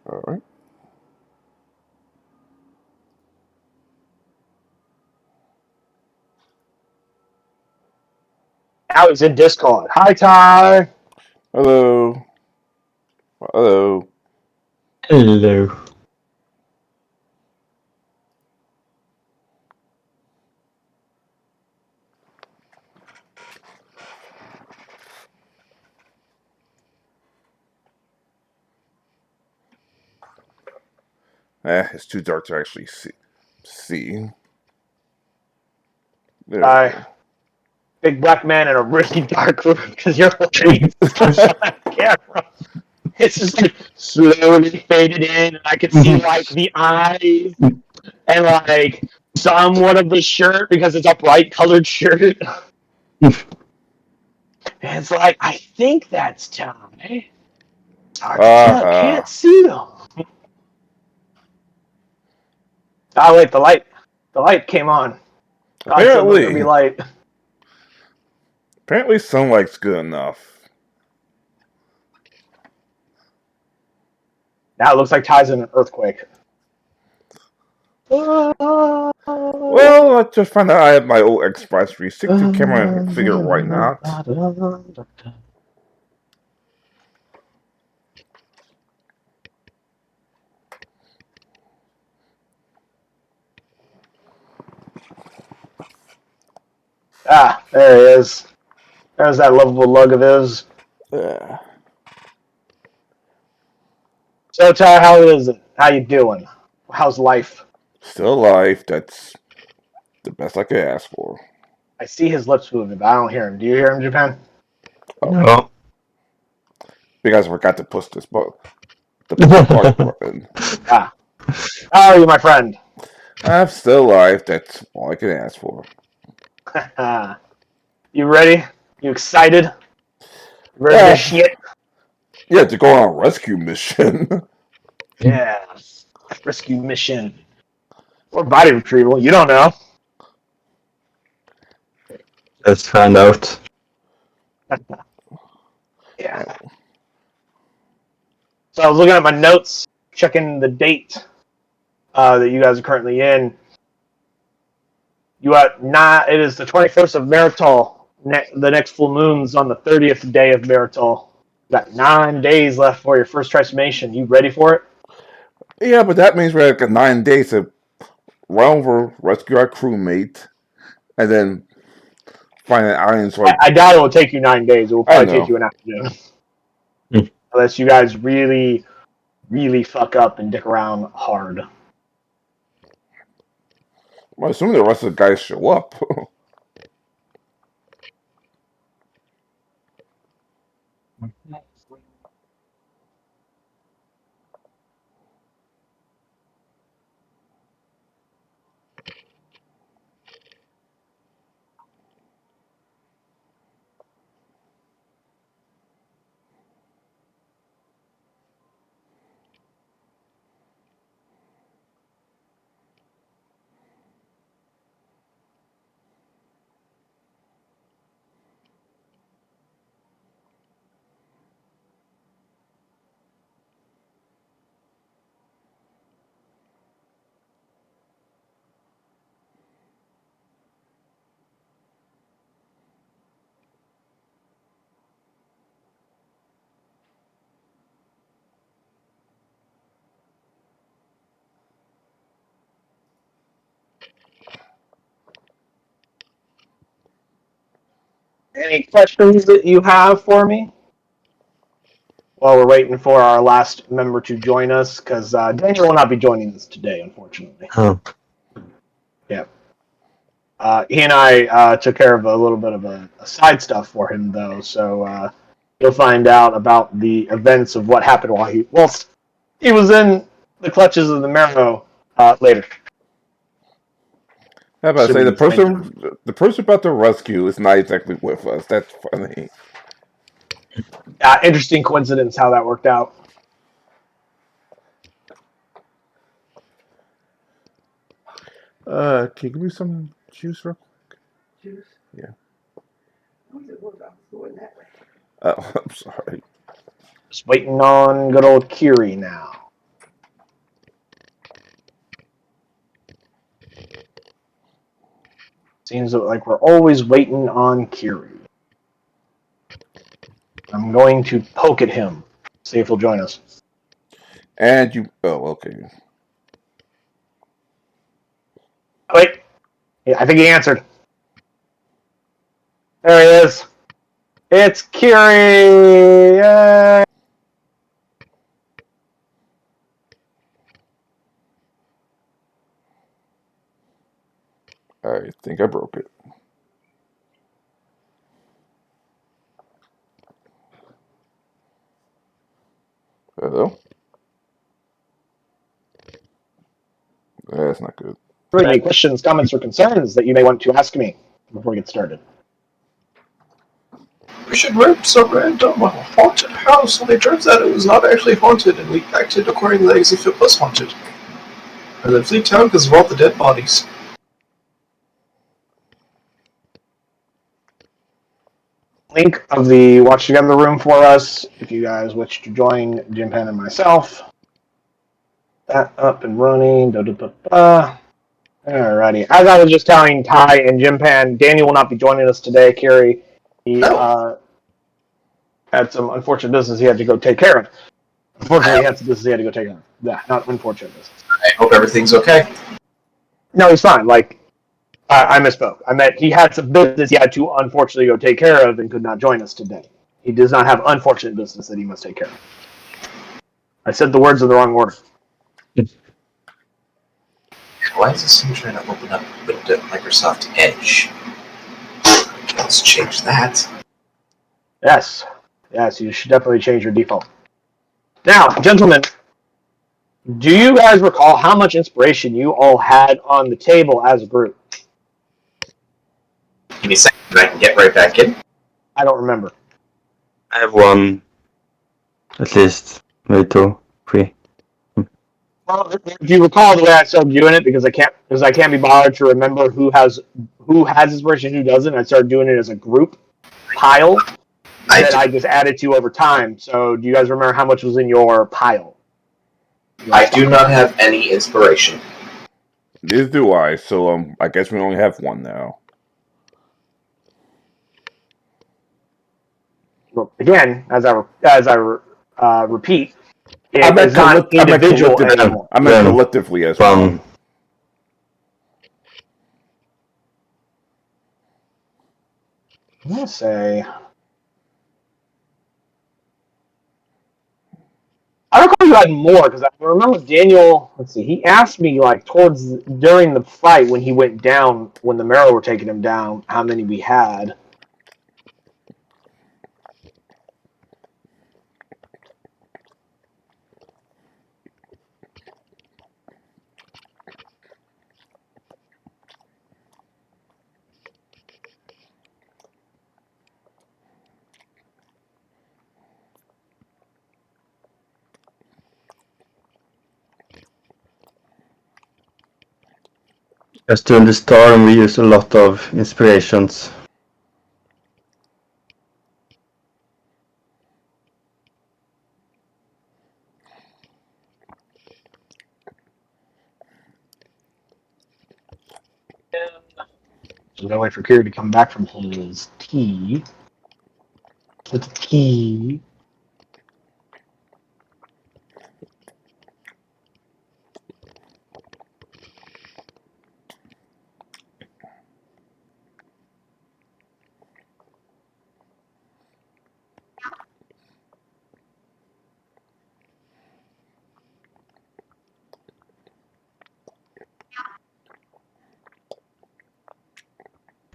All right. Now he's in Discord. Hi, Ty. Hello. Hello. Hello. It's too dark to actually see. There we Ty. go. Big black man in a really dark room because you're looking at the camera. It's just like slowly faded in, and I could see like the eyes and like somewhat of the shirt because it's a bright colored shirt. And it's like, I think that's Ty. It's hard to tell. I Uh-huh. can't see them. Oh wait, the light came on. God said, "Let there be Apparently, light." apparently sunlight's good enough. Now it looks like Ty's in an earthquake. Oh, Well, I just found out I have my old Xbox 360 camera and figured why not. Ah, there he is. There's that lovable lug of his. Uh, So, Ty, how is it? How you doing? How's life? Still alive, that's the best I could ask for. I see his lips moving, but I don't hear him. Do you hear him, Japan? Oh, No. because I forgot to push the park button. Ah. How are you, my friend? I'm still alive, that's all I can ask for. You ready? You excited? Ready to Yeah, shit? yeah, to go on a rescue mission. Yeah. Rescue mission. Or body retrieval. You don't know. Let's find out. Yeah. So I was looking at my notes, checking the date that you guys are currently in. You are not. It is the 21st of Meritol. The next full moon's on the 30th day of Meritol. You got 9 days left for your first transformation. You ready for it? Yeah, but that means we're like 9 days to run over, rescue our crewmate, and then find an island so I doubt it will take you 9 days. It will I probably take know. you an afternoon, Hmm. unless you guys really, really fuck up and dick around hard. Well, assuming the rest of the guys show up. Any questions that you have for me? While we're waiting for our last member to join us, because Daniel will not be joining us today, unfortunately. Huh. Yeah. He and I took care of a little bit of a side stuff for him, though, so you'll find out about the events of what happened whilst he was in the clutches of the Marrow later. How about to say Assuming you find him. the person about to rescue is not exactly with us. That's funny. Interesting coincidence how that worked out. Can you give me some juice real quick? Juice? Yeah. Who's it was? I was going that way. Oh, I'm sorry. Just waiting on good old Kiri now. Seems like we're always waiting on Kiri. I'm going to poke at him. See if he'll join us. And you. Oh, okay. Wait. Yeah, I think he answered. There he is. It's Kiri! Yay! I think I broke it. Hello? That's not good. Any questions, comments, or concerns that you may want to ask me before we get started? We should rip some random haunted house, only it turns out it was not actually haunted, and we acted accordingly as if it was haunted. And then flee town because of all the dead bodies. Link of the Watch Together room for us, if you guys wish to join Jim Pan and myself. That up and running. Alrighty. As I was just telling Ty and Jim Pan, Daniel will not be joining us today. Carrie, he had some unfortunate business he had to go take care of. Unfortunately, he had some business he had to go take care of. Yeah, not unfortunate business. I hope everything's okay. No, he's fine. Like, I misspoke. I meant he had some business he had to unfortunately go take care of and could not join us today. He does not have unfortunate business that he must take care of. I said the words in the wrong order. Why is this thing trying to open up with Microsoft Edge? Let's change that. Yes, you should definitely change your default. Now, gentlemen, do you guys recall how much inspiration you all had on the table as a group? Give me a second and I can get right back in. I don't remember. I have one. At least. Maybe 2, 3. Well, if you recall the way I started doing it, because I can't be bothered to remember who has inspiration, who doesn't. I started doing it as a group pile that I just added to over time. So, do you guys remember how much was in your pile? I do not have any inspiration. Neither do I, so I guess we only have one now. Well, again, as I repeat, it is not I individual anymore. I meant collectively as well. One. I'm gonna say. I recall you had more because I remember Daniel. Let's see. He asked me like during the fight when he went down, when the Marrow were taking him down, how many we had. As during the storm, we use a lot of inspirations. So no wait for Kiri to come back from his tea. With the tea.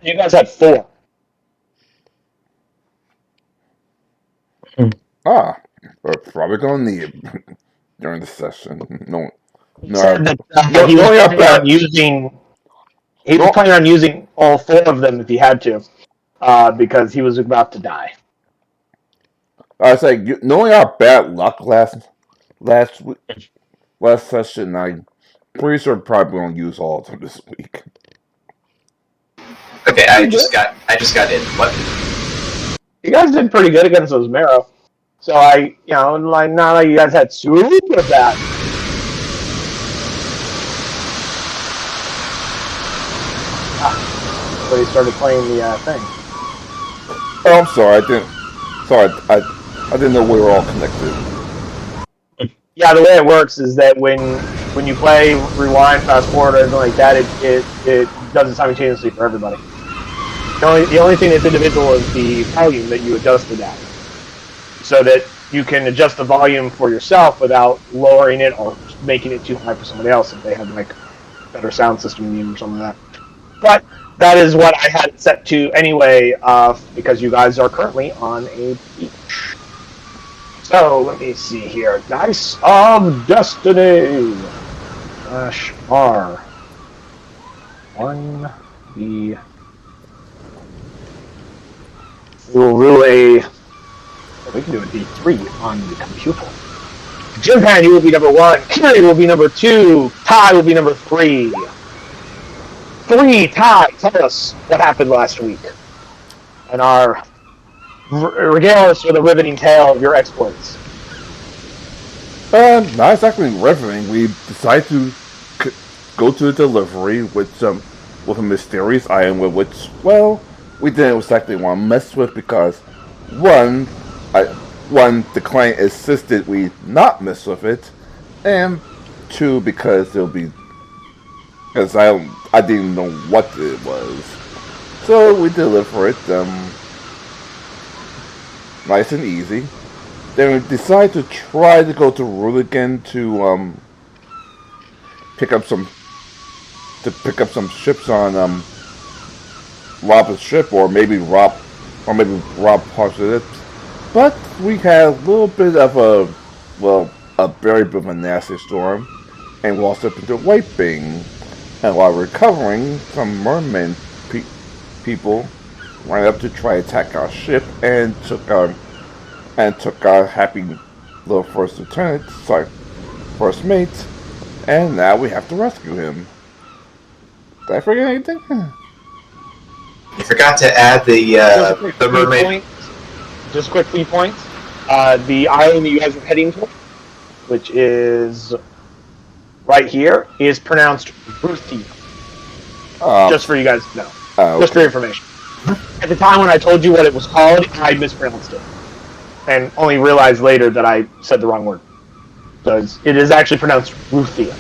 You guys had 4. We're probably going to need it during the session. No, He said that he was planning on using. He was planning on using all 4 of them if he had to, because he was about to die. I was like, knowing our bad luck last session, I'm pretty sure probably going to use all of them this week. Okay, I just got in. What? You guys did pretty good against those Marrow. So not like you guys had super bad. before you started playing the thing. Oh, I'm sorry. I didn't know we were all connected. Yeah, the way it works is that when you play rewind, fast forward, or anything like that, it does it simultaneously for everybody. The only thing that's individual is the volume that you adjusted at, so that you can adjust the volume for yourself without lowering it or making it too high for somebody else if they have like better sound system than you or something like that. But that is what I had it set to anyway, because you guys are currently on a beach. So let me see here. Dice of Destiny /R 1B. We will rule a. We can do a D3 on the computer. Jim Pan, you will be number 1. Kiri will be number 2. Ty will be number 3. 3, Ty, tell us what happened last week. And regale us with a riveting tale of your exploits. Not exactly riveting. We decided to go to a delivery with a mysterious item with which, well, we didn't exactly want to mess with because one, the client insisted we not mess with it, and 2, because I didn't know what it was. So we deliver it, nice and easy. Then we decide to try to go to Rule again to pick up some ships on Rob's ship, or maybe rob parts of it. But we had a little bit of a very bit of a nasty storm, and lost up into wiping. And while recovering, some merman people ran up to try to attack our ship and took our happy little first mate, and now we have to rescue him. Did I forget anything? You forgot to add the mermaid. Just a quick key point. The island that you guys are heading to, which is right here, is pronounced Ruthie. Just for you guys to know. Just for your information. At the time when I told you what it was called, I mispronounced it. And only realized later that I said the wrong word. So it is actually pronounced Ruthia.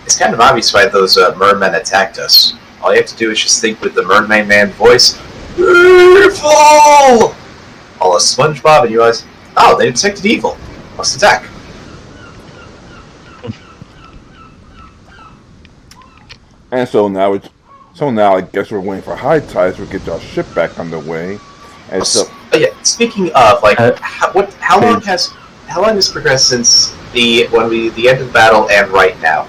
It's kind of obvious why those mermen attacked us. All you have to do is just think with the mermaid man voice, evil! All a SpongeBob, and you realize, oh, they detected evil. Must attack. And so now I guess we're waiting for high tides to get our ship back underway. And yeah. Speaking of, like, how long has progressed since the end of the battle and right now?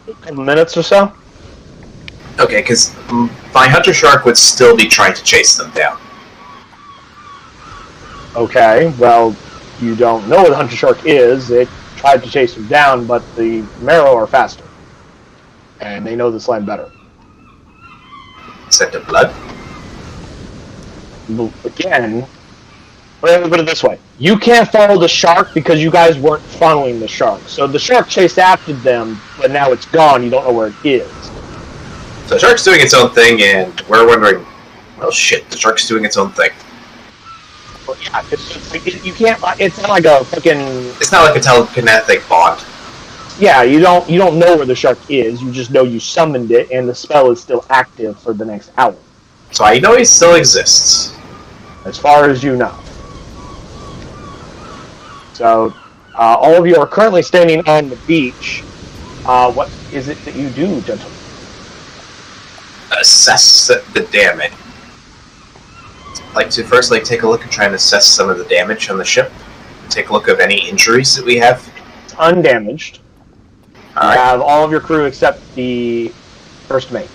A couple minutes or so. Okay, because my hunter shark would still be trying to chase them down. Okay, well, you don't know what the hunter shark is. It tried to chase them down, but the Marrow are faster. And they know this land better. Scent of blood? Again, let me put it this way. You can't follow the shark because you guys weren't following the shark. So the shark chased after them, but now it's gone. You don't know where it is. So the shark's doing its own thing, and we're wondering, well, shit, the shark's doing its own thing. Well, yeah, you can't. It's not like a fucking. It's not like a telekinetic bond. Yeah, you don't know where the shark is. You just know you summoned it, and the spell is still active for the next hour. So I know he still exists. As far as you know. So, all of you are currently standing on the beach. What is it that you do, gentlemen? Assess the damage. Like to first take a look and try and assess some of the damage on the ship. Take a look at any injuries that we have. It's undamaged. You have all of your crew except the first mate.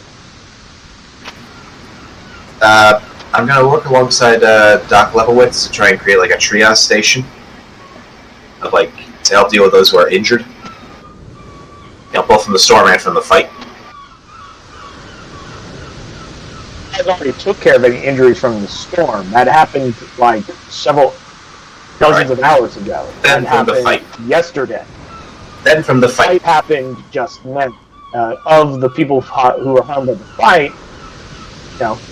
I'm going to work alongside Doc Levelwitz to try and create like a triage station of to help deal with those who are injured. Both from the storm and from the fight. You guys already took care of any injuries from the storm. That happened several dozens of hours ago. Then that from the happened fight. yesterday. Then from the fight fight, happened just then. Of the people who were harmed by the fight,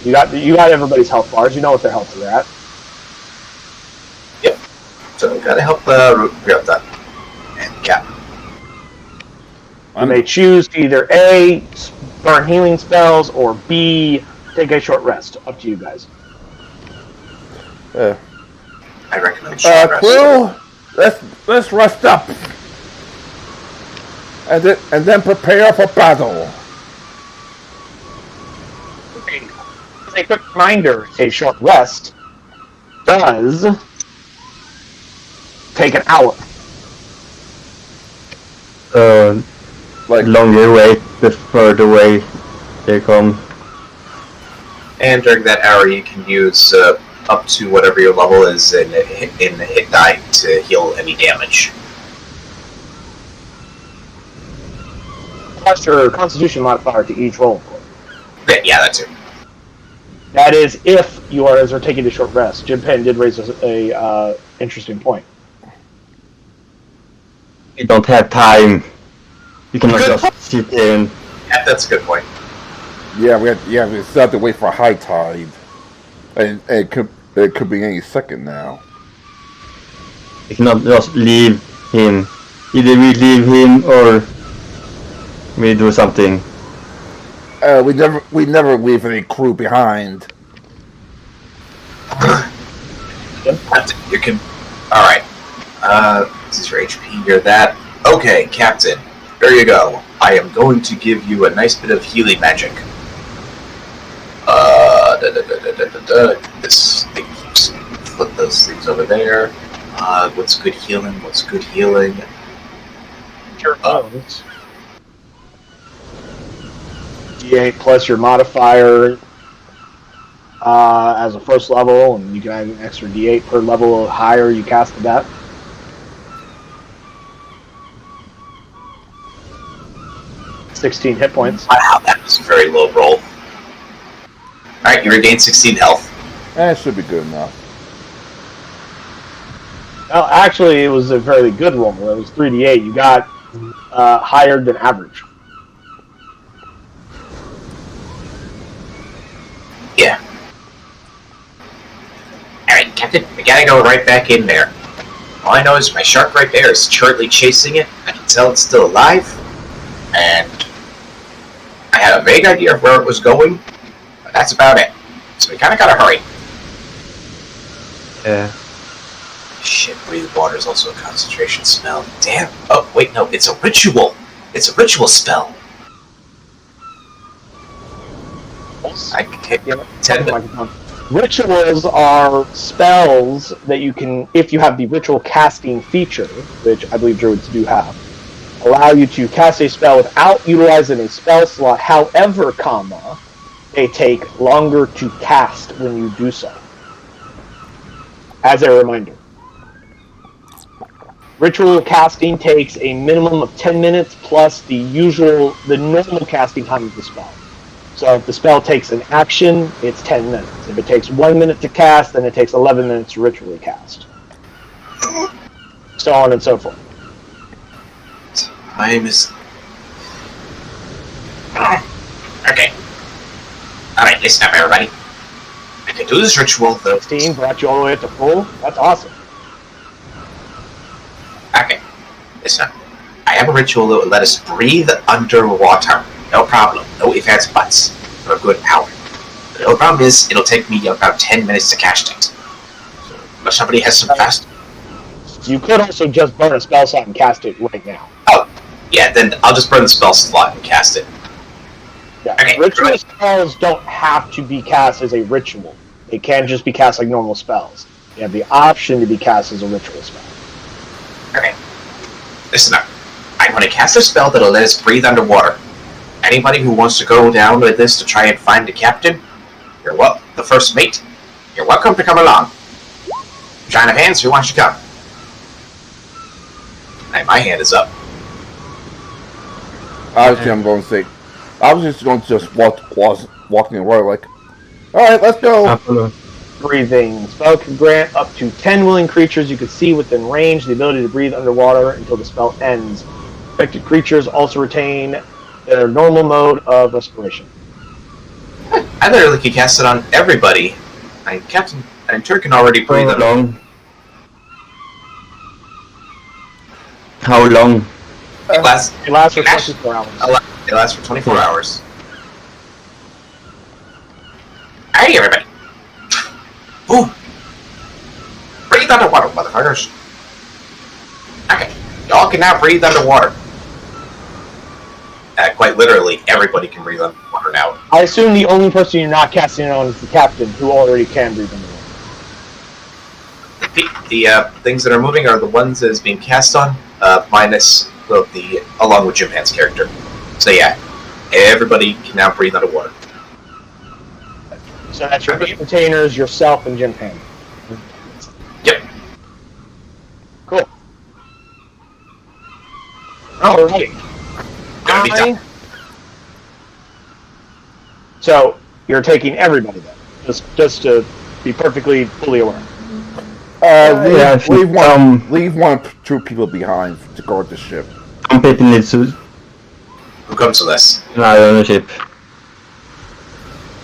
you got everybody's health bars. You know what their health is at. Yep. So we gotta help Root that and Cap. You may choose to either A, burn healing spells, or B, take a short rest. Up to you guys. I recommend short rest. Crew, let's rest up, and then prepare for battle. As a quick reminder, a short rest does take an hour. Like longer way, the further way they come. And during that hour, you can use up to whatever your level is in the hit die to heal any damage. Plus your Constitution modifier to each roll. Yeah, that too. That is if you are taking a short rest. Jim Penn did raise a interesting point. We don't have time. You cannot just sit in. Yeah, that's a good point. Yeah, we still have to wait for high tide, and it could be any second now. You cannot just leave him. Either we leave him or we do something. We never leave any crew behind. You can. All right. This is your HP. You're that. Okay, Captain. There you go. I am going to give you a nice bit of healing magic. This thing keeps flip those things over there. What's good healing? What's good healing? Your bones. D8 plus your modifier as a first level, and you can add an extra D8 per level higher you casted that. $16 hit points. Wow, that was a very low roll. Alright, you regain 16 health. That should be good enough. Well, actually, it was a fairly good roll. It was 3d8. You got higher than average. Yeah. Alright, Captain, we gotta go right back in there. All I know is my shark right there is shortly chasing it. I can tell it's still alive. And I had a vague idea of where it was going, but that's about it. So we kinda gotta hurry. Yeah. Shit, breathe water is also a concentration spell. Damn. Oh, wait, no, it's a ritual. It's a ritual spell. I can hit 10 minutes. Rituals are spells that you can, if you have the ritual casting feature, which I believe druids do have, allow you to cast a spell without utilizing a spell slot. However, they take longer to cast when you do so. As a reminder. Ritual casting takes a minimum of 10 minutes plus the normal casting time of the spell. So if the spell takes an action, it's 10 minutes. If it takes 1 minute to cast, then it takes 11 minutes to ritually cast. So on and so forth. Time is... Okay. Alright, listen up, everybody. I can do this ritual, though. 16 brought you all the way up to full. That's awesome. Okay. Listen up. I have a ritual that will let us breathe underwater. No problem. No ifs, ands, buts. For a good hour. The only problem is, it'll take me about 10 minutes to cast it. So, if somebody has some fast... You could also just burn a spell slot and cast it right now. Oh, yeah, then I'll just burn the spell slot and cast it. Yeah. Okay, Ritual right. spells don't have to be cast as a ritual. It can just be cast like normal spells. You have the option to be cast as a ritual spell. Okay. Listen up. I'm going to cast a spell that'll let us breathe underwater. Anybody who wants to go down with this to try and find the captain, the first mate, you're welcome to come along. Giant of hands, who wants to come? Hey, my hand is up. Obviously, I'm going to say, I was just going to walking away like, all right, let's go. Breathing. Spell can grant up to 10 willing creatures you can see within range the ability to breathe underwater until the spell ends. Affected creatures also retain their normal mode of respiration. I literally could cast it on everybody. Captain Turkin already breathed How on. long? How long? It lasts. It lasts for It lasts- 24 hours. It lasts for 24 hours. Hey, everybody! Ooh! Breathe underwater, motherfuckers! Okay, y'all can now breathe underwater. Quite literally, everybody can breathe underwater now. I assume the only person you're not casting it on is the captain, who already can breathe underwater. The things that are moving are the ones that is being cast on, minus along with Jim Hand's character. So yeah, everybody can now breathe underwater. So that's your 8 retainers, yourself, and Jim Pan. Yep. Cool. Alright. Gonna be tough. So you're taking everybody then, just to be perfectly fully aware. Yeah, leave one or two people behind to guard the ship. some people need to Who comes with us? ride on the ship.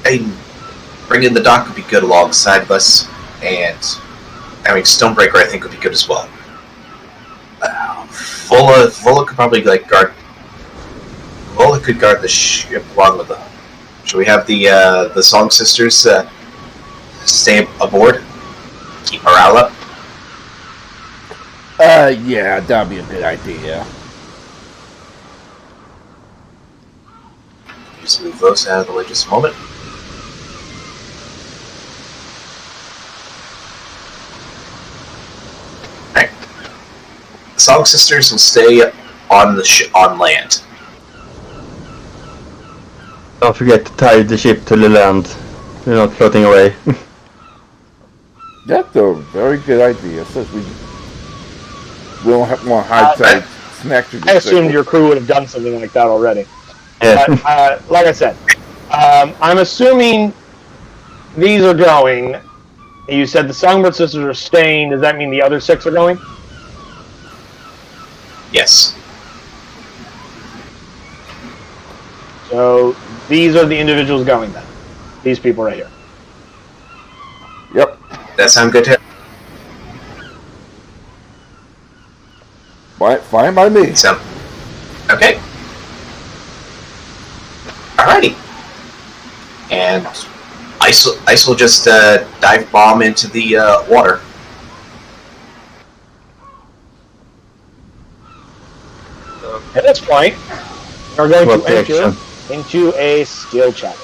Hey, bringing the dock would be good alongside of us, and Stormbreaker I think would be good as well. Vola could probably guard. Vola could guard the ship along with them. Should we have the Song Sisters stay aboard? Keep morale up? Yeah, that'd be a good idea. Just move those out of the way just a moment. Alright. The Song Sisters will stay on on land. Don't forget to tie the ship to the land. You're not floating away. That's a very good idea, since we don't have more high-tech snack to I assumed your crew would have done something like that already. Yeah. But, like I said, I'm assuming these are going. You said the Songbird Sisters are staying. Does that mean the other 6 are going? Yes. So these are the individuals going then. These people right here. Yep. That sound good to Fine by me. So, okay. Alrighty. And Ice will just dive bomb into the water. At this point, we're going What to enter direction? into a skill challenge.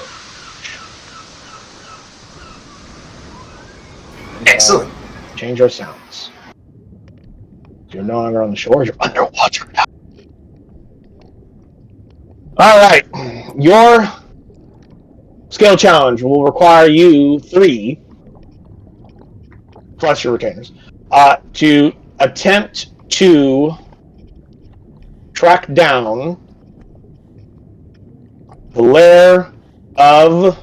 Excellent. Change our sounds. You're no longer on the shore, you're underwater now. Alright. Your skill challenge will require you 3, plus your retainers, to attempt to track down the lair of...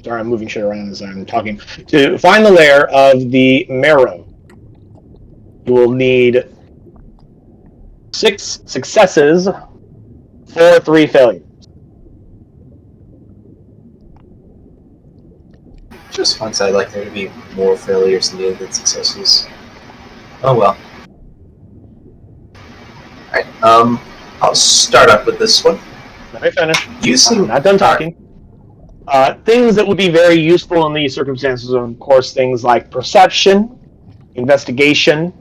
Sorry, I'm moving shit around as I'm talking. To find the lair of the marrow, you will need 6 successes for 3 failures. Just once I'd like there to be more failures needed than successes. Oh well. Alright, I'll start up with this one. Let me finish. Using... I'm not done talking. Things that would be very useful in these circumstances are, of course, things like perception, investigation.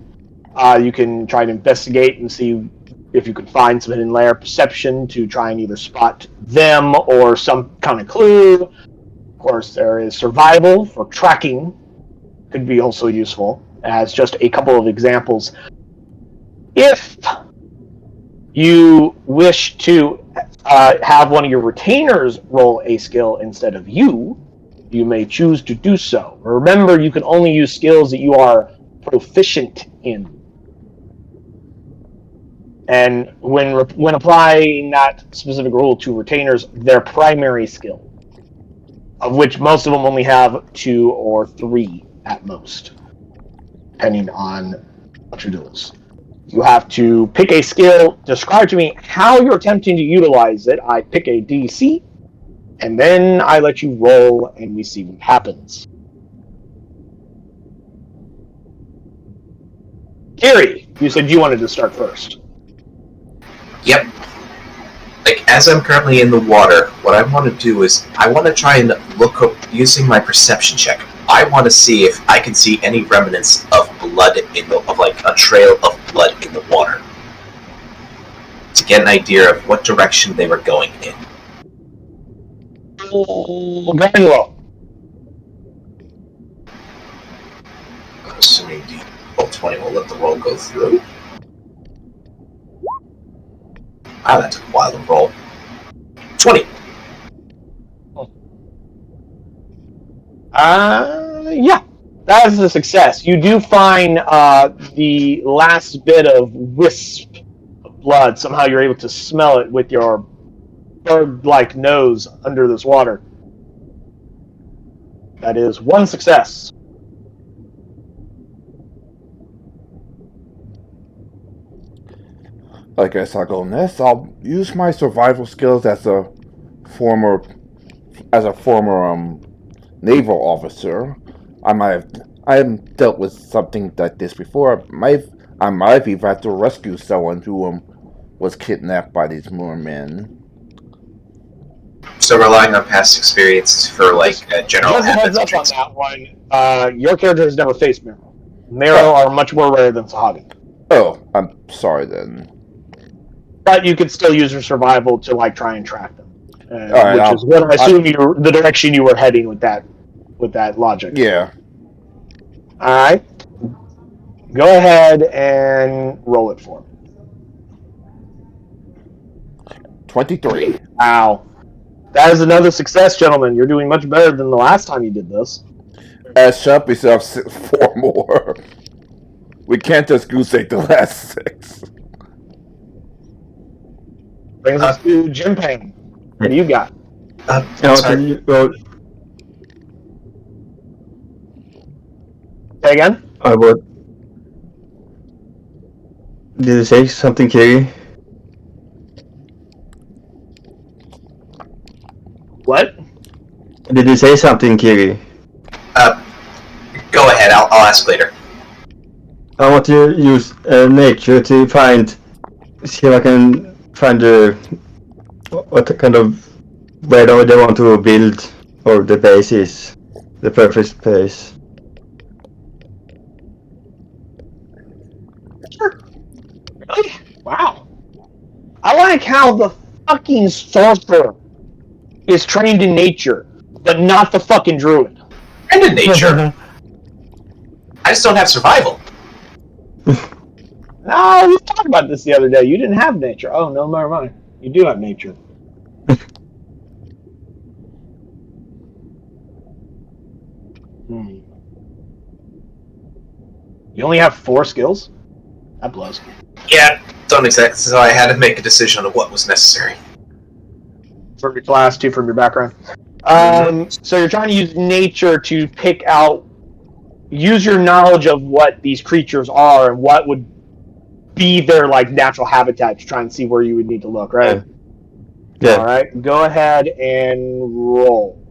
You can try to investigate and see if you can find some hidden layer. Perception to try and either spot them or some kind of clue. Of course, there is survival for tracking. Could be also useful, as just a couple of examples. If you wish to have one of your retainers roll a skill instead of you, you may choose to do so. Remember, you can only use skills that you are proficient in. And when applying that specific rule to retainers, their primary skill, of which most of them only have 2 or 3 at most, depending on what your duels. You have to pick a skill, describe to me how you're attempting to utilize it. I pick a DC, and then I let you roll, and we see what happens. Gary, you said you wanted to start first. Yep. Like, as I'm currently in the water, what I want to do is I want to try and look up using my perception check. I want to see if I can see any remnants of blood of like a trail of blood in the water, to get an idea of what direction they were going in. Go ahead and roll. Assuming the roll 20 will let the roll go through. Wow, that took a while to roll. 20. Yeah, that is a success. You do find the last bit of wisp of blood. Somehow you're able to smell it with your bird-like nose under this water. That is one success. I guess I'll go next. I'll use my survival skills as a former naval officer. I haven't dealt with something like this before. I might have had to rescue someone who was kidnapped by these mermen. So relying on past experiences for like general Just a heads up on habits. that one. Your character has never faced Mero. Mero are much more rare than Sahagin. Oh, I'm sorry then. But you could still use your survival to like try and track them, right, which is what I assume the direction you were heading with that logic. Yeah. All right, go ahead and roll it for me. 23. Wow, that is another success, gentlemen. You're doing much better than the last time you did this. As Chap, we still have 4 more. We can't just goose egg the last 6. Brings us to Jim Payne. What do you got? Sorry. Say again? I would. Did you say something, Kiri? What? Did you say something, Kiri? Go ahead. I'll ask later. I want to use nature to see if I can find what kind of where they want to build, or the base is the perfect place. Sure. Really? Wow. I like how the fucking sorcerer is trained in nature, but not the fucking druid. And in nature. I just don't have survival. No, we talked about this the other day. You didn't have nature. Oh, no, never mind. You do have nature. You only have 4 skills? That blows. Yeah, don't exactly. So I had to make a decision on what was necessary. From your class, 2 from your background. So you're trying to use nature to pick out, use your knowledge of what these creatures are and what would be their like natural habitat to try and see where you would need to look, right? Yeah. All right. Go ahead and roll.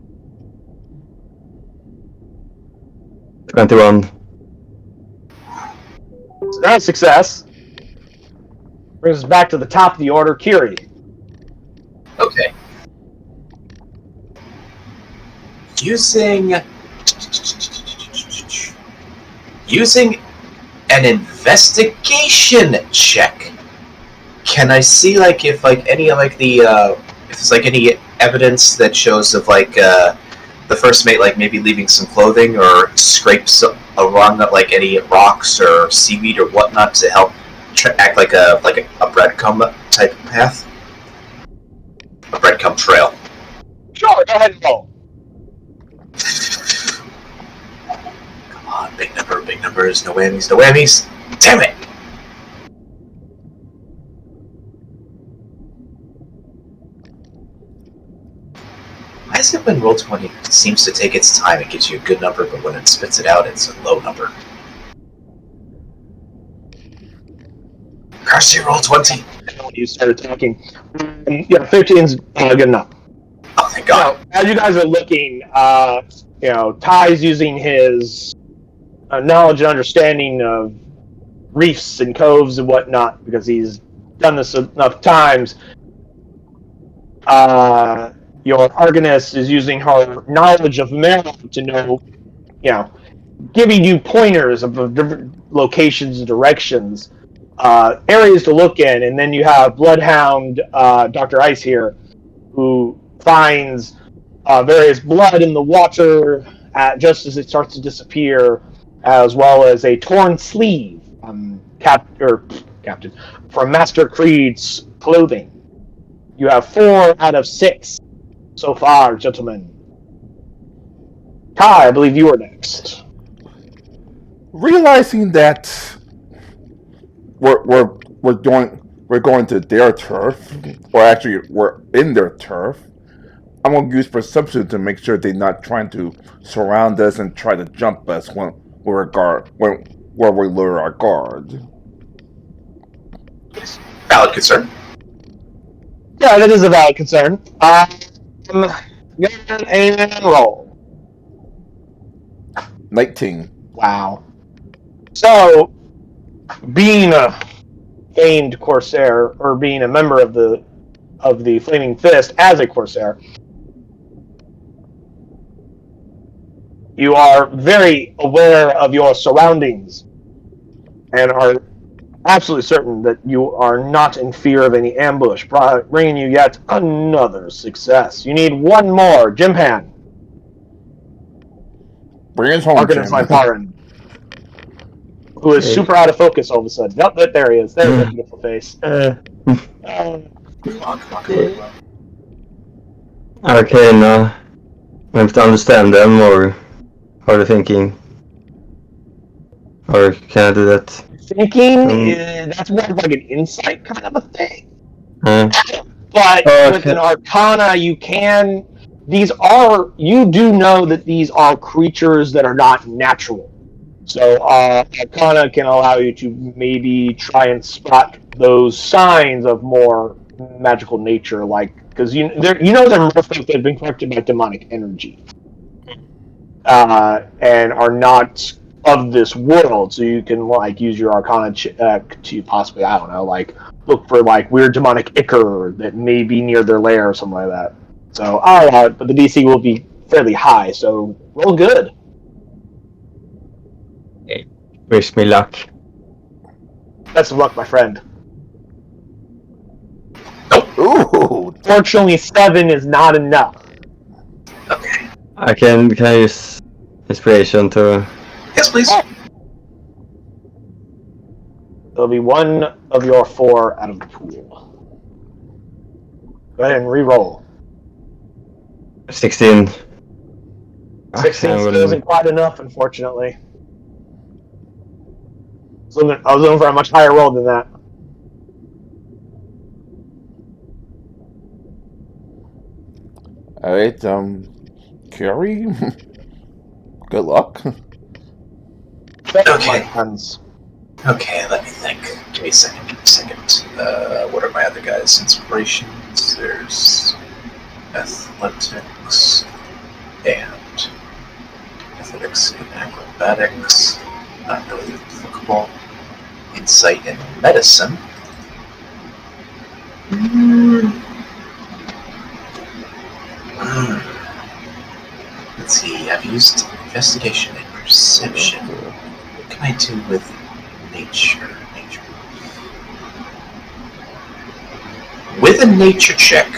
21. So that's success. Brings us back to the top of the order, Kiri. Okay. Using an investigation check. Can I see like if like any of like the if there's like any evidence that shows of like the first mate like maybe leaving some clothing or scrapes along like any rocks or seaweed or whatnot to help act like a breadcrumb type of path, a breadcrumb trail. Sure, go ahead and roll. Come on, big numbers, no whammies, no whammies. Damn it! Why is it when Roll20 seems to take its time, it gives you a good number, but when it spits it out, it's a low number? Carsey, roll 20. When you started talking. 15's good enough. Oh, thank God. As you guys are looking, Ty's using his knowledge and understanding of reefs and coves and whatnot, because he's done this enough times. Your Argoness is using her knowledge of Maryland to know, giving you pointers of different locations and directions, areas to look in, and then you have Bloodhound Dr. Ice here, who finds various blood in the water just as it starts to disappear, as well as a torn sleeve Captain from Master Creed's clothing. You have 4 out of 6 so far, gentlemen. Kai, I believe you are next. Realizing that we're going to their turf, or actually we're in their turf, I'm going to use perception to make sure they're not trying to surround us and try to jump us when we lower our guard. Valid concern. Yeah, that is a valid concern. Go ahead and roll. 19. Wow. So, being a famed Corsair, or being a member of the Flaming Fist as a Corsair, you are very aware of your surroundings and are absolutely certain that you are not in fear of any ambush, bringing you yet another success. You need one more. Jimpan. Bring us home, Arcanus Jim. Lyparin, who is super out of focus all of a sudden. Nope, there he is. There's that beautiful face. Come on. Arcana. I have to understand them, or how are they thinking? Or can I do that? Thinking, that's more of like an insight kind of a thing. But with an Arcana, you do know that these are creatures that are not natural. So Arcana can allow you to maybe try and spot those signs of more magical nature, because they're merfolk that have been corrupted by demonic energy, and are not of this world. So you can use your Arcana to possibly, I don't know, look for weird demonic ichor that may be near their lair or something like that. So but the DC will be fairly high. So roll good. Wish me luck. Best of luck, my friend. Ooh. Fortunately, 7 is not enough. Okay. Can I use inspiration to... Yes, please. It'll be one of your 4 out of the pool. Go ahead and re-roll. 16. 16 still isn't quite enough, unfortunately. I was looking for a much higher roll than that. Alright, Carrie? Good luck. Okay. Okay, let me think. Give me a second. What are my other guys' inspirations? There's athletics and acrobatics. Not really applicable. Insight and medicine. Let's see, I've used investigation and perception. What can I do with nature? With a nature check,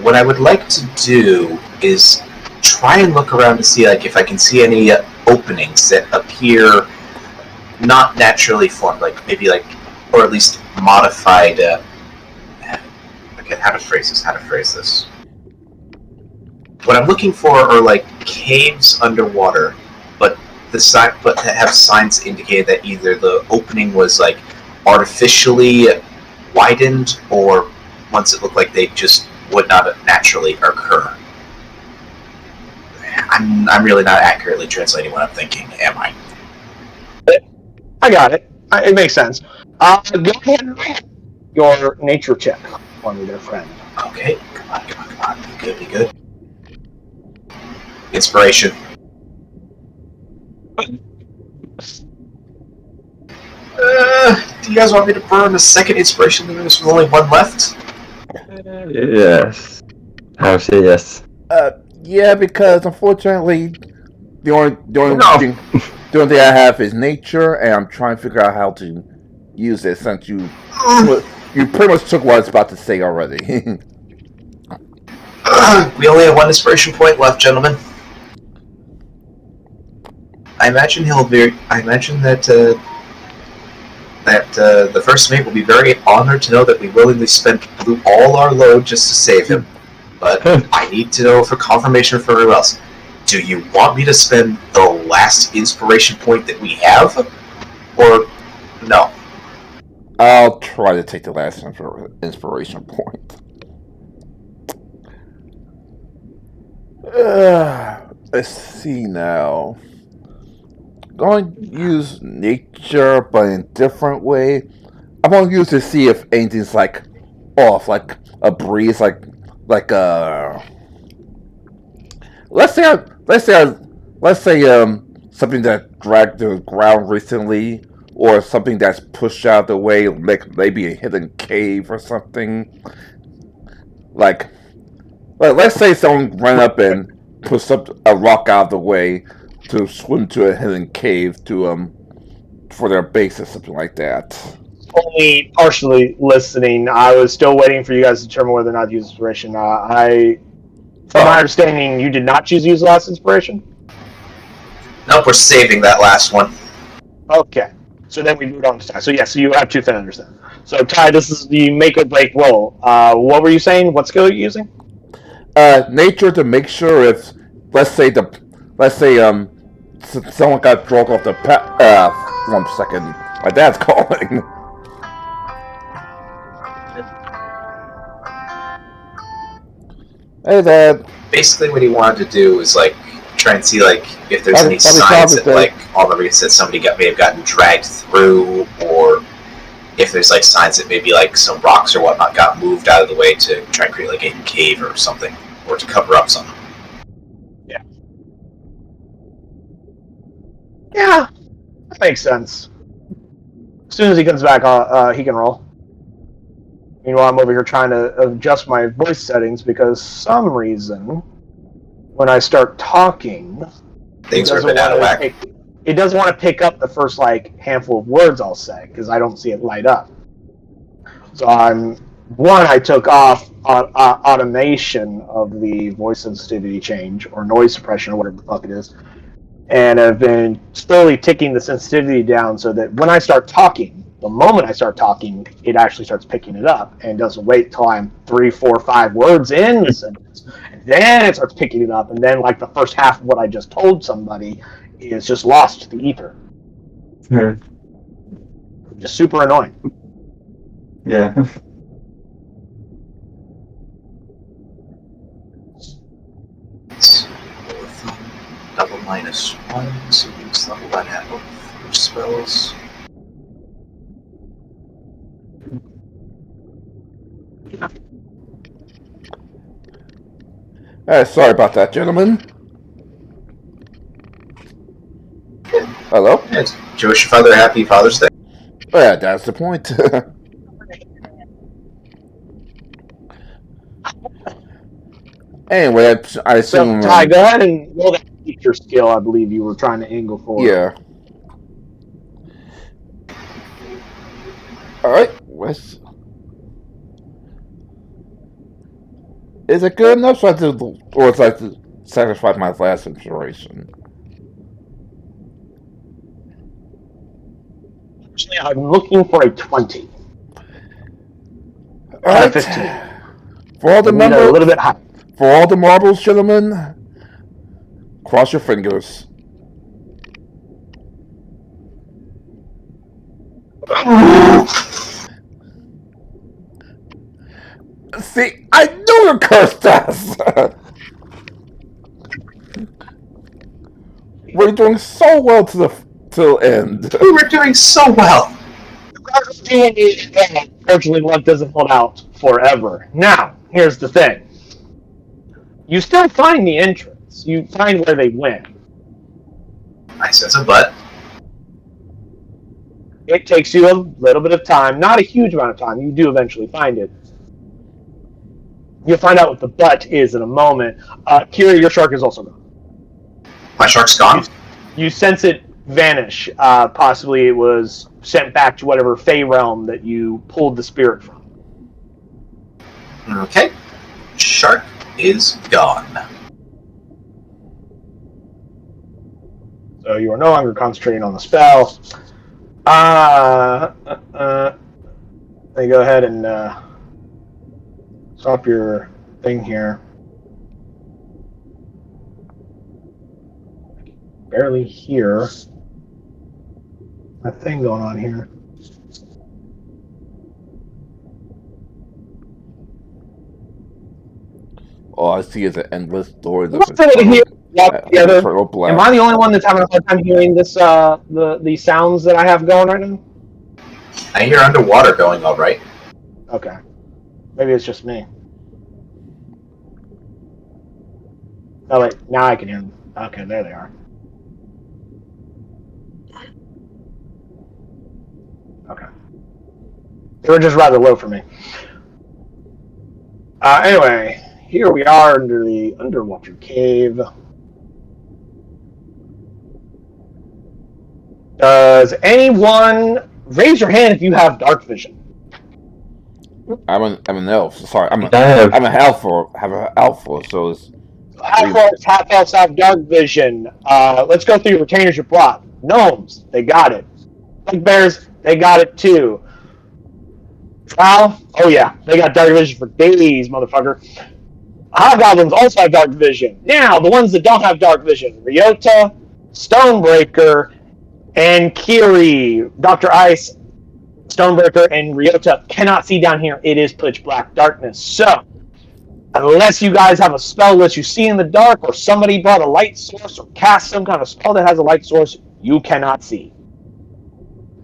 what I would like to do is try and look around to see if I can see any openings that appear not naturally formed, or at least modified. How to phrase this? What I'm looking for are caves underwater, but have signs indicating that either the opening was artificially widened, or once it looked like they just would not naturally occur. I'm really not accurately translating what I'm thinking, am I? I got it. It makes sense. Go ahead and roll your nature check for me, there, friend. Okay, come on. Be good. Inspiration. Do you guys want me to burn a second inspiration? There's only one left. Yes. I would say yes. Yeah, because unfortunately, the only No. thing I have is nature, and I'm trying to figure out how to use it since you pretty much took what I was about to say already. We only have one inspiration point left, gentlemen. I imagine that the first mate will be very honored to know that we willingly blew all our load just to save him. But I need to know for confirmation from everyone else. Do you want me to spend the last inspiration point that we have, or no? I'll try to take the last inspiration point. Let's see now. Going to use nature, but in a different way. I'm going to use to see if anything's like off, like a breeze, like let's say something that dragged to the ground recently, or something that's pushed out of the way, like maybe a hidden cave or something. Like let's say someone ran up and pushed up a rock out of the way to swim to a hidden cave to for their base or something like that. Only partially listening. I was still waiting for you guys to determine whether or not to use inspiration. From my understanding, you did not choose to use the last inspiration? Nope, we're saving that last one. Okay. So then we moved on to Ty. So yes, so you have two things then. So Ty, this is the make or break roll. What were you saying? What skill are you using? Nature to make sure if let's say someone got drunk off the 1 second. My dad's calling. Hey, Dad. Basically, what he wanted to do was like try and see like if there's any signs that like all the reasons that somebody may have gotten dragged through, or if there's like signs that maybe like some rocks or whatnot got moved out of the way to try and create like a cave or something, or to cover up something. Yeah, that makes sense. As soon as he comes back, he can roll. Meanwhile, I'm over here trying to adjust my voice settings because some reason, when I start talking, things are a bit out of whack. It doesn't want to pick up the first like handful of words I'll say because I don't see it light up. So I took off automation of the voice sensitivity change or noise suppression or whatever the fuck it is. And I've been slowly ticking the sensitivity down so that when I start talking, the moment I start talking, it actually starts picking it up and doesn't wait till I'm 3, 4, 5 words in the sentence. And then it starts picking it up, and then like the first half of what I just told somebody is just lost to the ether. Just super annoying. Yeah. Double -1, so use level 1 at both spells. Sorry about that, gentlemen. Hello? Yes. Did you wish your father a happy Father's Day? Yeah, that's the point. Anyway, I assume. So, Ty, go ahead and roll that feature skill I believe you were trying to angle for. Yeah. Alright, is it good enough? Or it's like to sacrifice my last inspiration? Actually, I'm looking for a 20. Alright. 15. For all the a little bit high. For all the marbles, gentlemen, cross your fingers. See, I knew you cursed us! We're doing so well to the end. We were doing so well! Fortunately, luck doesn't hold out forever. Now, here's the thing. You still find the entrance. You find where they went. I sense a butt. It takes you a little bit of time. Not a huge amount of time. You do eventually find it. You'll find out what the butt is in a moment. Kira, your shark is also gone. My shark's gone. You sense it vanish. Possibly it was sent back to whatever Fey realm that you pulled the spirit from. Okay. Shark is gone. So you are no longer concentrating on the spell. Let me go ahead and stop your thing here. Barely hear a thing going on here. All I see is an endless stories of What's it here? Together. eternal black. Am I the only one that's having a hard time hearing this? The sounds that I have going right now. I hear underwater going all right. Okay, maybe it's just me. Oh wait, now I can hear them. Okay, there they are. Okay, they were just rather low for me. Anyway, here we are under the underwater cave. Does anyone raise your hand if you have dark vision? I'm an elf. Sorry, I'm I have. an alpha. Have an alpha. So it's Half orcs, half elves have dark vision. Let's go through your retainers you brought. Gnomes, they got it. Bugbears, they got it too. Drow, oh yeah, they got dark vision for days, motherfucker. Hobgoblins also have dark vision. Now, the ones that don't have dark vision: Ryota, Stormbreaker, and Kiri. Dr. Ice, Stormbreaker, and Ryota cannot see down here. It is pitch black darkness. So, unless you guys have a spell that you see in the dark, or somebody brought a light source, or cast some kind of spell that has a light source, you cannot see.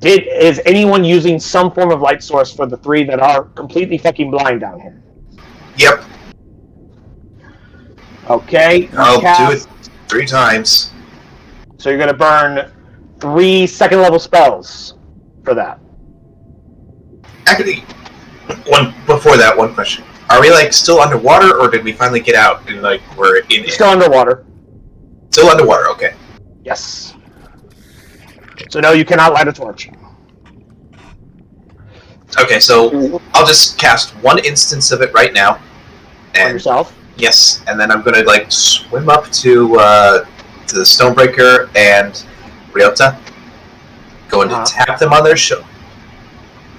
Is anyone using some form of light source for the three that are completely fucking blind down here? Yep. Okay. I'll do it 3 times. So you're going to burn 3 second level spells for that. Actually, one question. Are we like still underwater, or did we finally get out and like we're in? Still underwater. Still underwater. Okay. Yes. So no, you cannot light a torch. Okay, so I'll just cast 1 instance of it right now. On yourself. Yes, and then I'm gonna like swim up to the Stormbreaker and Ryota. Going to tap them on their show.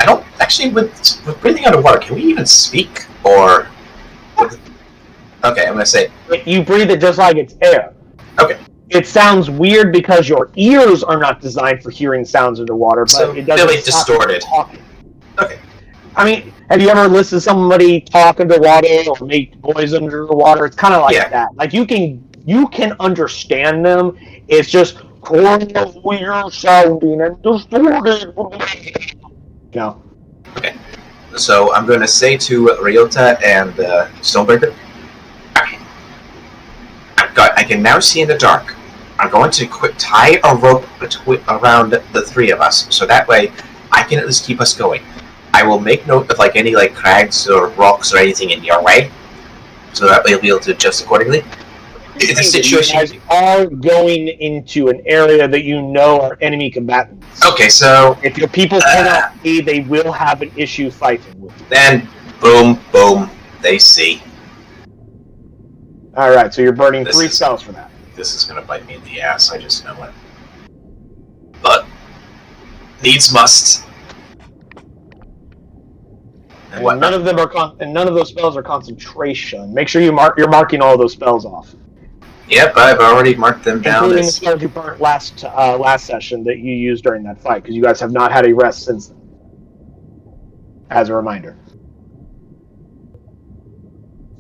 I don't actually with breathing underwater. Can we even speak or? Okay, I'm gonna say You breathe it just like it's air. okay. It sounds weird because your ears are not designed for hearing sounds underwater, but So it doesn't really stop you distorted. talking. Okay. I mean, have you ever listened to somebody talk underwater or make noise underwater? It's kind of like that. Like you can understand them. It's just weird sounding and distorted. No. Okay. So I'm going to say to Ryota and Stormbreaker, I can now see in the dark. I'm going to tie a rope around the 3 of us, so that way I can at least keep us going. I will make note of like any like crags or rocks or anything in your way, so that way you'll be able to adjust accordingly. It's a situation. You guys are going into an area that you know are enemy combatants. Okay, so if your people cannot see, they will have an issue fighting with you. Then, boom, boom, they see. All right, so you're burning 3 spells for that. This is going to bite me in the ass, I just know it. But, needs must. And none of them are none of those spells are concentration. Make sure you're marking all those spells off. Yep, I've already marked them down. Including the spells you burnt last session that you used during that fight, because you guys have not had a rest since then. As a reminder.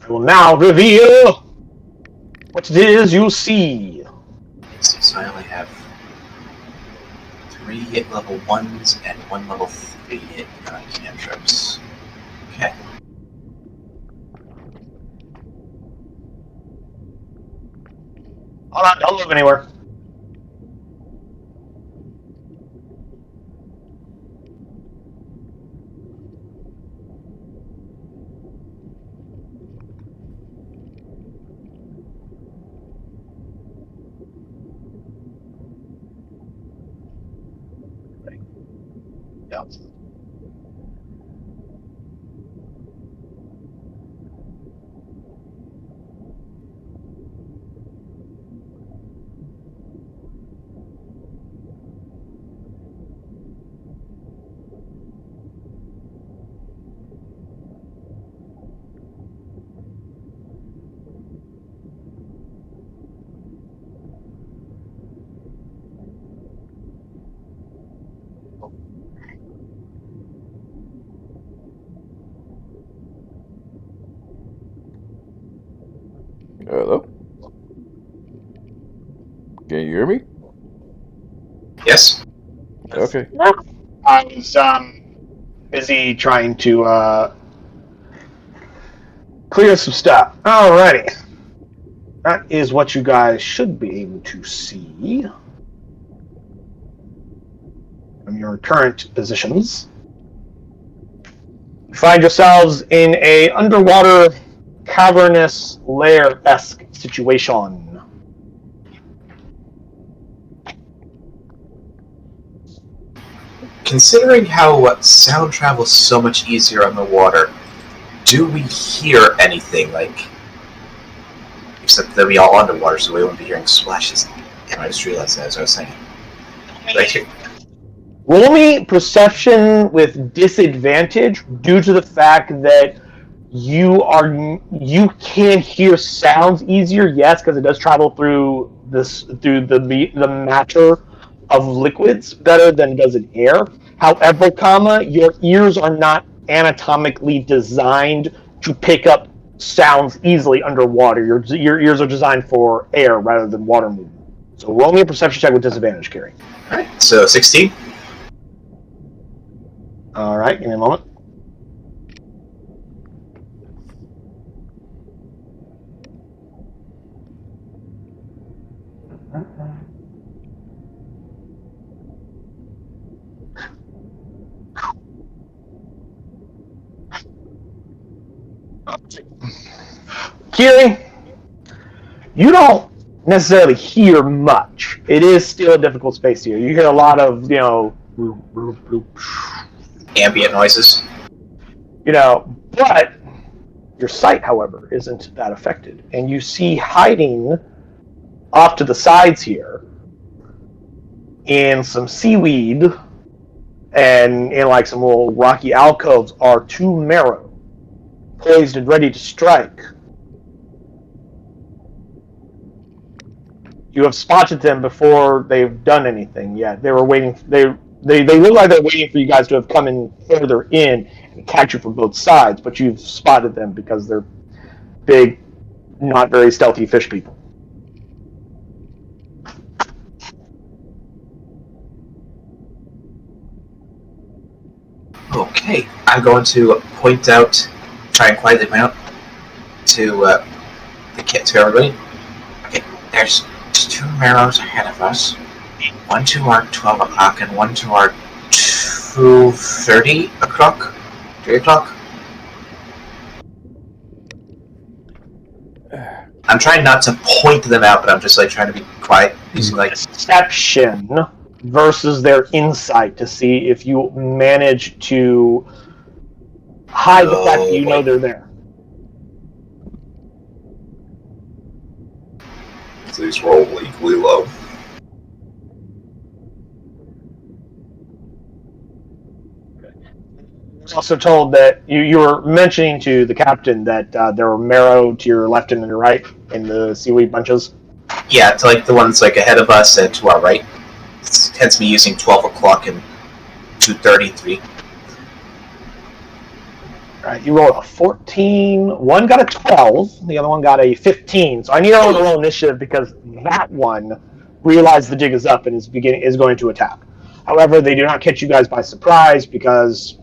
I will now reveal what it is you see. So I only have 3 3 level 1s and 1 level 3 cantrips. Okay. Hold on, don't move anywhere. Yeah. Hello? Can you hear me? Yes? Okay. I was busy trying to clear some stuff. Alrighty. That is what you guys should be able to see from your current positions. You find yourselves in a underwater cavernous lair-esque situation. Considering how sound travels so much easier on the water, do we hear anything, like... Except that we all underwater, so we won't be hearing splashes. Damn, I just realized that as I was saying. Right here. Roll me perception with disadvantage due to the fact that you can hear sounds easier, yes, because it does travel through the matter of liquids better than it does in air. However, your ears are not anatomically designed to pick up sounds easily underwater. Your ears are designed for air rather than water movement. So roll me a perception check with disadvantage, Carrie. Alright, so 16. All right, give me a moment. Kiri, you don't necessarily hear much. It is still a difficult space here. You hear a lot of, Ambient noises. But your sight, however, isn't that affected. And you see hiding off to the sides here in some seaweed and in like some little rocky alcoves are 2 marrow, poised and ready to strike. You have spotted them before they've done anything yet. They were waiting. They look like they're waiting for you guys to have come in further in and catch you from both sides, but you've spotted them because they're big, not very stealthy fish people. Okay, I'm going to try and quietly point out to everybody. Okay, there's 2 marrows ahead of us. One to our 12 o'clock and one to our 2:30 o'clock? 3 o'clock? I'm trying not to point them out, but I'm just like trying to be quiet, using like Perception versus their insight to see if you manage to hide the fact that you know they're there. Please roll equally low. I was also told that you were mentioning to the captain that there were marrow to your left and to your right in the seaweed bunches. Yeah, it's like the ones like ahead of us and to our right. It's hence me using 12 o'clock and 2:33. All right, you rolled a 14. One got a 12. The other one got a 15. So I need everyone to roll initiative because that one realized the jig is up and is going to attack. However, they do not catch you guys by surprise because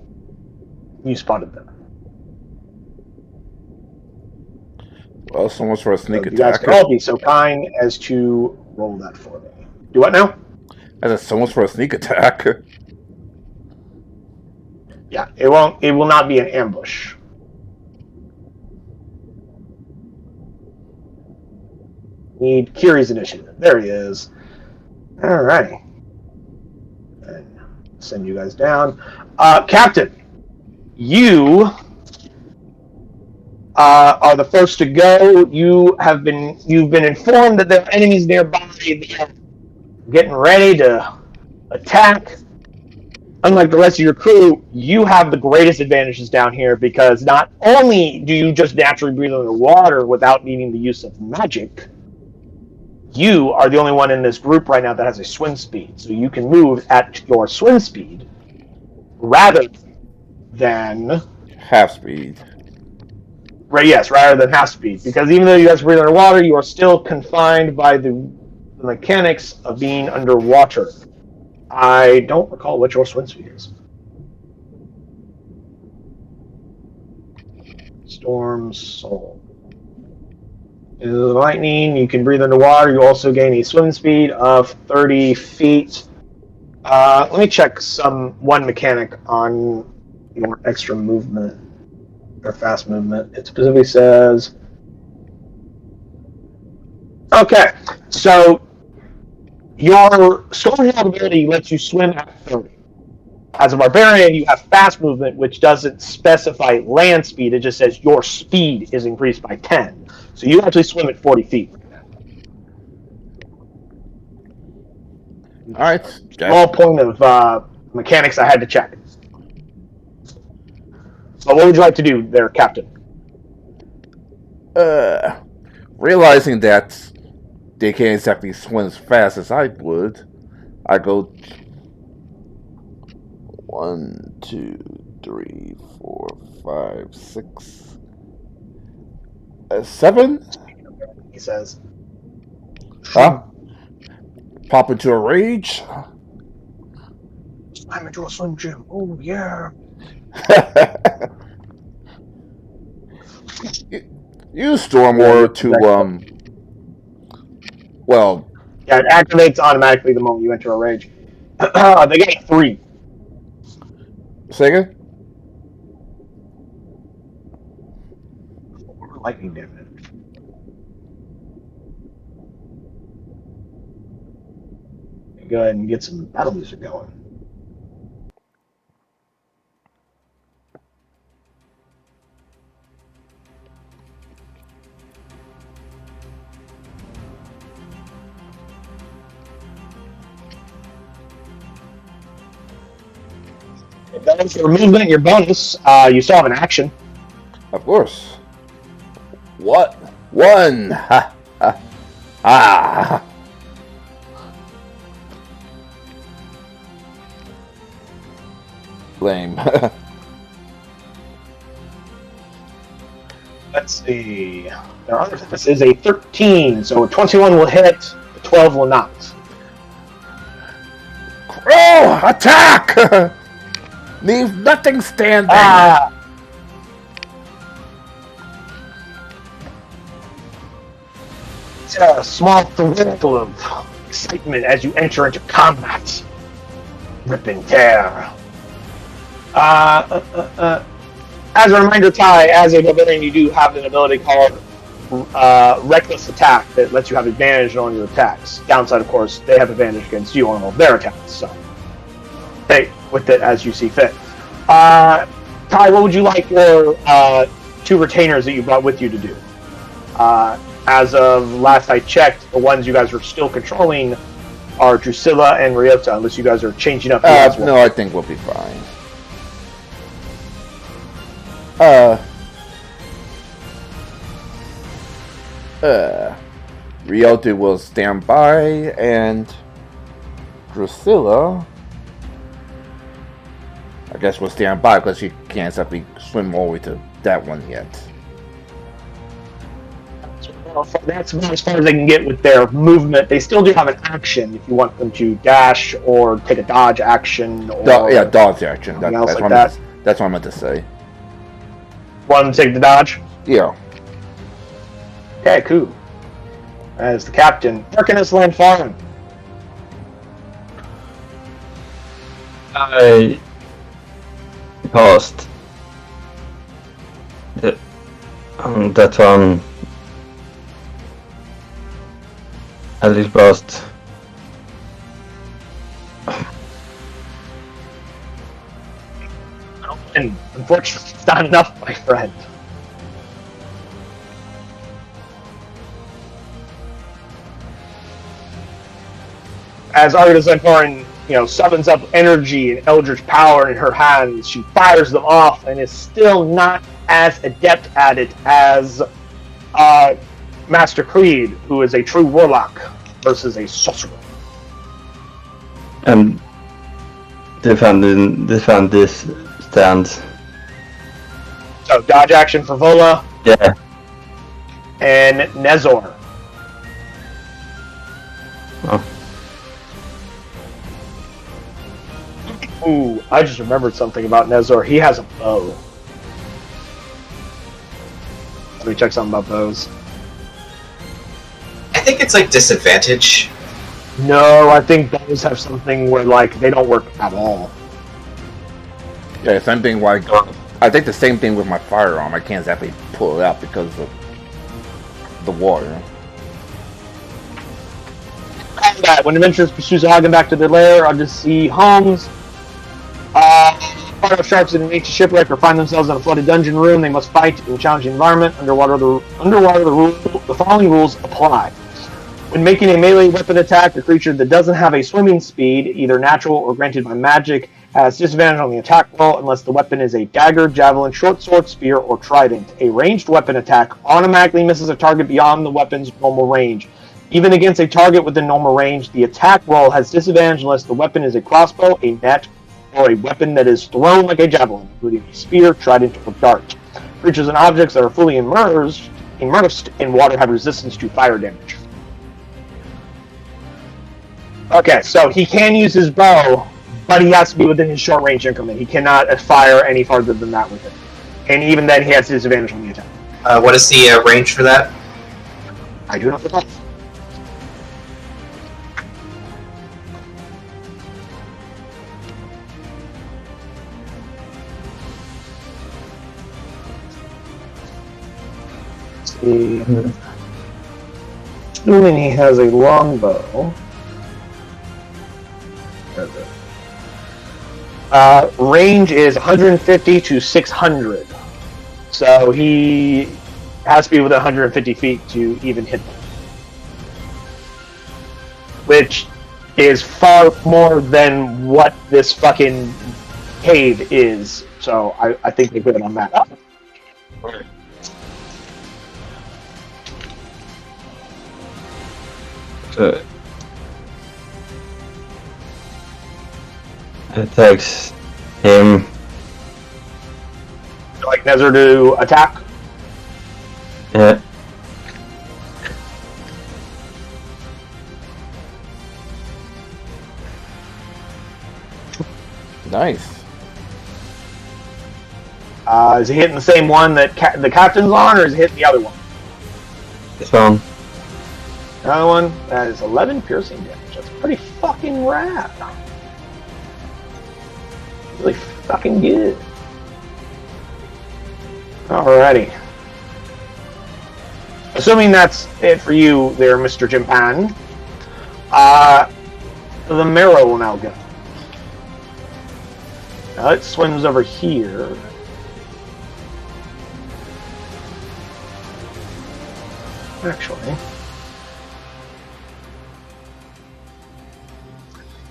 you spotted them. Well, so much for a sneak So you guys attack. can all be so kind as to roll that for me. Do what now? I said so much for a sneak attack. Yeah, it won't. It will not be an ambush. Need Kiri's initiative. There he is. All right. And send you guys down. Captain, you are the first to go. You've been informed that there are enemies nearby. They're getting ready to attack. Unlike the rest of your crew, you have the greatest advantages down here because not only do you just naturally breathe underwater without needing the use of magic, you are the only one in this group right now that has a swim speed. So you can move at your swim speed rather than Half speed. rather than half speed. Because even though you guys breathe underwater, you are still confined by the mechanics of being underwater. I don't recall what your swim speed is. Storm Soul. Lightning, you can breathe underwater. You also gain a swim speed of 30 feet. Let me check one mechanic on your extra movement or fast movement. It specifically says... Okay, so your Storm ability lets you swim at 30. As a barbarian, you have fast movement, which doesn't specify land speed. It just says your speed is increased by 10. So you actually swim at 40 feet. All right. Small point of mechanics I had to check. So what would you like to do there, Captain? Realizing that they can't exactly swim as fast as I would, I go 1, 2, 3, 4, 5, 6, 7. He says. Huh? Pop into a rage. I'm into a Slim Jim. Oh yeah. Use Stormwater to well. Yeah, it activates automatically the moment you enter a rage. They get 3. Say again? Lightning damage. Go ahead and get some battle music going. That is your movement, your bonus. You still have an action. Of course. What? 1. Ha ha ha. Lame. Let's see. This is a 13, so a 21 will hit, a 12 will not. Crow, attack! Leave nothing standing. It's a small thrill of excitement as you enter into combat. Rip and tear. As a reminder, Ty, as a barbarian, you do have an ability called Reckless Attack that lets you have advantage on your attacks. Downside, of course, they have advantage against you on all their attacks. So, hey, with it as you see fit. Ty, what would you like your 2 retainers that you brought with you to do? As of last I checked, the ones you guys are still controlling are Drusilla and Ryota, unless you guys are changing up. No, I think we'll be fine. Ryota will stand by, and Drusilla, I guess, will stand by because she can't exactly swim all the way to that one yet. that's about as far as they can get with their movement. They still do have an action if you want them to dash or take a dodge action or Yeah, dodge action. something else like what that. that's what I meant to say. Want them to take the dodge? Yeah. Okay, cool. As the captain, Arcanus Lanfarin. I passed. That one. I just passed. And unfortunately, it's not enough, my friend. As Arcanus Lanfarin, summons up energy and eldritch power in her hands, she fires them off and is still not as adept at it as Master Creed, who is a true warlock versus a sorcerer. And defend this stand. So dodge action for Vola Yeah. and Nezor. Oh. Ooh, I just remembered something about Nezor. He has a bow. Let me check something about bows. I think it's like disadvantage. No, I think bows have something where they don't work at all. Yeah, same thing. I think the same thing with my firearm. I can't exactly pull it out because of the water. Combat. When adventurers pursues a Hagen back to their lair, undersea homes, part of sharks in an ancient shipwreck or find themselves in a flooded dungeon room, they must fight in a challenging environment. Underwater, the following rules apply. When making a melee weapon attack, a creature that doesn't have a swimming speed, either natural or granted by magic, has disadvantage on the attack roll unless the weapon is a dagger, javelin, short sword, spear, or trident. A ranged weapon attack automatically misses a target beyond the weapon's normal range. Even against a target within normal range, the attack roll has disadvantage unless the weapon is a crossbow, a net, or a weapon that is thrown like a javelin, including a spear, trident, or dart. Creatures and objects that are fully immersed in water have resistance to fire damage. Okay, so he can use his bow, but he has to be within his short range increment. He cannot fire any farther than that with it. And even then, he has disadvantage on the attack. What is the range for that? I do not know. Assuming he has a longbow. Range is 150 to 600. So he has to be within 150 feet to even hit them. Which is far more than what this fucking cave is. So I think they put it on that. So attacks him. Like Nezor to attack. Yeah. Nice. Is he hitting the same one that the captain's on, or is he hitting the other one? This one. The other one, that is 11 piercing damage. That's pretty fucking rad. Really fucking good. Alrighty. Assuming that's it for you there, Mr. Jimpan, the Marrow will now go. Now it swims over here. Actually,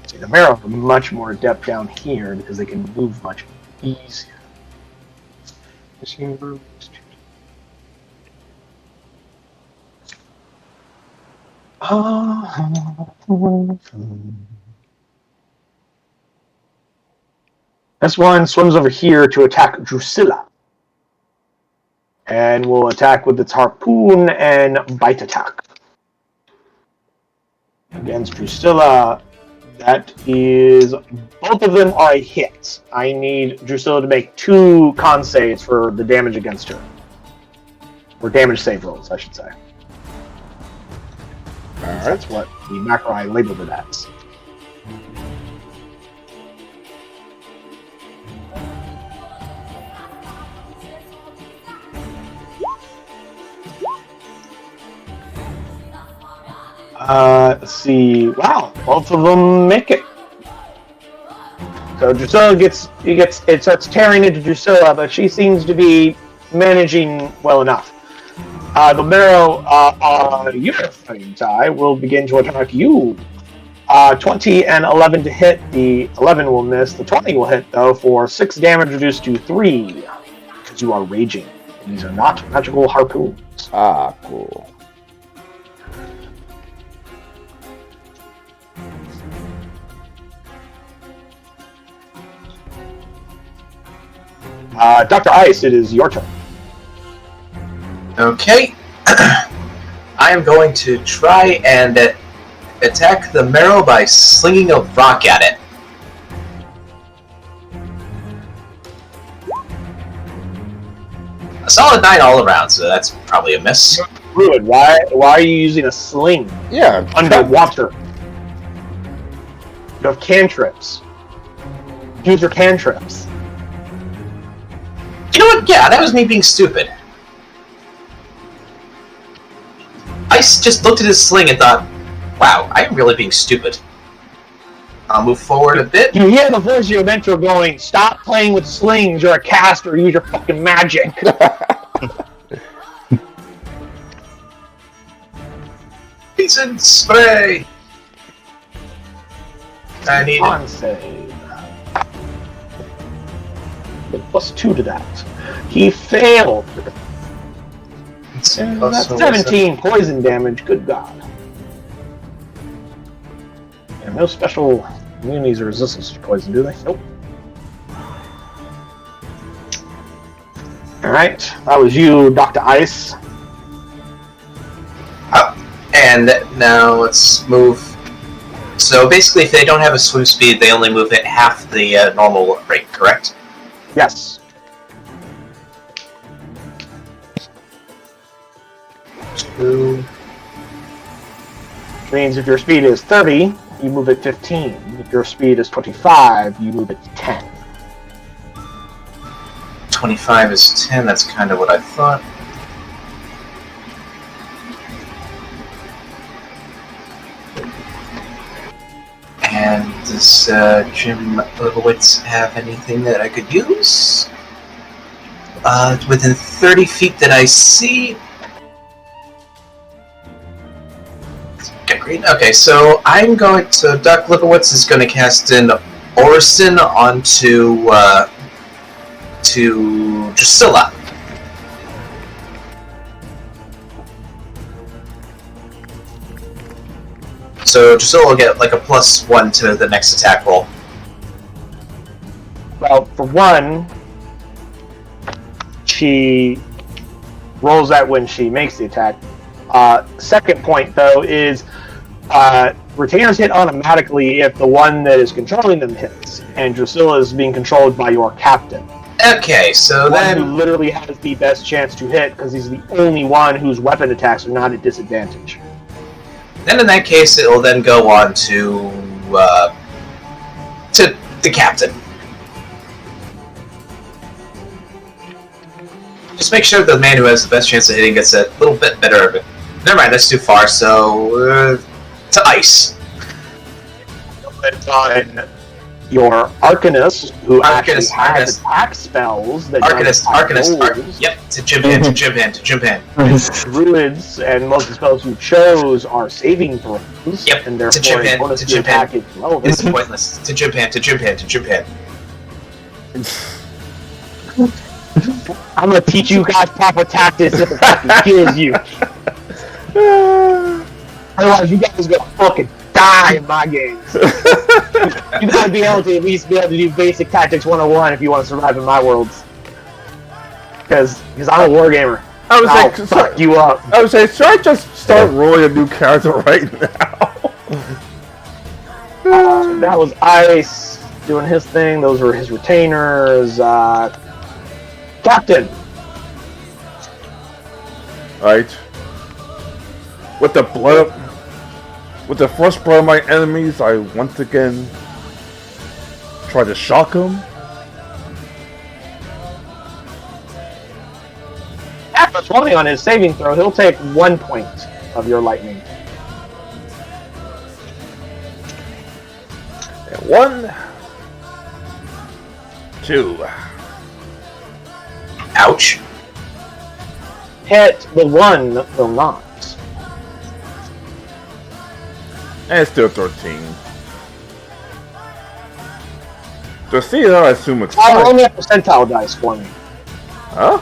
see, the Marrow are much more adept down here because they can move much easier. This one swims over here to attack Drusilla. and will attack with its harpoon and bite attack. Against Drusilla, that is... Both of them are a hit. I need Drusilla to make 2 con saves for the damage against her. Or damage save rolls, I should say. Alright. That's what the macro I labeled it as. Let's see. Wow, both of them make it. So Drusilla it starts tearing into Drusilla, but she seems to be managing well enough. The marrow your fighting tie will begin to attack you. 20 and 11 to hit. The 11 will miss. The 20 will hit, though, for 6 damage reduced to 3. Because you are raging. These are not magical harpoons. Ah, cool. Dr. Ice, it is your turn. Okay. I am going to try and attack the marrow by slinging a rock at it. A solid 9 all around, so that's probably a miss. Druid, why are you using a sling Yeah. underwater? You have cantrips. Use your cantrips. You know what? Yeah, that was me being stupid. I just looked at his sling and thought, wow, I am really being stupid. I'll move forward a bit. You hear the voice of your mentor going, "Stop playing with slings, you're a caster, use your fucking magic." Poison spray! I need Con save. With +2 to that. He failed. And that's 17 poison damage, good god. And no special immunities or resistance to poison, do they? Nope. Alright, that was you, Dr. Ice. And now let's move. So basically, if they don't have a swim speed, they only move at half the normal rate, correct? Yes. Two. Which means if your speed is 30, you move at 15. If your speed is 25, you move at 10. 25 is 10, that's kind of what I thought. And does Jim Lebowitz have anything that I could use? Within 30 feet that I see. Okay, great. Okay, so I'm going to. Doc Lebowitz is going to cast in Orison onto to Drusilla. So Drusilla will get like a +1 to the next attack roll. Well, for one, she rolls that when she makes the attack. Second point, though, is retainers hit automatically if the one that is controlling them hits, and Drusilla is being controlled by your captain. Okay, so The one who then literally has the best chance to hit because he's the only one whose weapon attacks are not at disadvantage. in that case it will then go on to the captain. Just make sure the man who has the best chance of hitting gets a little bit better of it. Never mind, that's too far, so to Ice. It's on your Arcanist, who actually has Arcanist. attack spells that Arcanist. Yep, to Jim Hand, to Jim Hand, to Jim Hand. Druids and most of the spells you chose are saving throws. Yep, and to therefore Jim Hand, bonus to to Jim attack Hand. is relevant. It's pointless. To Jim Hand, to Jim Hand, to Jim Hand. I'm gonna teach you guys proper tactics if it fucking kills you. Otherwise, you guys are gonna fucking die in my games. You gotta be able to at least be able to do basic tactics 101 if you want to survive in my worlds. Because I'm a wargamer. I was I'll like, fuck you up. I was saying, should I just start rolling a new character right now? That was Ice doing his thing. Those were his retainers. Captain. Right. With the first blood of my enemies, I once again try to shock them. After rolling on his saving throw, he'll take 1 point of your lightning. And 1, 2. Ouch. Hit the 1 will not. And it's still 13. So see that I assume it's Roll me a percentile dice for me. Huh?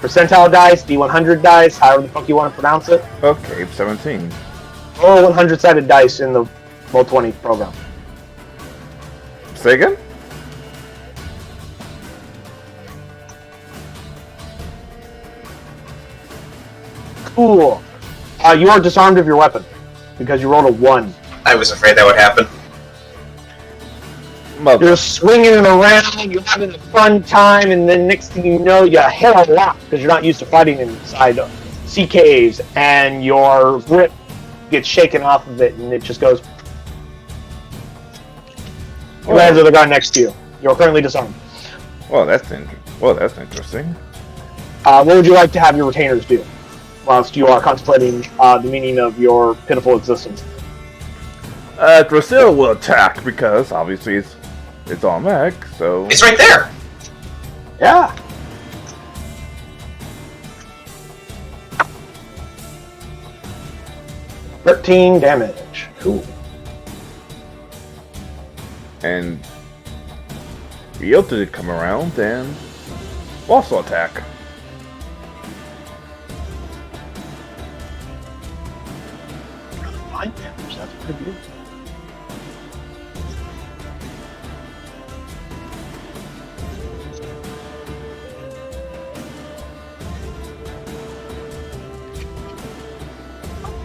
Percentile dice, D100 dice, however the fuck you want to pronounce it. Okay, 17. Roll 100-sided dice in the Roll20 program. Say again? Cool. You are disarmed of your weapon because you rolled a 1. I was afraid that would happen. Mother. You're swinging it around, you're having a fun time, and then next thing you know, you hit a rock because you're not used to fighting inside sea caves, and your grip gets shaken off of it, and it just goes. You lands with the guy next to you. You're currently disarmed. Well, that's interesting. What would you like to have your retainers do whilst you are contemplating the meaning of your pitiful existence? Dracilla will attack because obviously it's on mech, so It's right there. Yeah. $13 damage. Cool. and Ryota did come around and also attack. Fine damage, that's pretty good.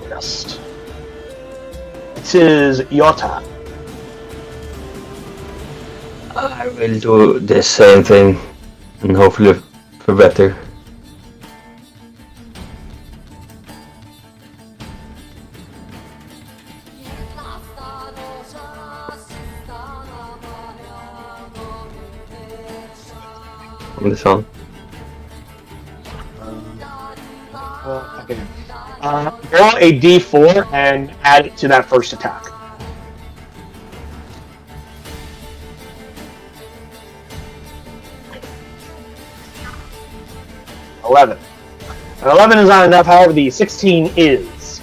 Next. It is Yota. I will do the same thing, and hopefully for better. On the song. Okay. Roll a d4 and add it to that first attack. An 11 is not enough, however, the 16 is.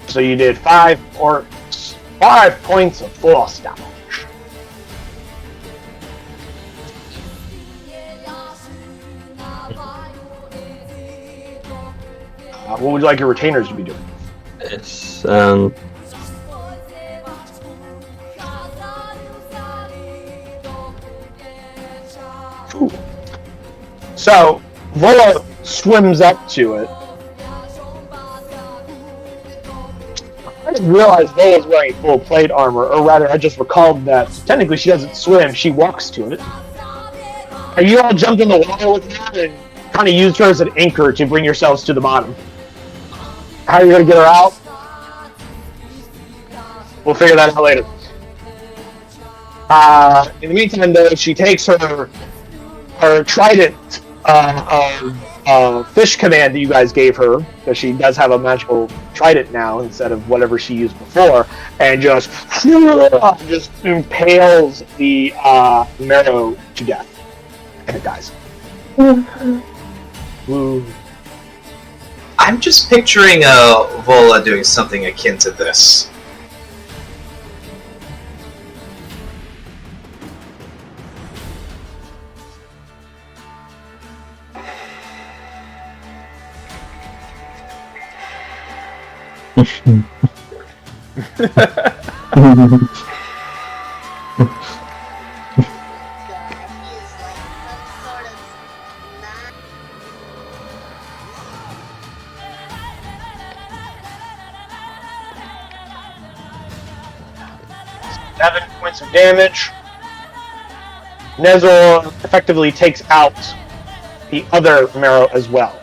So you did 5 points of force damage. What would you like your retainers to be doing? Yes, Ooh. So, Vola swims up to it. I didn't realize Vola's wearing full plate armor, or rather, I just recalled that technically she doesn't swim, she walks to it. Are you all jumped in the water with her and kind of used her as an anchor to bring yourselves to the bottom? How are you going to get her out? We'll figure that out later. In the meantime, though, she takes her trident fish command that you guys gave her, because she does have a magical trident now instead of whatever she used before, and just impales the marrow to death, and it dies. Woo. I'm just picturing Vola doing something akin to this. 7 points of damage. Nezor effectively takes out the other marrow as well.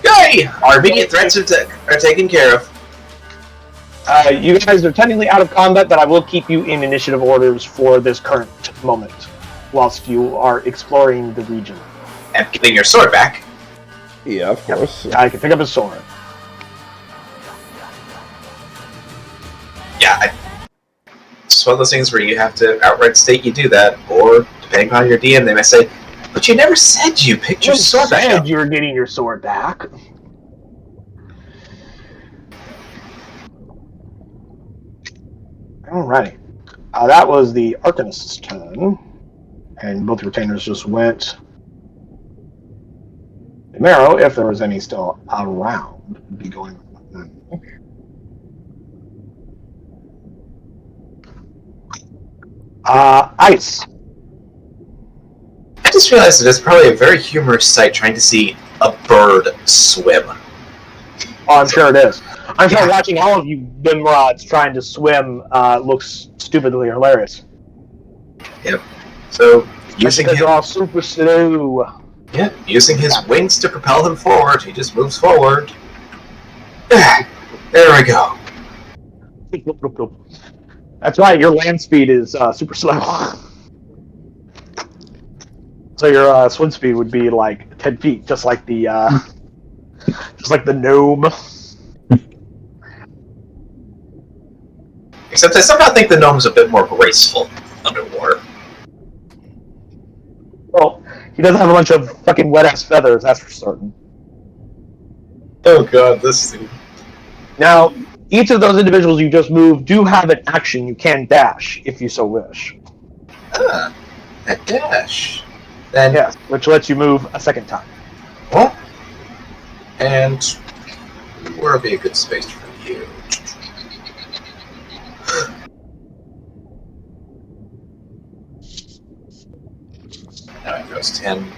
Yay! Our immediate threats are taken care of. You guys are technically out of combat, but I will keep you in initiative orders for this current moment, whilst you are exploring the region. And getting your sword back. Yeah, of course. I can pick up his sword. Yeah, it's one of those things where you have to outright state you do that, or depending on your DM, they may say, "But you never said you picked your sword back up." You were getting your sword back. Alrighty. That was the Arcanist's turn. And both retainers just went. The marrow, if there was any still around, would be going. Ice. I just realized that it's probably a very humorous sight trying to see a bird swim. Oh, I'm sure it is. I'm sure watching all of you Bimrods trying to swim looks stupidly hilarious. Yep. So, Because they're all super slow. Yeah, using his wings to propel him forward, he just moves forward. There we go. That's right, your land speed is super slow. So your swim speed would be like 10 feet, just like the gnome. Except I somehow think the gnome's a bit more graceful underwater. Well, he doesn't have a bunch of fucking wet-ass feathers, that's for certain. Oh god, this thing. Now, each of those individuals you just moved do have an action you can dash, if you so wish. Ah, a dash. Then, Yes, which lets you move a second time. well, and where would be a good space for you? Now it goes 10,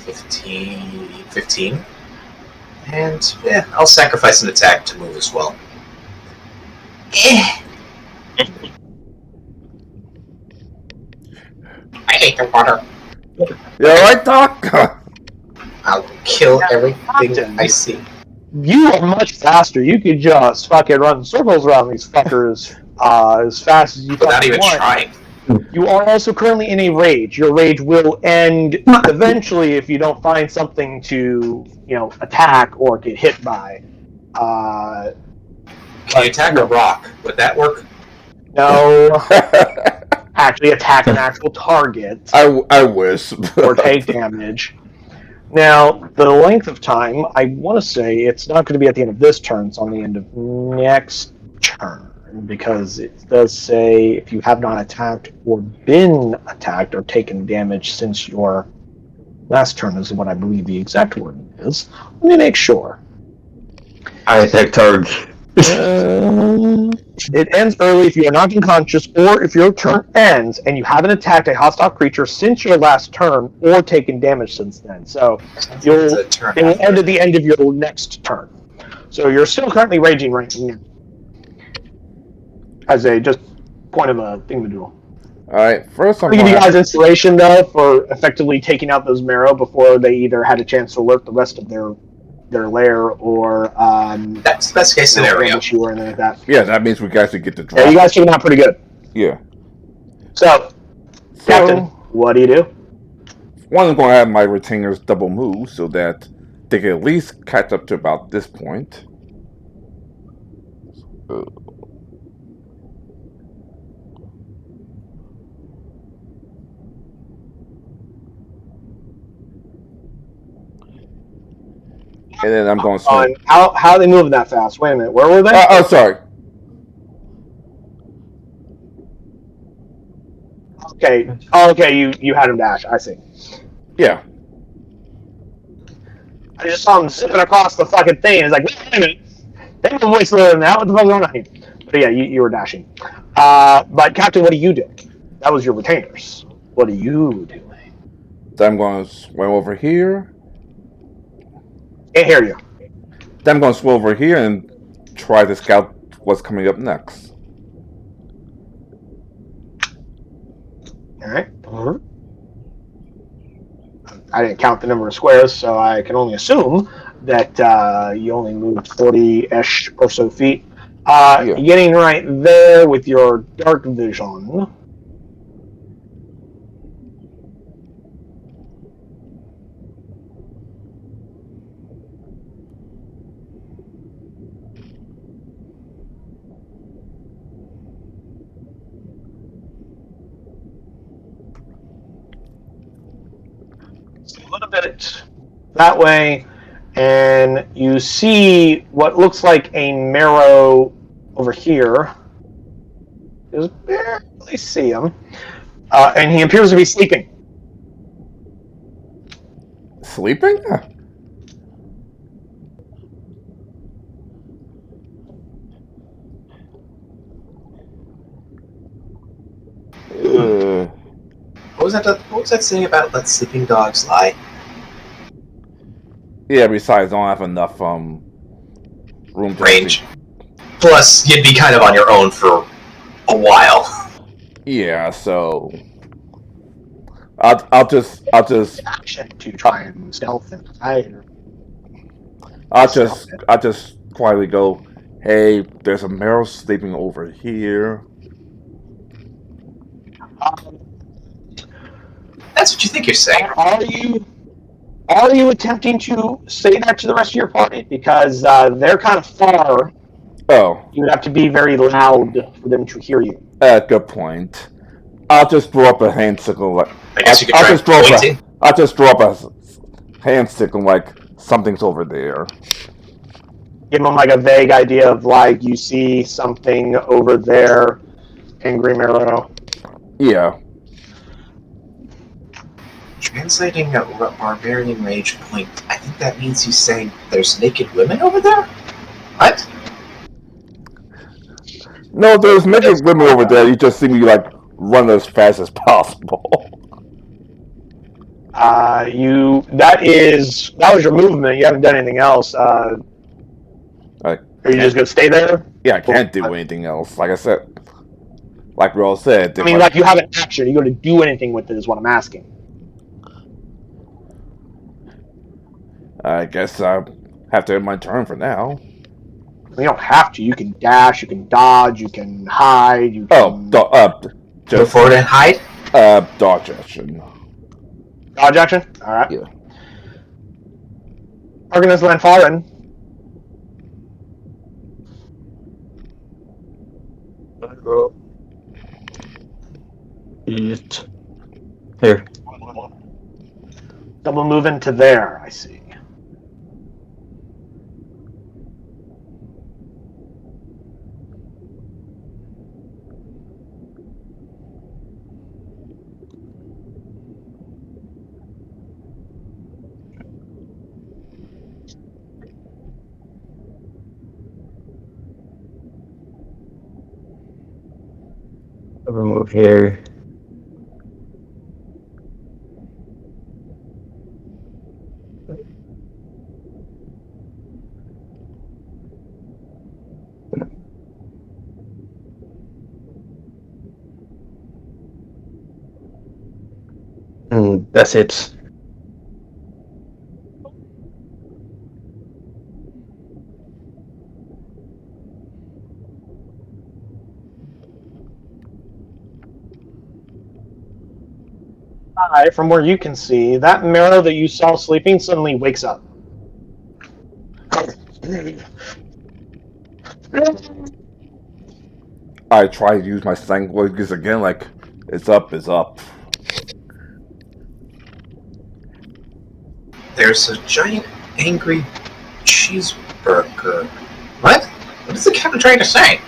15. And, yeah, I'll sacrifice an attack to move as well. I hate the water. You alright, Doc? I'll kill everything I see. You are much faster. You could just fucking run circles around these fuckers as fast as you Without fucking even want. trying. You are also currently in a rage. Your rage will end eventually if you don't find something to, attack or get hit by. Can you attack a rock? Would that work? No, actually attack an actual target I wish. or take damage. Now, the length of time, I want to say it's not going to be at the end of this turn, it's on the end of next turn. Because it does say if you have not attacked or been attacked or taken damage since your last turn is what I believe the exact wording is. Let me make sure. I attack target. It ends early if you are knocked unconscious or if your turn ends and you haven't attacked a hostile creature since your last turn or taken damage since then. So it will end at the end of your next turn. So you're still currently raging right now. As a just point of a thing to do. Alright, first I'm I'll give you guys inspiration though for effectively taking out those marrow before they either had a chance to alert the rest of their lair or that's the best case scenario. Or anything like that. Yeah, that means we guys should get the drop. Yeah, you guys came out pretty good. Yeah. So, Captain, what do you do? One, I'm going to have my retainers double move so that they can at least catch up to about this point. And then I'm going to swing. How are they moving that fast? Wait a minute, where were they? Sorry. Okay. Oh, okay, you had him dash. I see. Yeah. I just saw him zipping across the fucking thing. It's like, wait a minute. They move way slower than that. What the fuck's going on here? But yeah, you were dashing. But Captain, what do you do? That was your retainers. What are you doing? So I'm going to swim over here Can't hear you. Then I'm going to swim over here and try to scout what's coming up next. All right. I didn't count the number of squares, so I can only assume that you only moved 40-ish or so feet. Yeah. Getting right there with your dark vision. A little bit that way, and you see what looks like a marrow over here. You just barely see him, and he appears to be sleeping. Sleeping? What was that saying about let sleeping dogs lie? Yeah, besides, I don't have enough room to Range. actually... Plus, you'd be kind of on your own for a while. Yeah, so I'll just Action to try and stealth and hide. I'll just quietly go, hey, there's a marrow sleeping over here. That's what you think you're saying. Are you attempting to say that to the rest of your party? Because they're kind of far. Oh, You would have to be very loud for them to hear you. good point. I'll just throw up a hand signal like I guess you could try pointing. I'll just throw up a hand signal like something's over there. Give them like a vague idea of like you see something over there, angry marrow. Yeah. Translating a barbarian rage point, I think that means he's saying there's naked women over there? What? No, there's naked women over there. You just see me like run as fast as possible. That was your movement. You haven't done anything else. Are you just gonna stay there? Yeah, I can't do anything else. Like I said, like we all said. I mean, like you have an action. Are you going to do anything with it? Is what I'm asking. I guess I have to end my turn for now. You don't have to. You can dash. You can dodge. You can hide. You can Go just forward and hide? dodge action. dodge action. All right. Yeah. Argonauts land foreign. Eat. Here. Double move into there. I see. Double move here. And that's it. From where you can see, that marrow that you saw sleeping suddenly wakes up. I try to use my languages again. Like it's up, is up. There's a giant angry cheeseburger. What? What is the captain trying to say?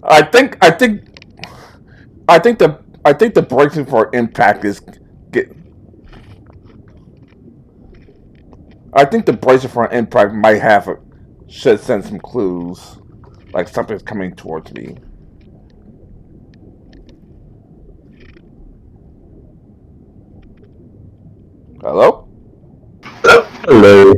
I think the bracing for impact is I think the bracing for impact might should send some clues, like something's coming towards me. Hello? Hello.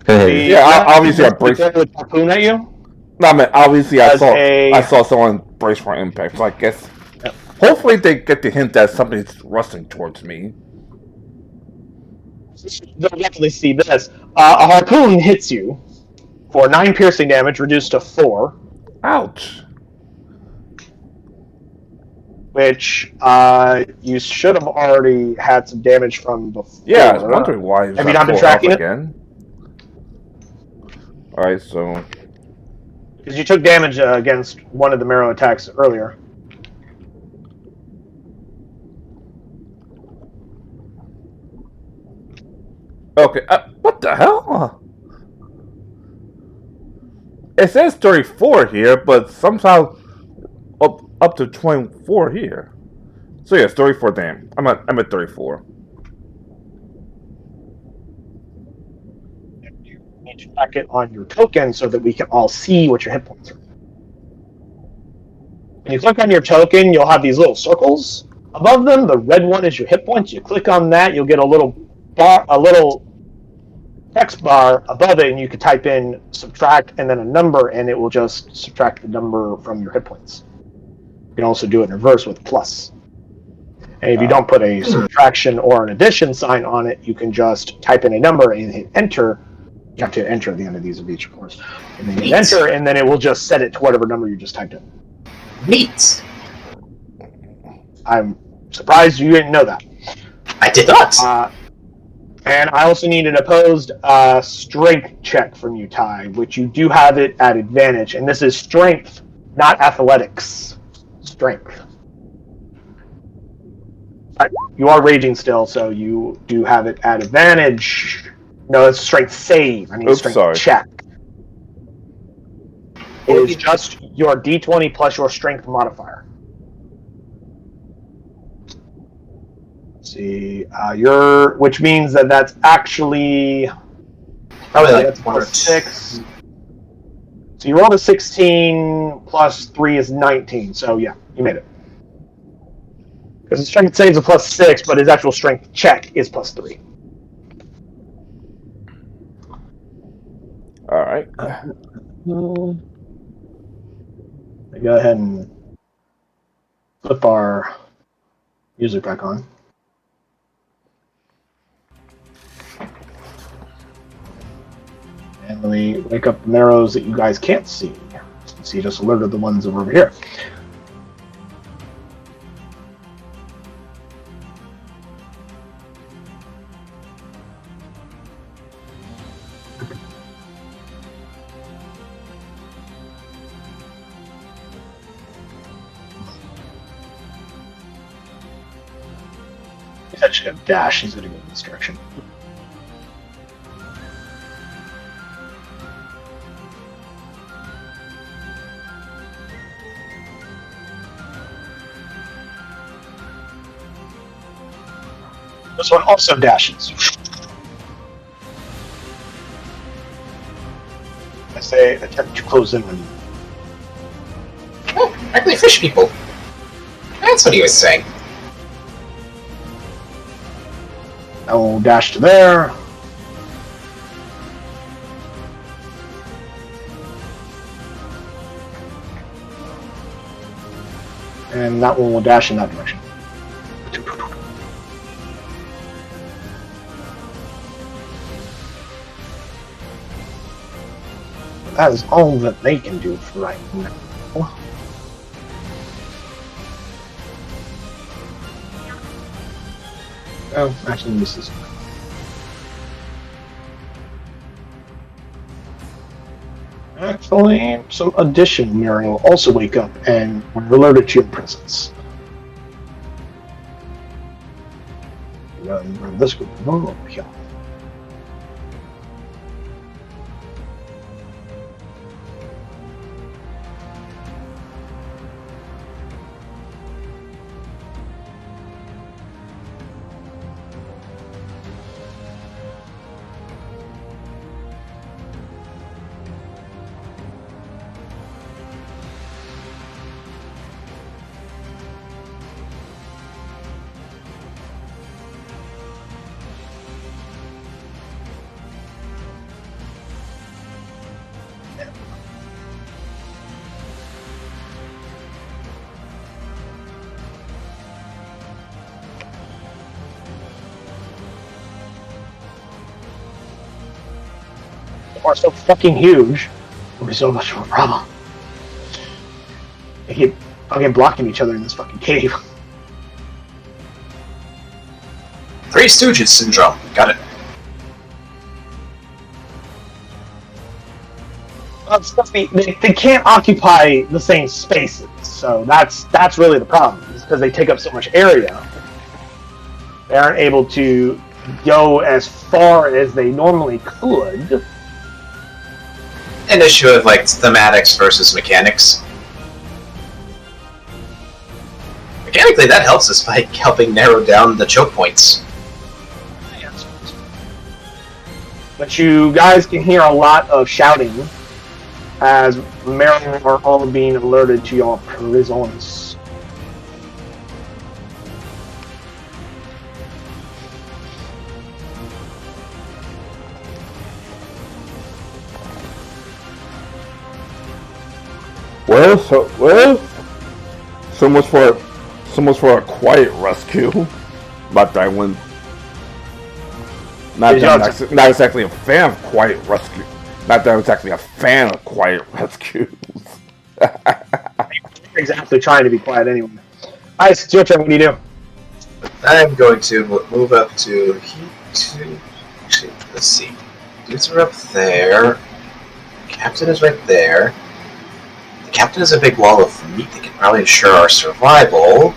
Hey. Yeah, obviously I braced. with harpoon at you. No, I mean, obviously I As saw a- I saw someone brace for impact, so I guess hopefully they get the hint that something's rushing towards me. They'll definitely see this. A harpoon hits you for 9 piercing damage, reduced to 4, Ouch. which you should have already had some damage from before. Yeah, I was wondering why he's Have you at not been full health tracking it? again. Alright, so Because you took damage against one of the marrow attacks earlier. okay, what the hell? It says 34 here, but somehow up to 24 here. So yeah, 34 damn. I'm at 34. You need to track it on your token so that we can all see what your hit points are. When you click on your token, you'll have these little circles. Above them, the red one is your hit points. You click on that, you'll get a little bar, a little text bar above it, and you can type in subtract and then a number, and it will just subtract the number from your hit points. You can also do it in reverse with plus. And if you don't put a subtraction or an addition sign on it, you can just type in a number and hit enter. You have to enter at the end of these of each, of course. And then hit enter, and then it will just set it to whatever number you just typed in. Neat. I'm surprised you didn't know that. I did not. And I also need an opposed strength check from you, Ty, which you do have it at advantage. And this is strength, not athletics. Strength. You are raging still, so you do have it at advantage. No, it's strength save. I need strength check. It is just your d20 plus your strength modifier. See, which means that's actually Probably like that's plus 6. So you rolled a 16 plus 3 is 19. So yeah, you made it. Because his strength saves a plus 6, but his actual strength check is plus 3. All right. Go ahead and flip our music back on. And let me wake up the arrows that you guys can't see. So you just alerted the ones that were over here. He's actually got a dash. He's going to go in this direction. This one also dashes. I say attempt to close in on you. Oh, ugly fish people. That's what he was saying. I will dash to there. And that one will dash in that direction. That is all that they can do for right now. Oh, actually, this is. Actually, some addition Mary will also wake up and we're alerted to your presence. Where this group is over here. are so fucking huge, it would be so much of a problem. They keep fucking blocking each other in this fucking cave. Three Stooges syndrome. Got it. They can't occupy the same spaces, so that's really the problem. Is because they take up so much area. They aren't able to go as far as they normally could. An issue of like thematics versus mechanics. Mechanically, that helps us by helping narrow down the choke points. But you guys can hear a lot of shouting as Maryland are all being alerted to your prisons. So much for a quiet rescue. But I wouldn't. Not exactly a fan of quiet rescue. Not that I was actually a fan of quiet rescues. Exactly, trying to be quiet anyway. Ice, it's your turn. What do you do? I'm going to move up to actually, let's see. Dudes are up there. Captain is right there. The captain is a big wall of meat that can probably ensure our survival.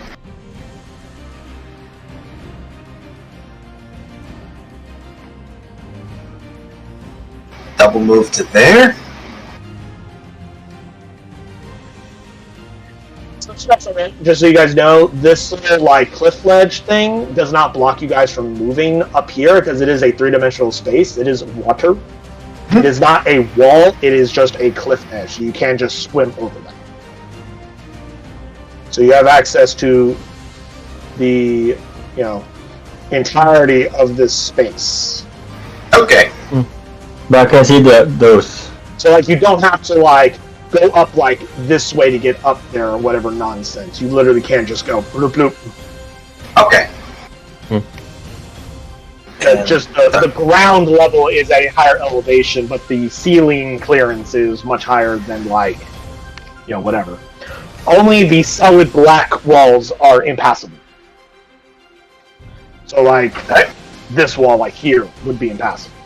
Double move to there. Just so you guys know, this little like cliff ledge thing does not block you guys from moving up here because it is a three-dimensional space. It is water. It is not a wall. It is just a cliff edge. You can just swim over that. So you have access to the entirety of this space. Okay. But I can see those. So like you don't have to like go up like this way to get up there or whatever nonsense. You literally can just go bloop bloop. Okay. Just the ground level is at a higher elevation, but the ceiling clearance is much higher than like whatever. Only the solid black walls are impassable. So like this wall like here would be impassable.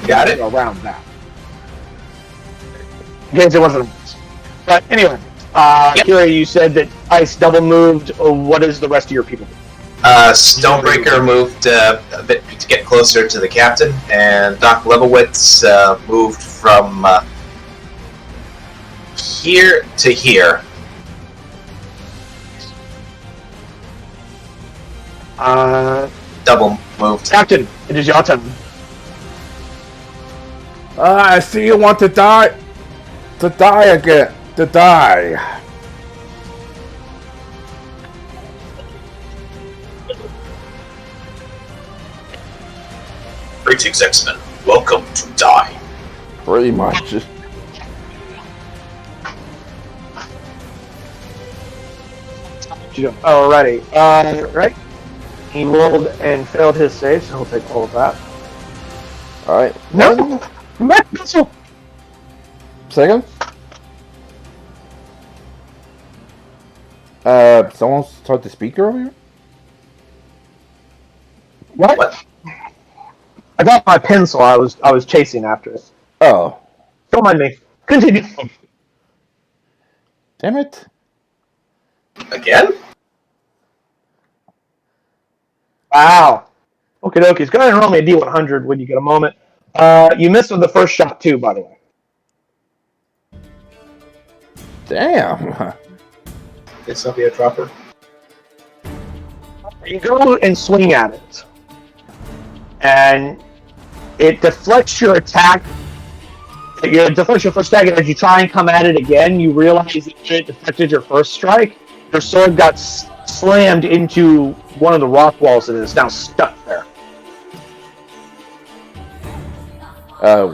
Got it. Around that. In case it wasn't. But anyway, Kira, you said that Ice double moved. What is the rest of your people? Stormbreaker moved a bit to get closer to the captain, and Doc Lebowitz moved from here to here. Double moved. Captain, it is your turn. I see you want to die. To die again. To die. Greetings, X-Men. Welcome to die. Pretty much. Alrighty. Right. He rolled and failed his save, so he'll take all of that. Alright. No! Missile! Second? Someone start the speaker over here? What? I got my pencil. I was chasing after it. Oh. Don't mind me. Continue. Damn it. Again? Wow. Okie dokies. Go ahead and roll me a D100 when you get a moment. You missed with the first shot too, by the way. Damn. It's not be a dropper. You go and swing at it, and it deflects your attack. It deflects your first attack, and as you try and come at it again, you realize that it deflected your first strike. Your sword got slammed into one of the rock walls and is now stuck there.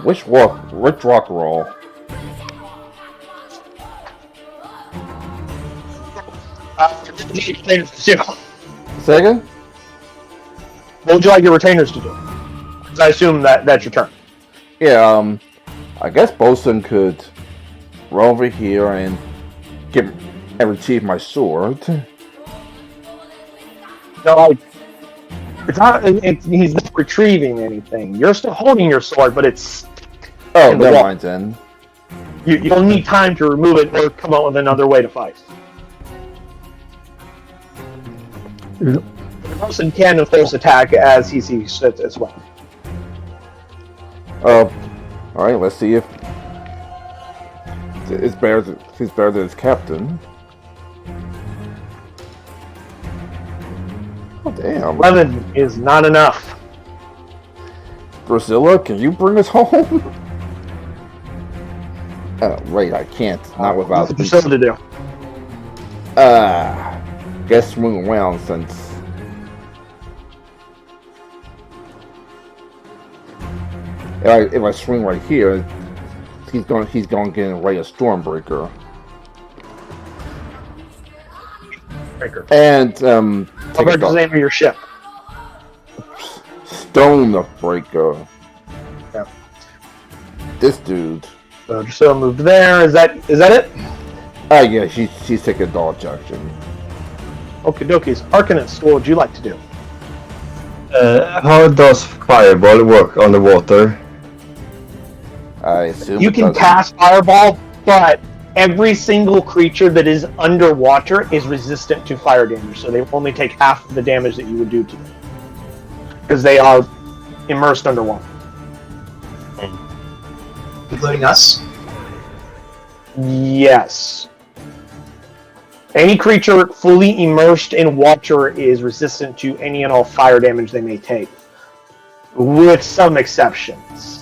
Which rock roll? Second? What would you like your retainers to do? Because I assume that's your turn. Yeah, I guess Bosun could run over here and retrieve my sword. No, like, it's not. He's not retrieving anything. You're still holding your sword, but it's. Oh, in the never wall. mind then. You'll need time to remove it or come up with another way to fight. The person can, of course, attack as he sees fit as well. Alright, let's see if he's better than his captain. Oh, damn. 11 is not enough. Drusilla, can you bring us home? Wait, I can't. Not without... What's Drusilla to do? Guess swing around since... If I swing right here, he's going to get in right a Stormbreaker. And What about the name of your ship? Stormbreaker. Yeah. This dude. So Drusilla moved there. Is that it? Yeah, she's taking dodge action. Okie dokies. Arcanist, what would you like to do? How does Fireball work on the water? I assume You it can doesn't. cast Fireball, but every single creature that is underwater is resistant to fire damage, so they will only take half of the damage that you would do to them. Because they are immersed underwater. Including us? Yes. Any creature fully immersed in water is resistant to any and all fire damage they may take. With some exceptions.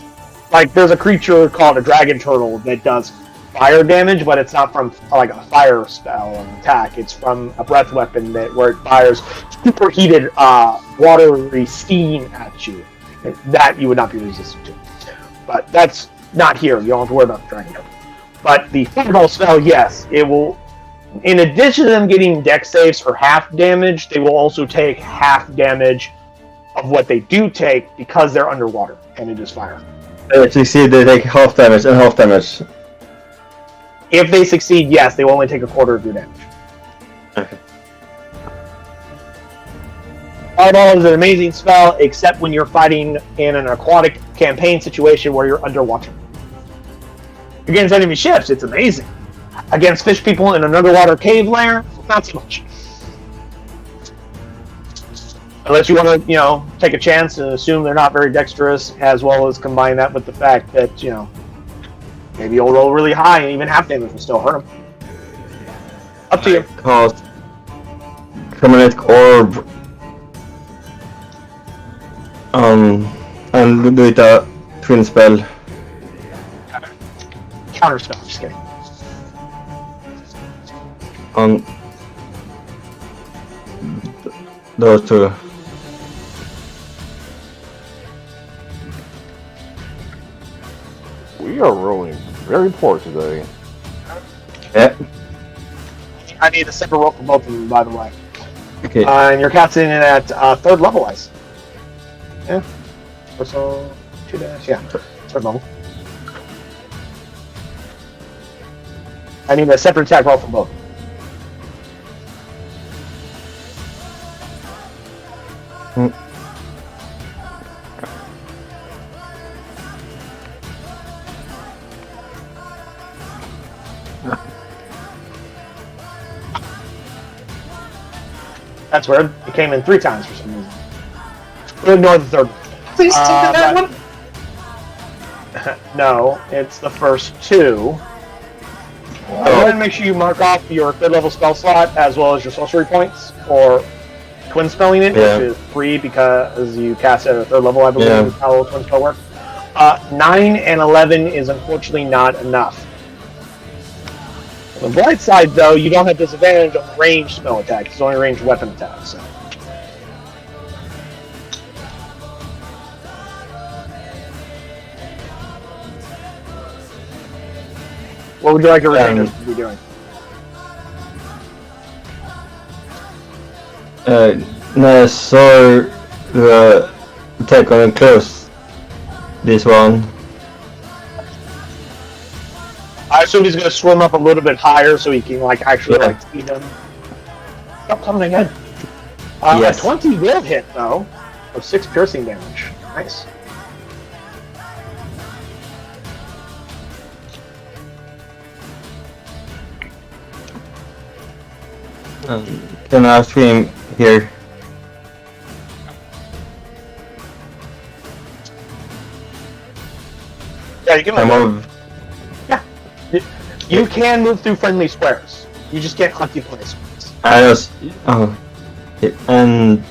Like, there's a creature called a dragon turtle that does fire damage, but it's not from like a fire spell or an attack. It's from a breath weapon where it fires superheated watery steam at you. And that you would not be resistant to. But that's not here. You don't have to worry about the dragon turtle. But the fireball spell, yes, it will. In addition to them getting dex saves for half damage, they will also take half damage of what they do take because they're underwater and it is fire. If you see, they take half damage and half damage. If they succeed, yes, they will only take a quarter of your damage. Okay. Fireball is an amazing spell, except when you're fighting in an aquatic campaign situation where you're underwater. Against enemy ships, it's amazing. Against fish people in an underwater cave lair, not so much. Unless you want to, take a chance and assume they're not very dexterous, as well as combine that with the fact that, maybe you'll roll really high and even half damage will still hurt them. Up to you. Cast Permanent Orb. And do it a twin spell. Counter spell, just kidding. On those two. We are rolling very poor today. Yeah. I need a separate roll for both of them, by the way. Okay. And your captain in at third level, wise. Yeah. So 2-, yeah. Third level. I need a separate attack roll for both. That's weird. It came in 3 times for some reason. We'll ignore the third one. Please take that but- one. No, it's the first 2. Go ahead and make sure you mark off your 3rd level spell slot as well as your sorcery points for twin spelling it, Yeah. which is 3 because you cast it at a 3rd level, I believe, Yeah. is how twin spell works. 9 and 11 is unfortunately not enough. On the bright side, though, you don't have disadvantage on ranged spell attacks. It's only ranged weapon attacks. So. What would you like to be doing? No, so take on close this one. I assume he's going to swim up a little bit higher so he can like actually like see them. Stop coming again. Yes. A 20 will hit though, of 6 piercing damage. Nice. Can I swim here? Yeah, you can I'm move. of. You can move through friendly squares. You just can't occupy squares. I just. Oh. And.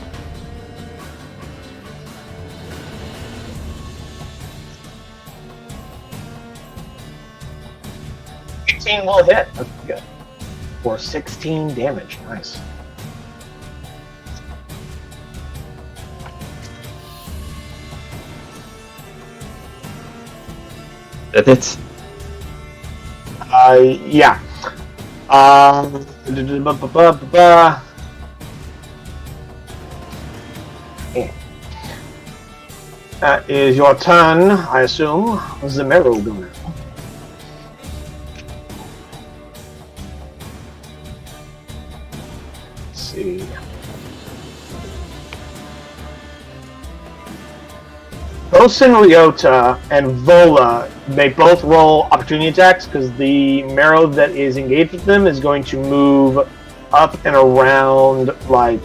18 will hit. That's good. For 16 damage. Nice. That's it. Yeah. That is your turn, I assume. Zemero going. Let's see. Bosun, Ryota, and Vola, they both roll opportunity attacks because the marrow that is engaged with them is going to move up and around like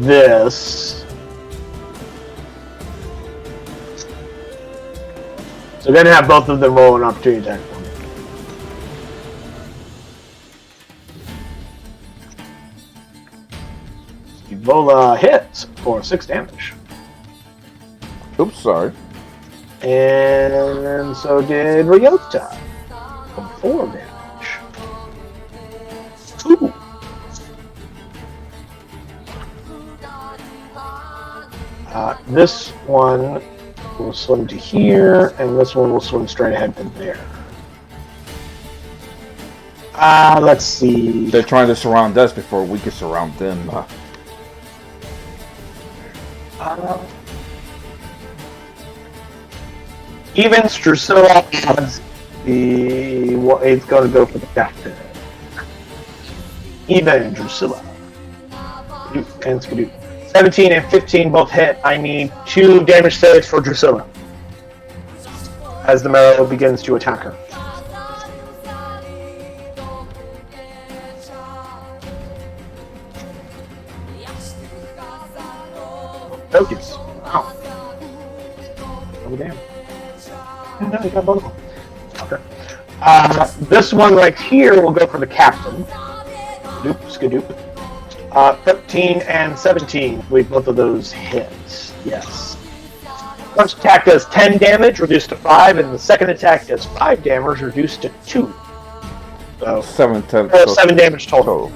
this. So we're going to have both of them roll an opportunity attack for me. Vola hits for 6 damage. Oops, sorry. And so did Ryota for 4 damage. Ooh. This one will swim to here, and this one will swim straight ahead from there. Let's see. They're trying to surround us before we can surround them. Even Drusilla adds it's going to go for the captain. Even Drusilla. And Skidoo. 17 and 15 both hit. I need 2 damage saves for Drusilla as the marrow begins to attack her. Focus. Wow. Oh, damn. No, you got both of them. Okay. This one right here will go for the captain. Skadoop. 13 and 17. We both of those hits. Yes. First attack does 10 damage, reduced to 5, and the second attack does 5 damage, reduced to 2. So 7 damage total.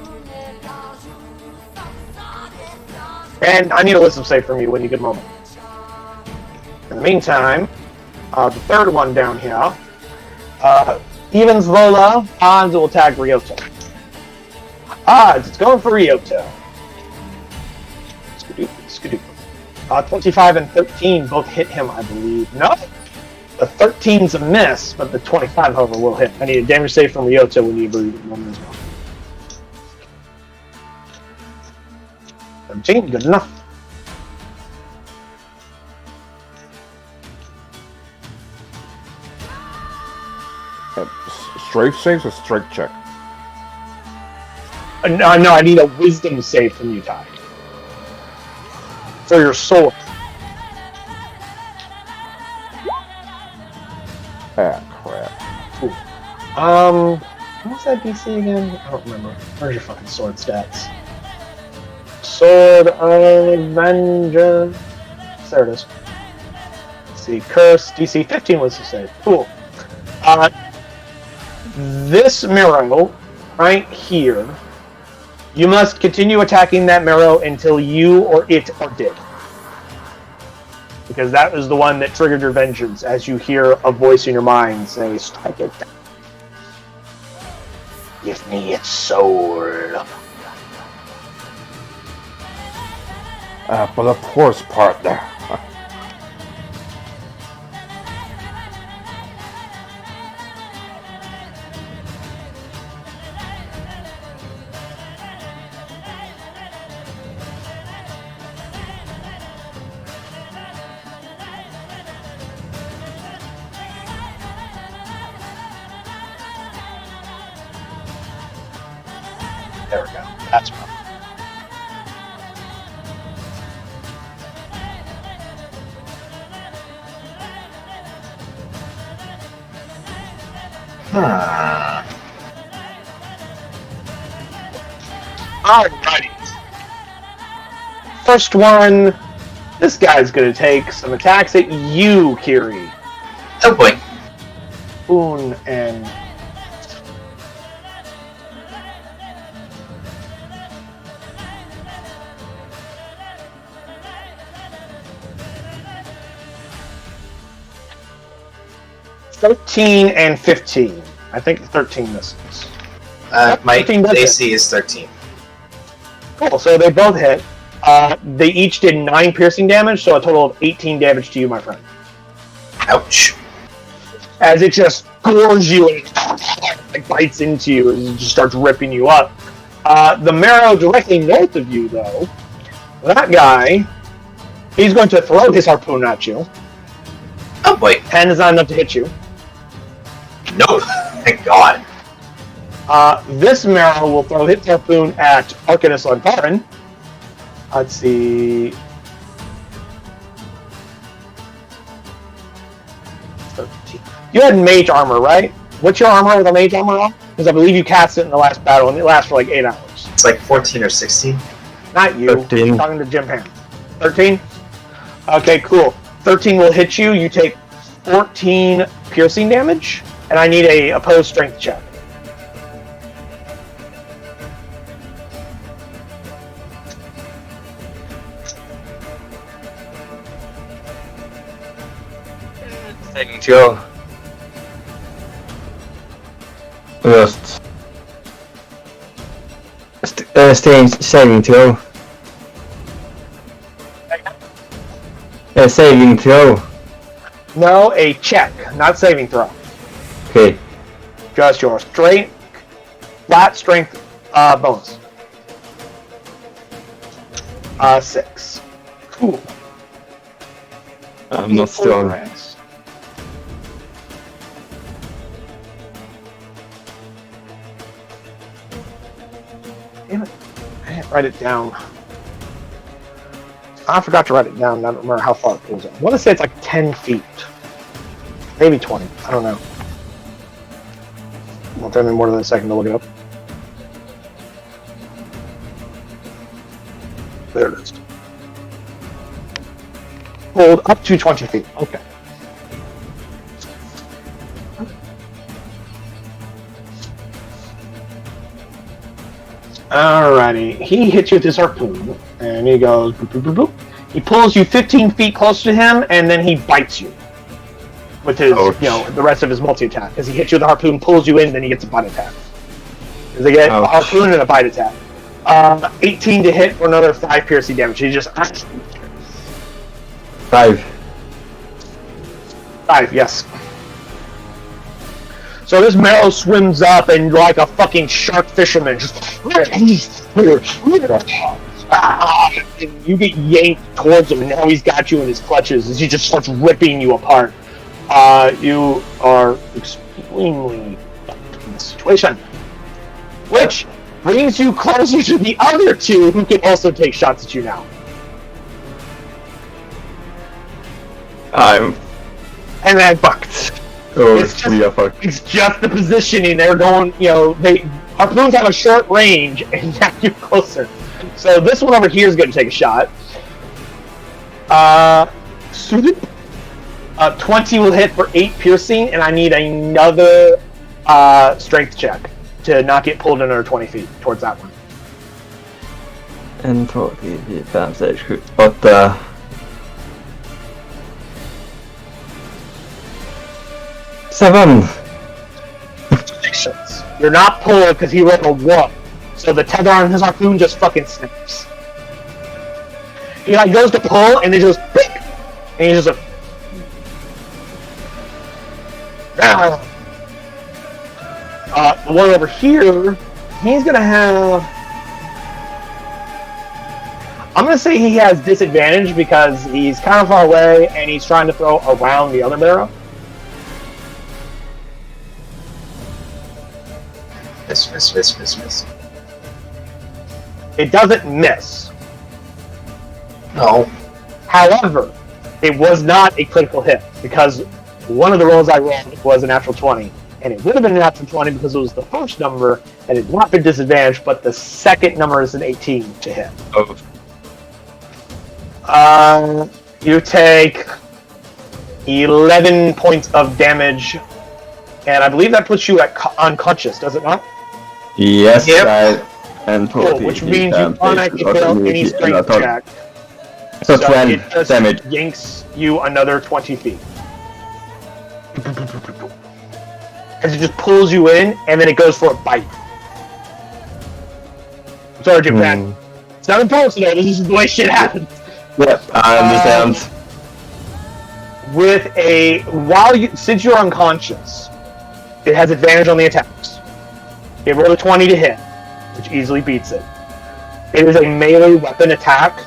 And I need a wisdom save from you when you get a moment. In the meantime, the third one down here, evens Vola, odds will attack Ryota. Odds, it's going for Ryota. Skidoo. 25 and 13 both hit him, I believe. No, the 13's a miss, but the 25, however, will hit. I need a damage save from Ryota when you agree with one as well. 17, good enough. Strength saves or strength check? No, I need a wisdom save from you, Ty. For your sword. Ah, crap. Ooh. What's that DC again? I don't remember. Where's your fucking sword stats? Sword of Vengeance. There it is. Let's see. Curse. DC 15 was the save. Cool. This marrow right here, you must continue attacking that marrow until you or it are dead. Because that was the one that triggered your vengeance, as you hear a voice in your mind say, strike it down. Give me its soul. But of course, partner. There we go. That's right. Alrighty. First one, this guy's gonna take some attacks at you, Kiri. Oh boy. Boon and $13 and $15. I think 13 misses. My 13 does AC is 13. Cool, so they both hit. They each did 9 piercing damage, so a total of 18 damage to you, my friend. Ouch. As it just gores you and like, bites into you and it just starts ripping you up. The marrow directly north of you, though, that guy, he's going to throw his harpoon at you. Oh boy. 10 is not enough to hit you. No. Thank God. This marrow will throw his harpoon at Arcanus on Baron. Let's see. 13. You had mage armor, right? What's your armor with a mage armor on? Because I believe you cast it in the last battle, and it lasts for like 8 hours. It's like 14 or 16. Not you. 13. I'm talking to Jim Ham. 13? Okay, cool. 13 will hit you. You take 14 piercing damage, and I need a opposed strength check. Saving throw. Just saving throw. Saving throw. No, a check, not saving throw. Okay. Just your strength, flat strength bonus. 6. Cool. I'm not strong. Damn it. I didn't write it down. I forgot to write it down. I don't remember how far it pulls out. I want to say it's like 10 feet. Maybe 20. I don't know. Won't take me more than a second to look it up. There it is. Pulled up to 20 feet. Okay. Alrighty, he hits you with his harpoon, and he goes boop, boop, boop, boop. He pulls you 15 feet close to him, and then he bites you with his, the rest of his multi-attack. Because he hits you with the harpoon, pulls you in, then he gets a bite attack. Because they get a harpoon and a bite attack. 18 to hit for another 5 piercing damage. He just 5. 5, yes. So this marrow swims up and like a fucking shark fisherman, just and you get yanked towards him, and now he's got you in his clutches as he just starts ripping you apart. You are extremely fucked in this situation, which brings you closer to the other two who can also take shots at you now. I'm And then fucked. oh, It's just- we are fucked. It's just the positioning. They're going, harpoons have a short range, and now you're closer. So this one over here is going to take a shot. 20 will hit for 8 piercing, and I need another strength check to not get pulled another 20 feet towards that one. 1, 2, 3, 4, 5, 6, 7, 8. 7. You're not pulled because he rolled a 1. So the tether on his harpoon just fucking snaps. He like goes to pull and it just pick, and he's just like, the one over here, he's gonna have. I'm gonna say he has disadvantage because he's kind of far away and he's trying to throw around the other barrel. Miss. It doesn't miss. No. However, it was not a critical hit because one of the rolls I rolled was a natural 20, and it would have been a natural 20 because it was the first number and it had not been disadvantaged, but the second number is an 18 to hit. Oh. You take 11 points of damage, and I believe that puts you at unconscious, does it not? Yes, Yep. and Cool, which means you automatically fail any strength check. So it 12 just damage. yanks you another 20 feet. As it just pulls you in, and then it goes for a bite. Sorry, Japan. It's not important to know, this is the way shit happens. Yep, I understand. Since you're unconscious, it has advantage on the attacks. It rolled a 20 to hit, which easily beats it. It is a melee weapon attack.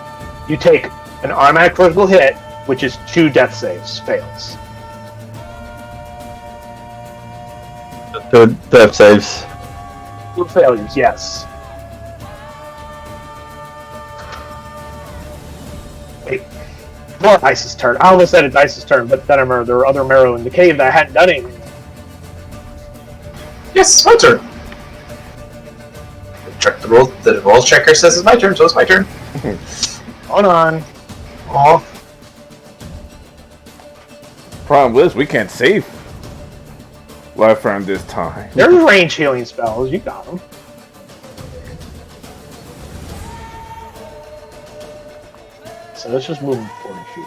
You take an automatic critical hit, which is 2 death saves, fails. 2 death saves. 2 failures, yes. Wait. More Dice's turn. I almost said it's Dice's turn, but then I remember there were other marrow in the cave that I hadn't done anything. Yes, it's my turn. Check the roll. The rolls checker says it's my turn, so it's my turn. Hold on. Aw. Problem is, we can't save life from this time. There's range healing spells. You got them. So let's just move 40 feet.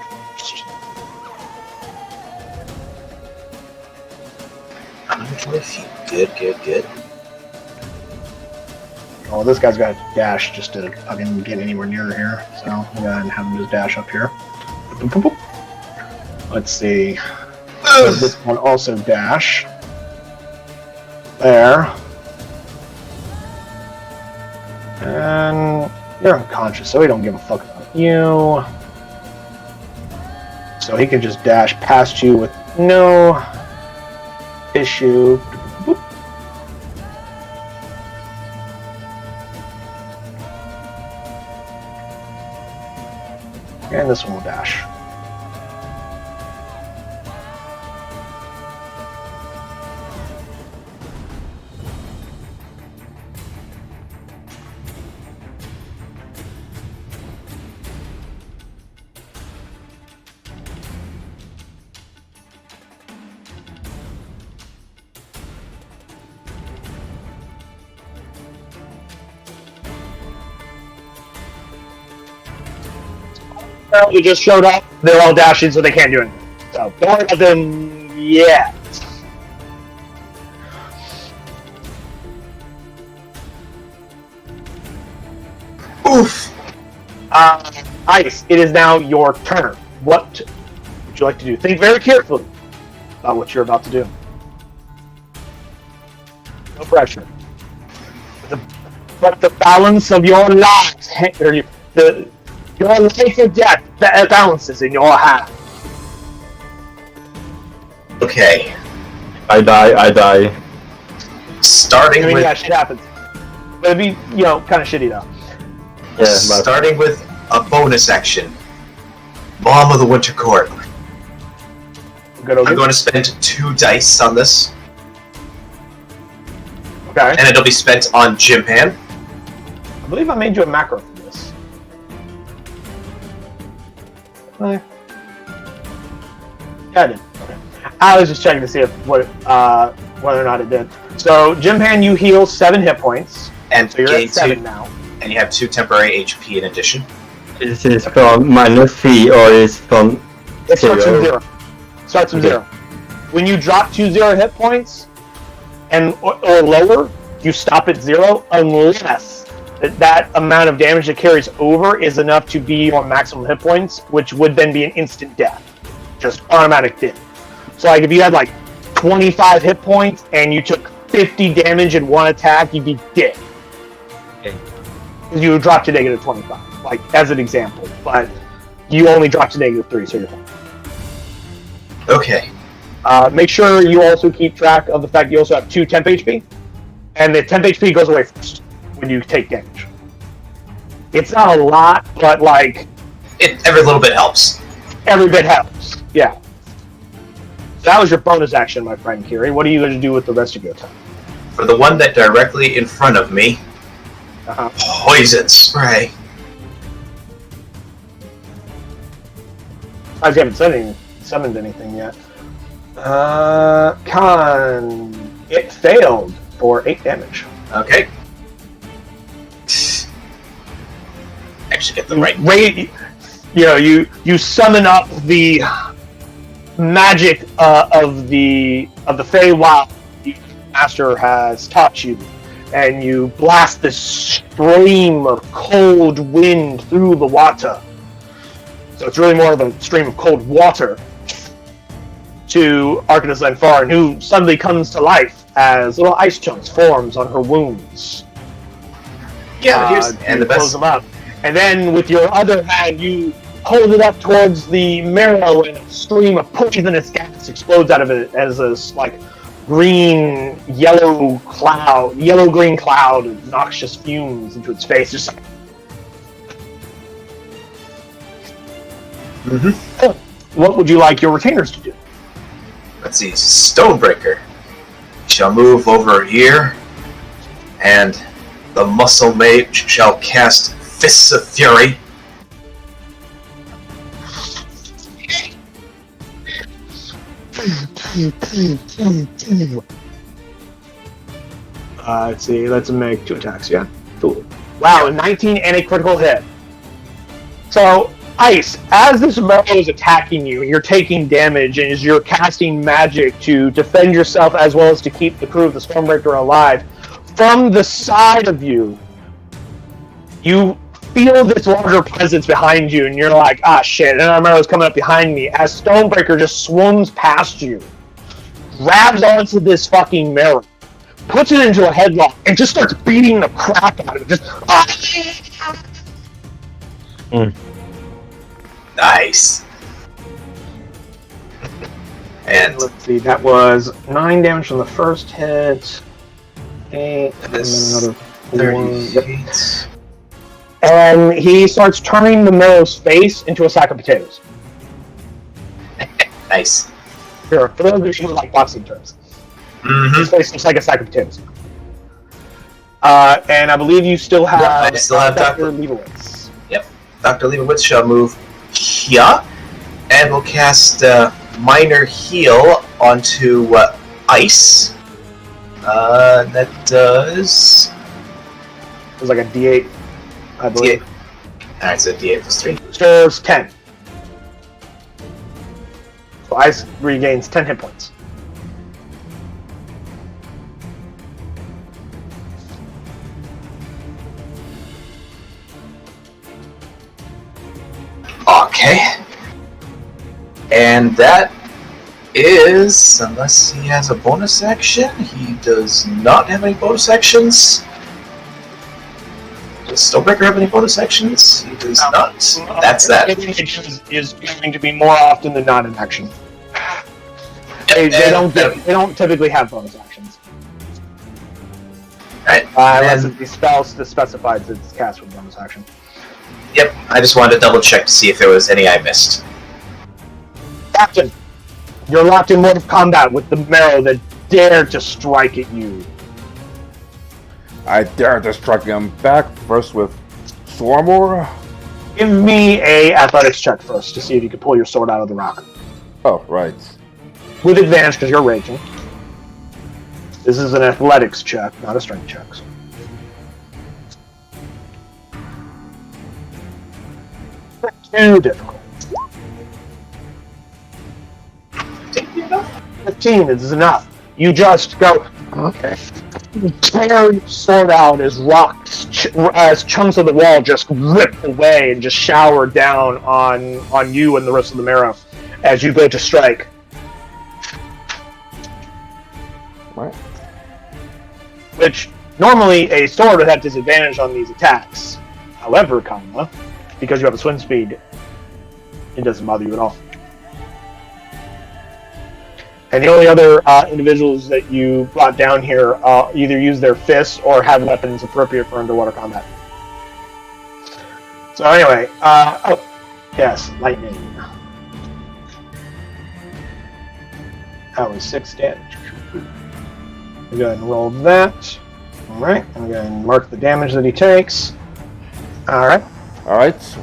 Good. Oh, this guy's got a dash just to fucking get anywhere near here. So we'll go ahead and have him just dash up here. Boop, boop, boop. Let's see. So this one also dash. There. And you're unconscious, so he don't give a fuck about you. So he can just dash past you with no issue. Boop. And this one will dash. You just showed up. They're all dashing, so they can't do anything. So don't worry about them yet. Oof. Ice, it is now your turn. What would you like to do? Think very carefully about what you're about to do. No pressure. But the balance of your lives, your life or death, the balances in your hand. Okay. I die. Starting with Yeah, shit happens. But it'd be, kind of shitty though. Yeah, but starting with a bonus action. Mom of the Winter Court. Good, I'm going to spend 2 dice on this, Okay. and it'll be spent on Jimpan. I believe I made you a macro for this. Yeah, I did. Okay. I was just checking to see if whether or not it did. So, Jimpan, you heal 7 hit points, And so you're gain at 7 2, now. and you have 2 temporary HP in addition. is it from -3 or is from It starts from 0? 0. Starts from Okay. 0. When you drop to 0 hit points or lower, you stop at 0 unless that amount of damage that carries over is enough to be your maximum hit points, which would then be an instant death. Just automatic death. So like if you had like 25 hit points and you took 50 damage in one attack, you'd be dead. Okay. You would drop to negative 25, like as an example. But you only drop to negative 3, so you're fine. Okay. Make sure you also keep track of the fact you also have 2 temp HP, and the temp HP goes away first when you take damage. It's not a lot, but like Every little bit helps. every bit helps. Yeah. That was your bonus action, my friend Kiri. What are you going to do with the rest of your time? For the one that directly in front of me, poison spray. I haven't summoned anything yet. Con. It failed for 8 damage. Okay. Actually, get the right. You summon up the magic of the Feywild the Master has taught you, and you blast this stream of cold wind through the water. So it's really more of a stream of cold water to Arcanus Lanfarin, who suddenly comes to life as little ice chunks forms on her wounds. Yeah, and the close best. them up. And then with your other hand, you hold it up towards the marrow, and a stream of poisonous gas explodes out of it as this like yellow-green cloud of noxious fumes into its face. Just like, what would you like your retainers to do? Let's see, Stormbreaker shall move over here, and the Muscle Mage shall cast Fists of Fury. Let's see, let's make 2 attacks, yeah. Cool. Wow, a 19 and a critical hit. So, Ice, as this marrow is attacking you, and you're taking damage, and as you're casting magic to defend yourself as well as to keep the crew of the Stormbreaker alive, from the side of you, you feel this larger presence behind you, and you're like, ah, shit, another marrow's coming up behind me, as Stormbreaker just swarms past you, grabs onto this fucking marrow, puts it into a headlock, and just starts beating the crap out of it. Just, Nice. And let's see, that was 9 damage from the first hit, 8, and then another 38. And he starts turning the marrow's face into a sack of potatoes. Nice. Here, for those of you who like boxing terms. His face looks like a sack of potatoes. And I believe you still have, I still have Dr. Leibowitz. Yep. Dr. Leibowitz shall move here, and will cast Minor Heal onto Ice. That does... It was like a D8, I believe. D8. Alright, so D8 plus 3. Stirs 10. So Ice regains 10 hit points. Okay. And that is, unless he has a bonus action, he does not have any bonus actions. Does Stormbreaker have any bonus actions? He does not. That's that. Is going to be more often than not in action. They don't typically have bonus actions. Right. Unless the spell specifies it's cast with bonus action. Yep, I just wanted to double check to see if there was any I missed. Captain, you're locked in mortal combat with the marrow that dare to strike at you. I dare to strike him back first with Swarmor. Give me a athletics check first to see if you can pull your sword out of the rock. Oh, right. With advantage because you're raging. This is an athletics check, not a strength check. So. Too difficult. 15 is enough. You just go, okay. Tear your sword out as rocks, as chunks of the wall just rip away and just shower down on you and the rest of the marrow as you go to strike. What? Which, normally a sword would have disadvantage on these attacks. However, because you have a swim speed, it doesn't bother you at all. And the only other individuals that you brought down here either use their fists or have weapons appropriate for underwater combat. So anyway, yes, lightning. That was 6 damage. We'll go ahead and roll that. Alright, I'm going to mark the damage that he takes. Alright. Alright,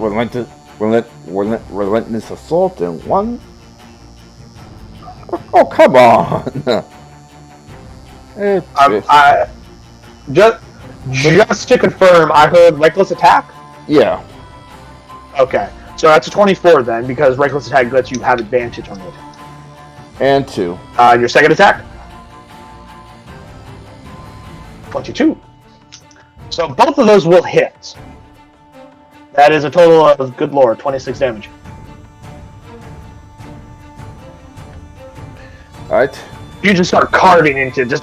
relentless assault and 1. Oh, come on! Just to confirm, I heard reckless attack? Yeah. Okay, so that's a 24 then, because reckless attack lets you have advantage on the attack. And 2. Your second attack? 22. So both of those will hit. That is a total of, good lord, 26 damage. Alright. You just start carving into just...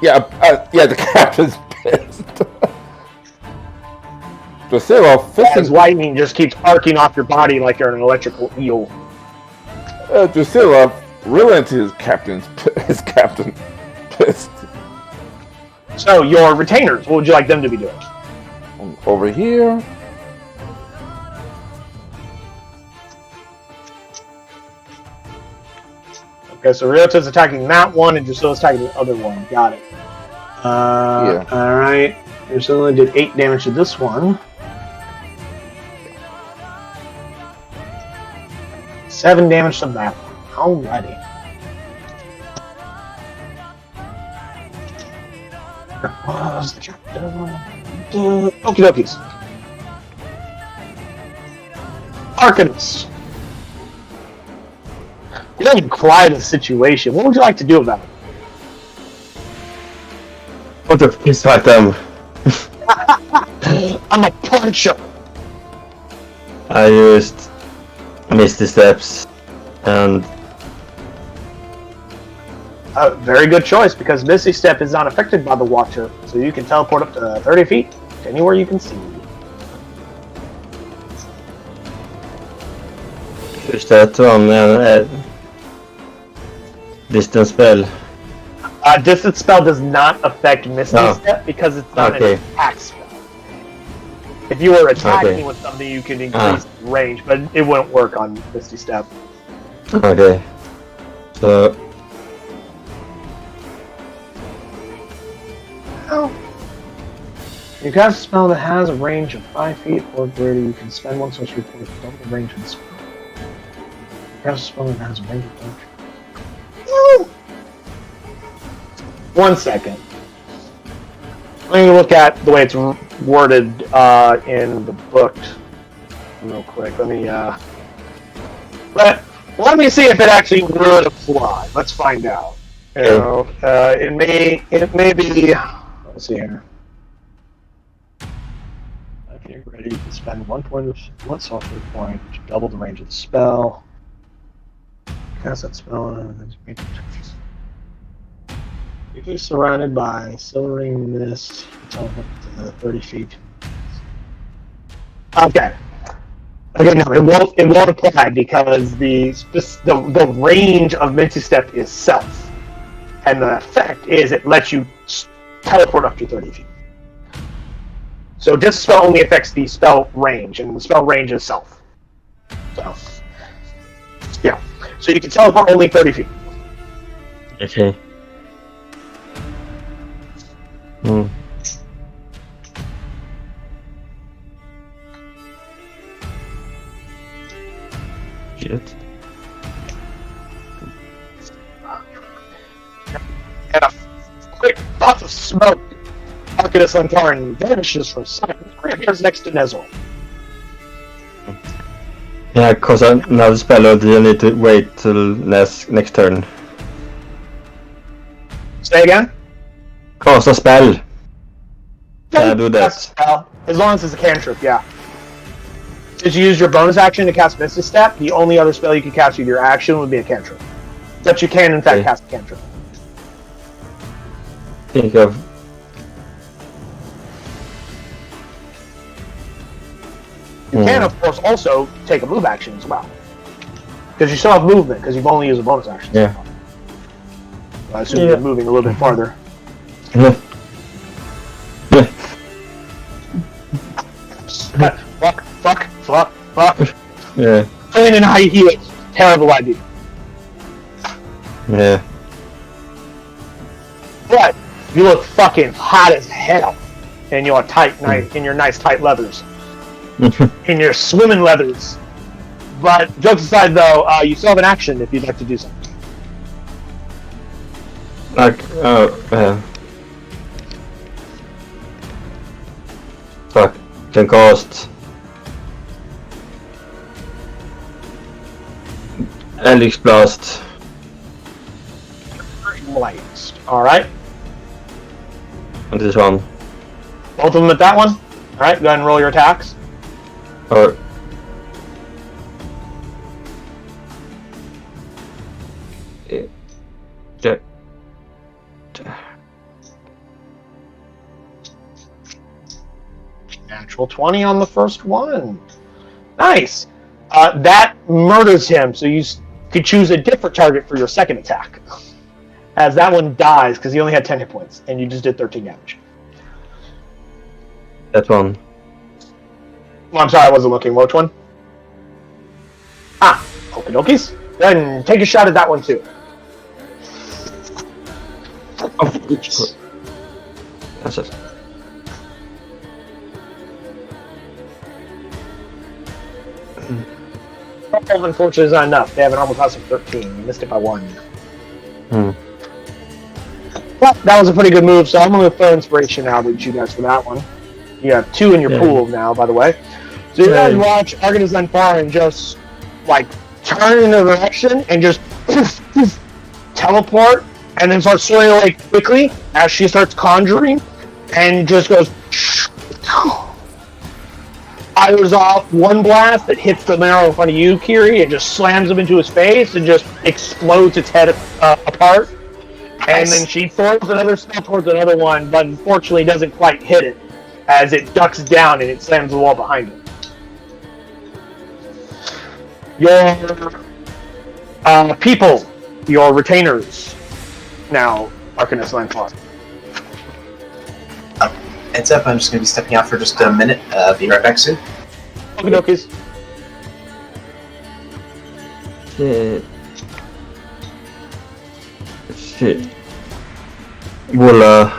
Yeah, the captain's pissed. Drusilla, As lightning just keeps arcing off your body like you're an electrical eel. Drusilla really into his captain pissed. So, your retainers, what would you like them to be doing? Over here. Okay, so Ryota's attacking that one, and Drusilla's attacking the other one. Got it. Yeah. Alright. Drusilla did 8 damage to this one. 7 damage to that one. Alrighty. Was the captain? Okie dokies. Arcanus. You don't even quiet the situation. What would you like to do about it? What the fist fight them? I'm a puncher. I used Misty Steps and Very good choice, because Misty Step is not affected by the water, so you can teleport up to 30 feet to anywhere you can see. use that on distance spell. Distance spell does not affect Misty Step because it's not an attack spell. If you were attacking with something, you can increase range, but it wouldn't work on Misty Step. Okay. So You cast a spell that has a range of 5 feet or greater. You can spend one sorcery point to double the range of the spell. You cast a spell that has a range of 5 feet. 1 second. Let me look at the way it's worded in the book real quick. Let me see if it actually would apply. Let's find out. You know, it may be. Let's see here. If you're ready, you can spend one sorcery point to double the range of the spell. Cast that spell and if you're surrounded by silvering mist, teleport to 30 feet. Okay. Okay, no, it won't apply because the range of Misty Step is self, and the effect is it lets you teleport up to 30 feet. So this spell only affects the spell range, and the spell range is self. So, yeah. So you can teleport only 30 feet. okay. Shit. And a quick puff of smoke, Arcanus Lantaran vanishes for a second. Reappears next to Nezor. Yeah, cause another spell, or do you need to wait till next turn? Say again? Cast a spell. Can I do that? Spell. As long as it's a cantrip, yeah. Since you use your bonus action to cast Misty Step, the only other spell you can cast with your action would be a cantrip. But you can, in fact, cast a cantrip. Think of. You can, of course, also take a move action as well. Because you still have movement, because you've only used a bonus action. Yeah. So I assume you're moving a little bit farther. Fuck. Yeah. Playing in high heels. Terrible idea. Yeah. But you look fucking hot as hell in your nice tight leathers. In your swimming leathers. But jokes aside, though, you still have an action if you'd like to do something. Like, fuck. Can cost Elix Blast. Light. Alright. On this one. Both of them at that one? Alright, go ahead and roll your attacks. Or yeah. Natural 20 on the first one. Nice. That murders him, so you could choose a different target for your second attack. As that one dies, because he only had 10 hit points, and you just did 13 damage. That one. Well, I'm sorry, I wasn't looking. Which one? Okie dokies. Then take a shot at that one, too. Oh, that's it. Well, unfortunately, is not enough. They have an armor class of 13. You missed it by 1. Well, that was a pretty good move, so I'm going to throw inspiration out with you guys for that one. You have 2 in your pool now, by the way. So you guys watch Arganazon fire and just, like, turn in a direction and just teleport, and then start slowly, like, quickly as she starts conjuring, and just goes fires off one blast that hits the marrow in front of you, Kiri, and just slams him into his face and just explodes its head apart. And then she throws another spell towards another one, but unfortunately doesn't quite hit it as it ducks down and it slams the wall behind it. Your people, your retainers, now Arcanist Landfall. Heads up, I'm just going to be stepping out for just a minute. Be right back soon. Okie dokies. Shit. Well,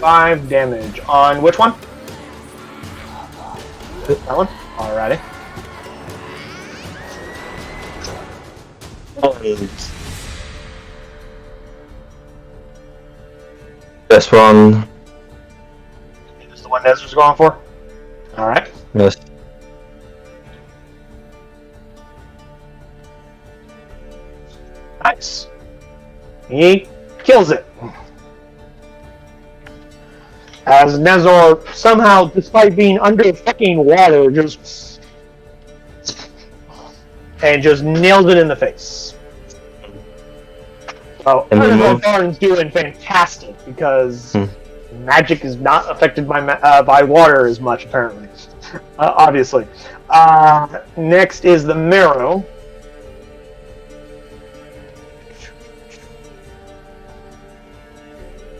5 damage on which one? That one? Alrighty. this one. Is the one Nezra's going for? Alright. Yes. Nice. He kills it. As Nezor somehow, despite being under fucking water, just nails it in the face. Oh, Arganazon's doing fantastic because magic is not affected by water as much, apparently. Obviously. Next is the Marrow.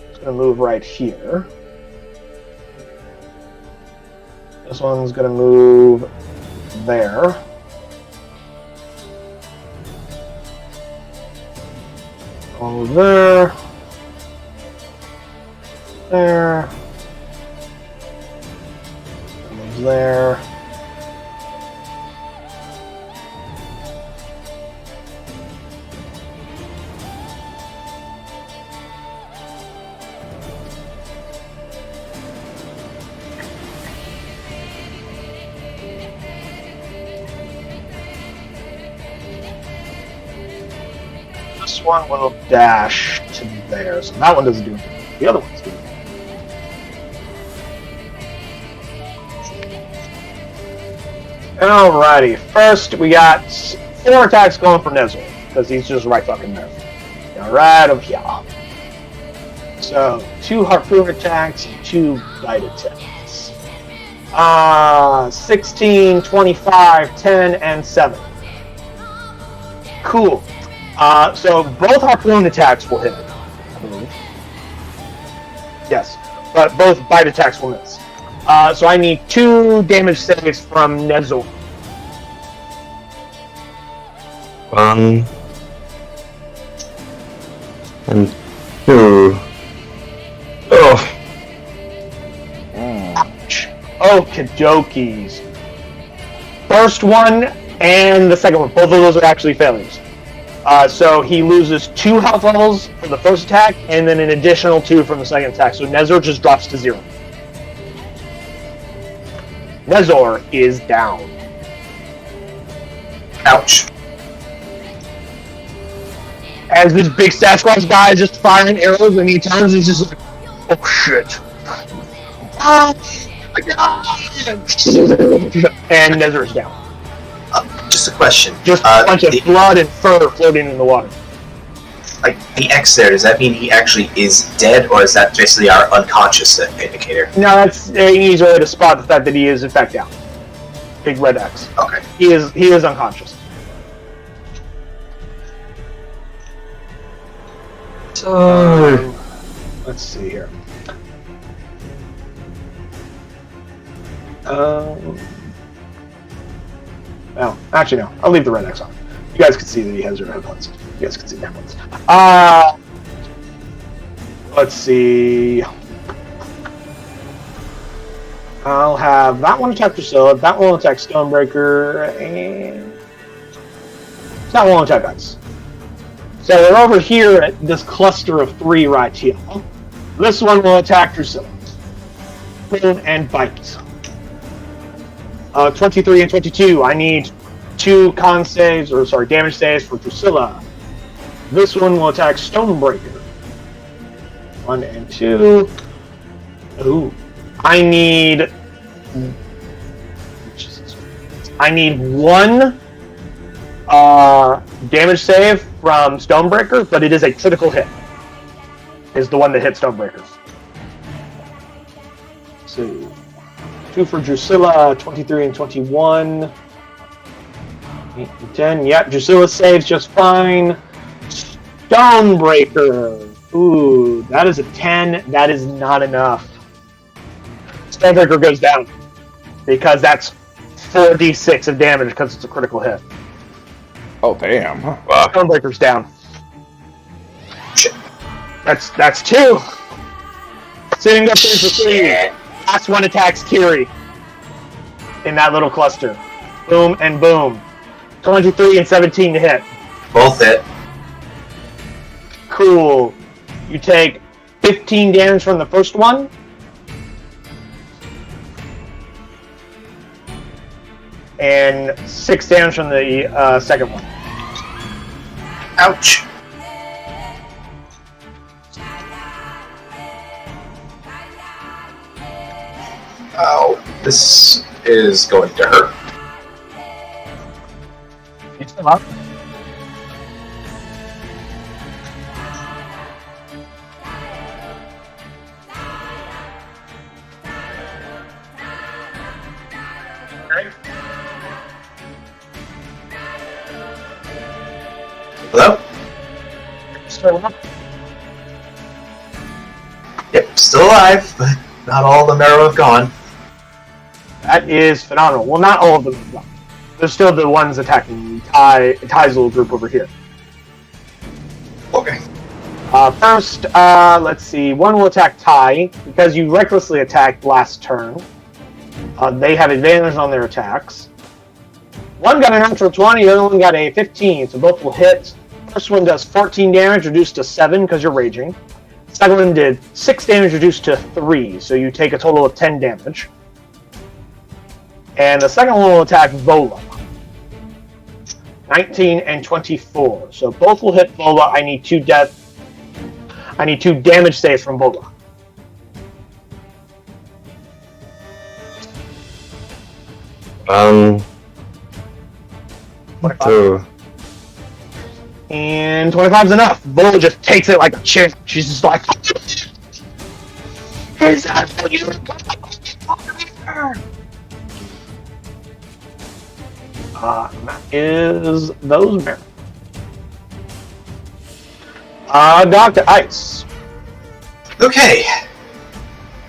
It's going to move right here. This one's going to move there. Over there. There. Moves there. This one will dash to there, so that one doesn't do anything. The other one's doing it. Alrighty, first we got 4 attacks going for Nezor, because he's just right fucking there. Right over here. So, 2 harpoon attacks and 2 bite attacks. 16, 25, 10, and 7. Cool. So both harpoon attacks will hit, I believe. Yes, but both bite attacks will miss. So I need 2 damage saves from Nezor. 1 and 2. Oh, Okie dokies. First one and the second one, both of those are actually failures. So he loses 2 health levels from the first attack, and then an additional 2 from the second attack. So Nezor just drops to 0. Nezor is down. Ouch. As this big Sasquatch guy is just firing arrows, and he turns, he's just like, oh shit. Oh my god! And Nezor is down. Just a question. Just a bunch of blood and fur floating in the water. Like the X there, does that mean he actually is dead, or is that basically our unconscious indicator? No, that's an easy way to spot the fact that he is in fact down. Big red X. Okay. He is unconscious. so Let's see here. Well, actually no. I'll leave the red X on. You guys can see that he has 0 hit points. You guys can see the hit points. Let's see. I'll have that one attack Drusilla, that one will attack Stormbreaker, and that one will attack Ice. So we're over here at this cluster of 3 right here. This one will attack Drusilla. Boom and bite. 23 and 22. I need 2 damage saves for Drusilla. This one will attack Stormbreaker. 1 and 2. Ooh. I need 1 damage save from Stormbreaker, but it is a critical hit. Is the one that hit Stormbreaker. So 2 for Drusilla, 23 and 21. 8 and 10. Yep, Drusilla saves just fine. Stormbreaker. Ooh, that is a 10. That is not enough. Stormbreaker goes down. Because that's 4d6 of damage because it's a critical hit. Oh, damn. wow. Stormbreaker's down. Shit. That's 2. Sitting up there for 3. Last one attacks Kiri. In that little cluster. Boom and boom. 23 and 17 to hit. Both hit. Cool. You take 15 damage from the first one. And 6 damage from the second one. Ouch. Oh, this is going to hurt. You still up? Hello? Still up? Yep, still alive, but not all the marrow have gone. That is phenomenal. Well, not all of them have gone. There's still the ones attacking Ty's little group over here. Okay. First, let's see. One will attack Ty because you recklessly attacked last turn. They have advantage on their attacks. One got a natural 20, the other one got a 15, so both will hit. First one does 14 damage, reduced to 7 because you're raging. Second one did 6 damage, reduced to 3, so you take a total of 10 damage. And the second one will attack Vola. 19 and 24. So both will hit Vola. I need 2 damage saves from Vola. Two. And 25's enough. Vola just takes it like a chick. She's just like, is that for you? That is those men. Dr. Ice. Okay.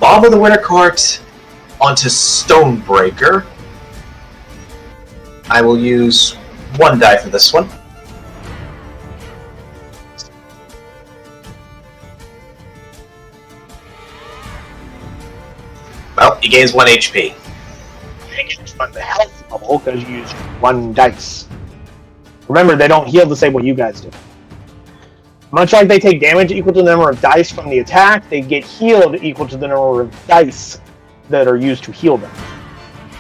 Bomb of the Winter Court onto Stormbreaker. I will use 1 die for this one. Well, he gains 1 HP. On the health bubble because you use 1 dice. Remember, they don't heal the same way you guys do. Much like they take damage equal to the number of dice from the attack, they get healed equal to the number of dice that are used to heal them.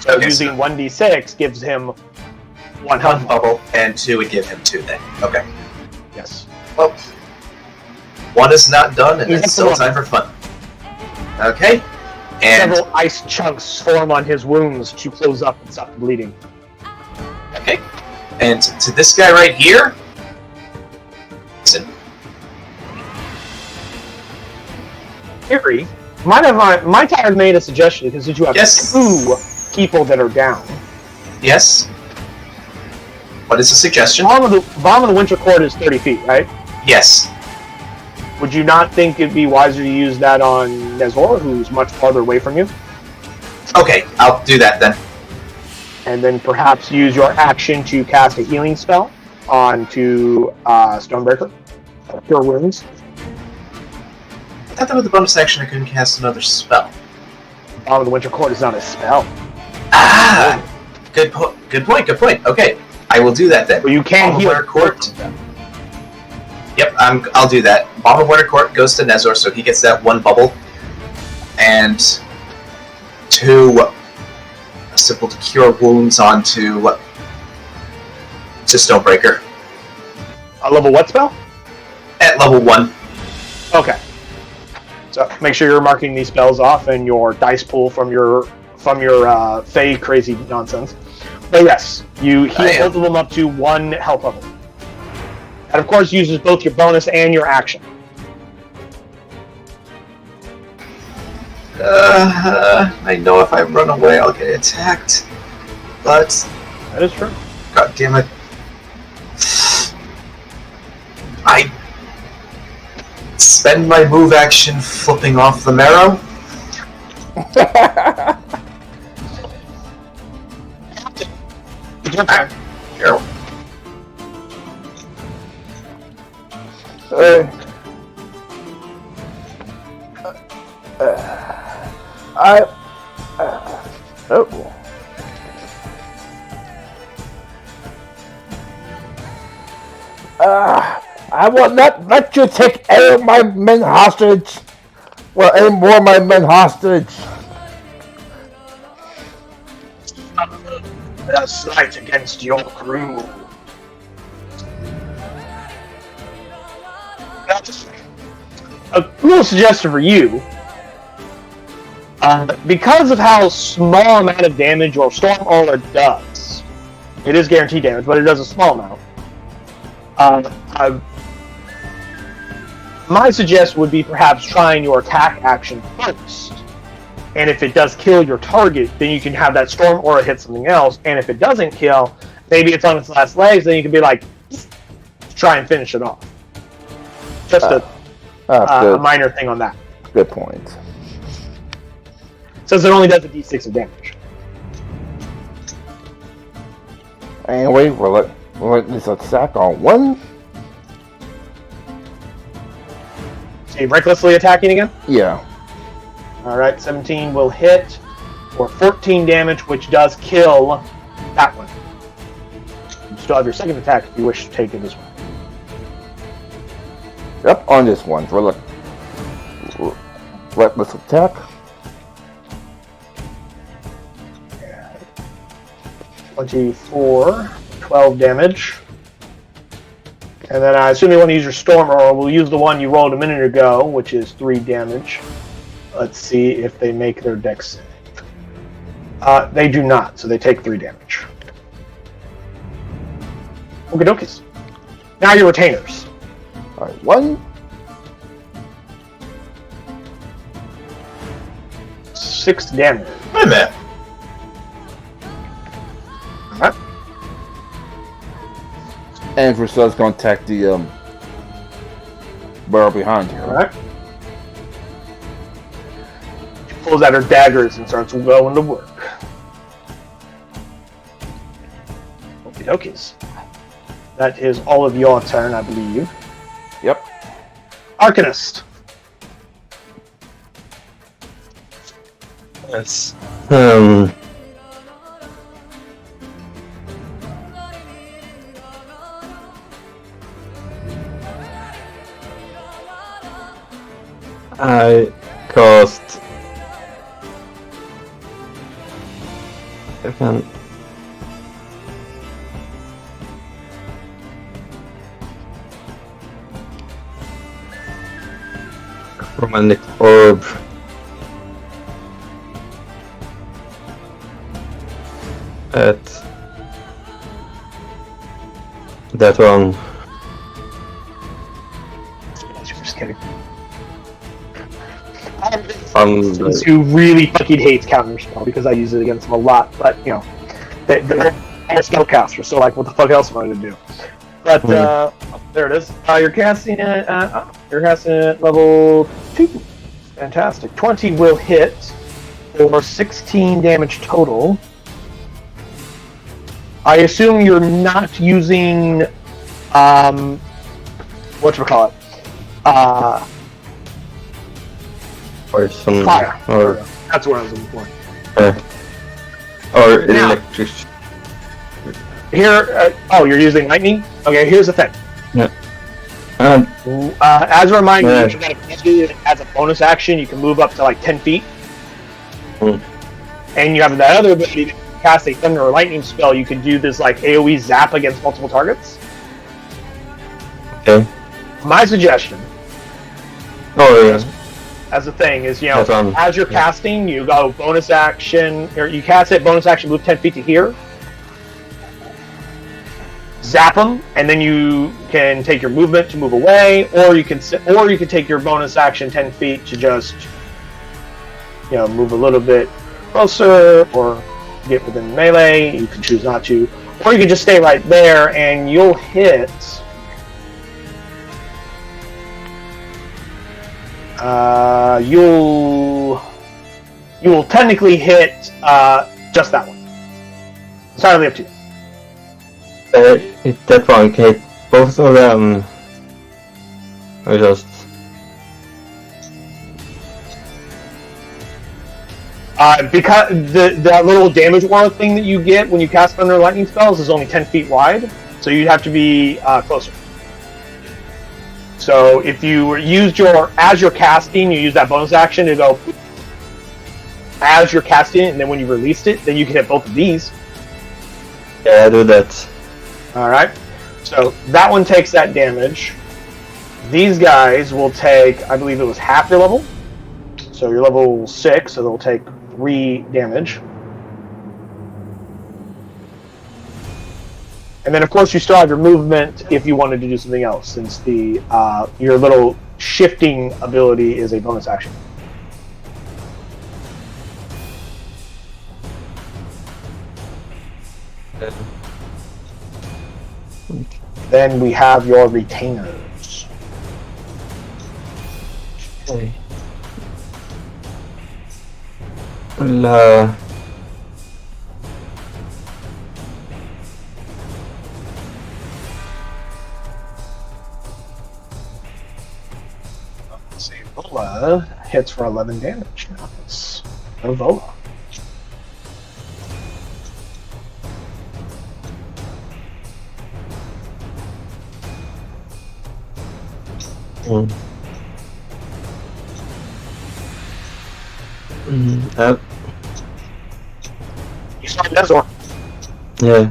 So Okay, using 1d6 gives him 1 health 1 bubble, and 2 would give him 2 then. Okay. Yes. Well, 1 is not done, and He's it's up to still 1. time for fun. Okay. And Several ice chunks form on his wounds to close up and stop the bleeding. okay. And to this guy right here. Listen. Harry, might have made a suggestion because you have Yes. 2 people that are down. Yes. What is the suggestion? Bomb of the Winter Court is 30 feet, right? Yes. Would you not think it'd be wiser to use that on Nezor, who's much farther away from you? Okay, I'll do that then. And then perhaps use your action to cast a healing spell onto Stormbreaker. Cure wounds. I thought that with the bonus action I couldn't cast another spell. Bomb of the Winter Court is not a spell. Ah! Good point. Okay, I will do that then. But you can Bomb of heal. Winter Court. Yep, I'll do that. Bomb of Winter Court goes to Nezor, so he gets that 1 bubble. And 2 simple to cure wounds onto Stormbreaker. A level what spell? At level 1. Okay. So make sure you're marking these spells off in your dice pool from your Fey crazy nonsense. But yes, you heal both of them up to 1 health level. That of course uses both your bonus and your action. I know if I run away I'll get attacked. But, That is true. god damn it. I spend my move action flipping off the marrow. It's your turn. Here. I will not let you take any of my men hostage. Well, any more of my men hostage. A slight against your crew. A little suggestion for you. Because of how small amount of damage your Storm Aura does, it is guaranteed damage, but it does a small amount. My suggestion would be perhaps trying your attack action first. And if it does kill your target, then you can have that Storm Aura hit something else. And if it doesn't kill, maybe it's on its last legs, then you can be like, try and finish it off. Just a minor thing on that. Good point. Since it only does a d6 of damage. Anyway, we'll let this attack on 1. So you're recklessly attacking again? Yeah. Alright, 17 will hit for 14 damage, which does kill that one. You still have your second attack if you wish to take it as well. Yep, on this one. Reckless attack. 24, 12 damage. And then I assume you want to use your Storm Aura. We'll use the one you rolled a minute ago, which is 3 damage. Let's see if they make their dex save. They do not, so they take 3 damage. Okie dokies. Now your retainers. Alright, 1. 6 damage. Wait a minute. Alright. And Drusilla's going to attack the barrel behind here. Alright. pulls out her daggers and starts going to work. Okie dokies. That is all of your turn, I believe. Yep. Arcanist. Yes. I cast. I can. Romantic orb. At that one. Just kidding. Who Who really fucking hates counterspell because I use it against them a lot, but you know, they're spellcaster, so like, what the fuck else am I gonna do? But there it is. You're casting it at level 2. Fantastic. 20 will hit for 16 damage total. I assume you're not using whatchamacallit? or some Fire. or That's what I was looking for. or Now- electric. Here, you're using lightning? Okay, here's the thing. And As a reminder, Yeah. you can do it as a bonus action. You can move up to like 10 feet. And you have that other ability to cast a thunder or lightning spell. You can do this like AoE zap against multiple targets. okay. My suggestion, Oh yeah. as a thing, is That's as you're casting, you go bonus action, or you cast it, bonus action, move 10 feet to here. Zap them, and then you can take your movement to move away, or you can take your bonus action 10 feet to just, move a little bit closer, or get within melee. You can choose not to, or you can just stay right there, and you'll hit. You will technically hit just that one. It's entirely up to you. If that one can hit both of them, or just Because that little damage wall thing that you get when you cast Thunder and Lightning spells is only 10 feet wide, so you'd have to be closer. So if you as you're casting, you use that bonus action to go as you're casting it, and then when you released it, then you can hit both of these. yeah, I do that. Alright, so that one takes that damage. These guys will take, I believe it was half your level. So you're level 6, so they'll take 3 damage. And then of course you still have your movement if you wanted to do something else, since your little shifting ability is a bonus action. Then we have your retainers. Okay. Well, Let's see, Vola hits for 11 damage. Nice. No Vola. You saw Nezor. yeah.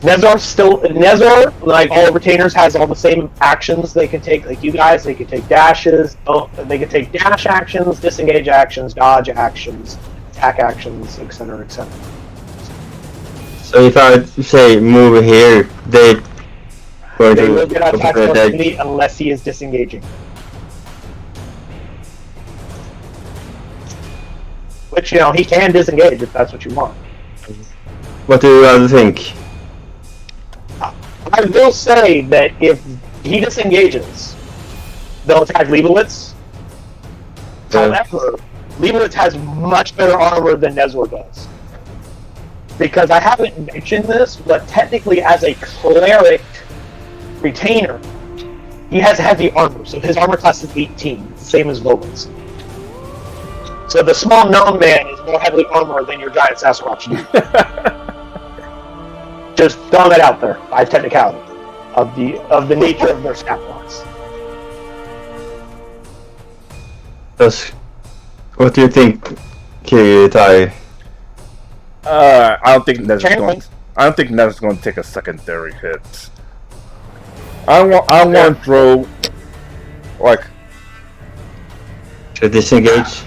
Nezor, like all retainers, has all the same actions they can take. Like you guys, they can take dashes. They can take dash actions, disengage actions, dodge actions, attack actions, etc., etc. So if I say move here, they going They to will get attack attack. opportunity unless he is disengaging. Which, he can disengage if that's what you want. What do you other think? I will say that if he disengages, they'll attack Leibowitz. Yeah. However, Leibowitz has much better armor than Nezor does. Because I haven't mentioned this, but technically as a cleric retainer, he has heavy armor, so his armor class is 18, same as Leibowitz. So the small gnome man is more heavily armored than your giant Sasquatch dude. Just throwing that out there by technicality of the nature of their stat blocks. What do you think, Kiritai? I don't think Ned's Channeling. going to take a secondary hit. I want to throw like To disengage?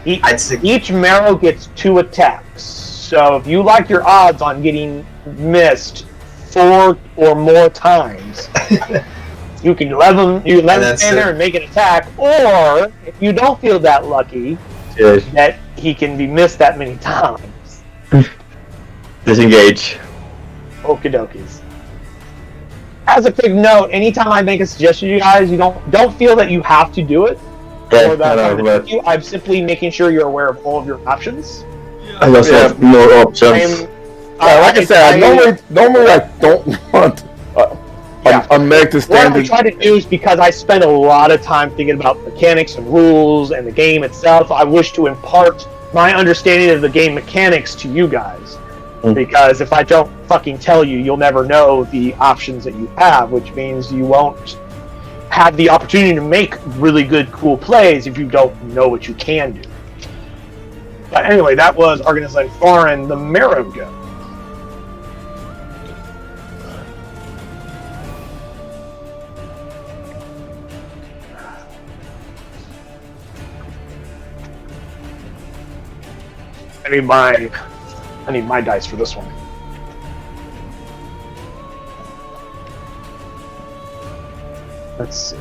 I'd say Each marrow gets 2 attacks. So if you like your odds on getting missed 4 or more times, you can let him stand there and make an attack, or if you don't feel that lucky, Yes. that he can be missed that many times. Disengage. Okie dokies. As a quick note, anytime I make a suggestion to you guys, you don't feel that you have to do it. Yeah, Or that I know, but I'm simply making sure you're aware of all of your options. I just have more options. like I said, normally I don't want a meg to What stand. I try to do is because I spend a lot of time thinking about mechanics and rules and the game itself, I wish to impart my understanding of the game mechanics to you guys. Because if I don't fucking tell you, you'll never know the options that you have, which means you won't have the opportunity to make really good, cool plays if you don't know what you can do. But anyway, that was Arganized Foreign, the Marrow Go. I need my dice for this one. Let's see.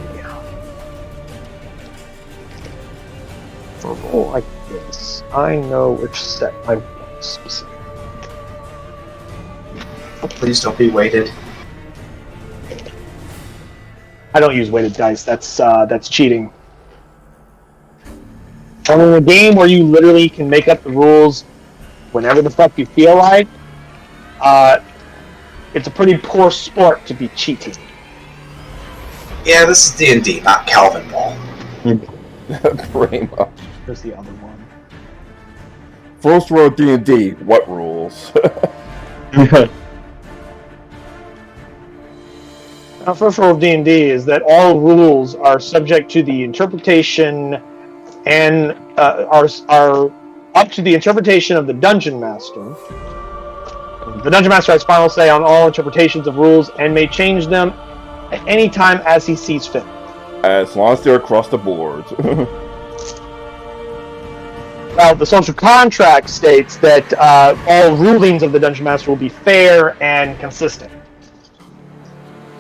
For a roll like this, I know which set I'm specific. please don't be weighted. I don't use weighted dice. That's cheating. And in a game where you literally can make up the rules whenever the fuck you feel like, it's a pretty poor sport to be cheating. Yeah, this is D&D, not Calvin Ball. Pretty much. There's the other one. First row D&D. What rules? Now, first rule of D&D is that all rules are subject to the interpretation and are up to the interpretation of the Dungeon Master. The Dungeon Master has final say on all interpretations of rules and may change them at any time as he sees fit. As long as they're across the board. Well, the social contract states that all rulings of the Dungeon Master will be fair and consistent.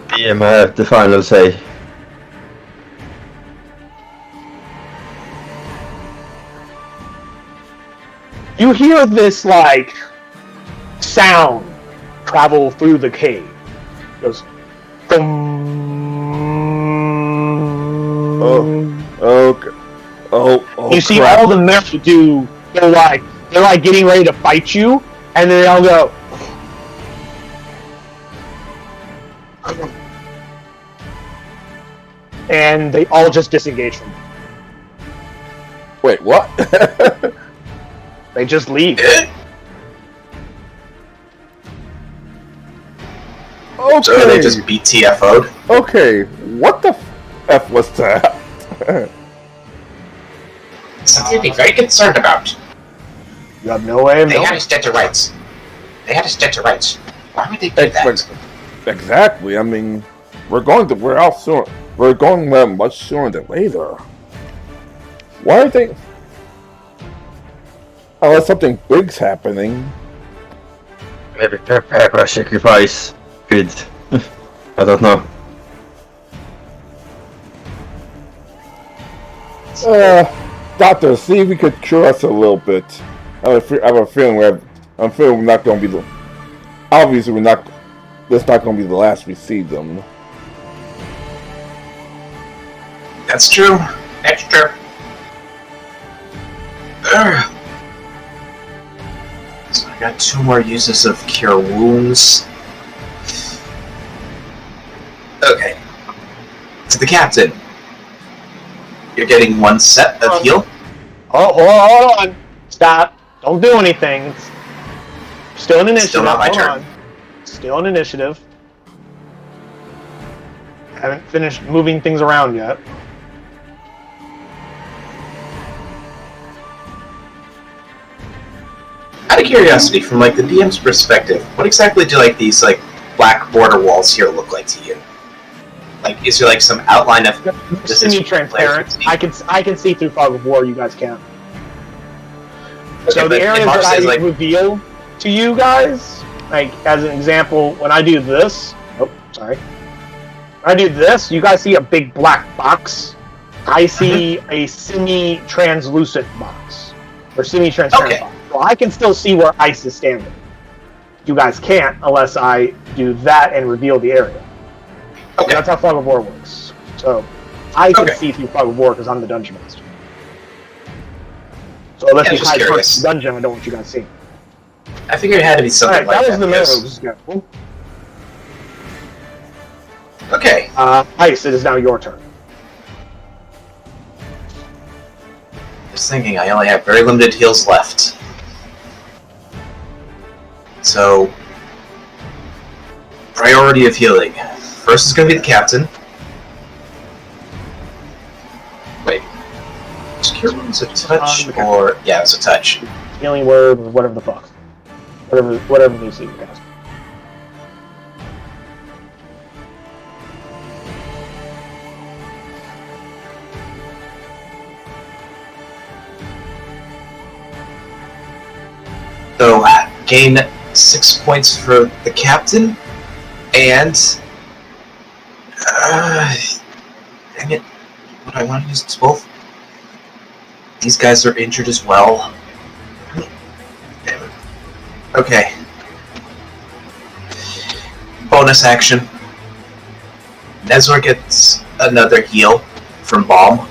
DM have the final say. You hear this, like, sound travel through the cave. It goes, Okay. Oh, you see crap. all the men do. They're like getting ready to fight you, and then they all go. And they all just disengage from you. Wait, what? They just leave. Okay. So they just BTFO'd? Okay, what the F was that? Something to be very concerned about. You have no way of They knowing. had us dead to rights. Why would they do that? Exactly. I mean, we're out soon. We're going there much sooner than later. Why are they? Unless something big's happening. Maybe prepare for a sacrifice. Good. I don't know. Doctor, see if we could cure us a little bit. I have a feeling we're not going to be the. Obviously, we're not. That's not going to be the last we see them. That's true. That's true. So I got 2 more uses of Cure Wounds. Okay. To the captain. You're getting 1 set of heal. Oh, hold on. Stop. Don't do anything. It's still an initiative. Still not my turn. On. Still an initiative. Haven't finished moving things around yet. Out of curiosity, from like the DM's perspective, what exactly do like these like black border walls here look like to you? Like, is there like some outline of this is semi-transparent? I can see through fog of war. You guys can't. Okay, So the but areas Mark that I says, like, reveal to you guys, like as an example, when I do this, when I do this, you guys see a big black box. I see a semi-translucent box or semi-transparent box. So I can still see where ice is standing. You guys can't unless I do that and reveal the area. Okay. That's how Fog of War works. So I can see through Fog of War because I'm the dungeon master. So unless you hide parts of the dungeon, I don't want you guys seeing. I figured it had to be something like that. That was the Marrows. Okay. Ice, it is now your turn. Just thinking, I only have very limited heals left. So, priority of healing. First is going to be the captain. Wait. Was Cure Wounds a touch? Or, yeah, it was a touch. Healing word, or whatever the fuck. Whatever they see you guys. So, gain 6 points for the captain, and dang it, what do I want to use? Both. These guys are injured as well. Damn it. Okay. Bonus action. Nezor gets another heal from Balm.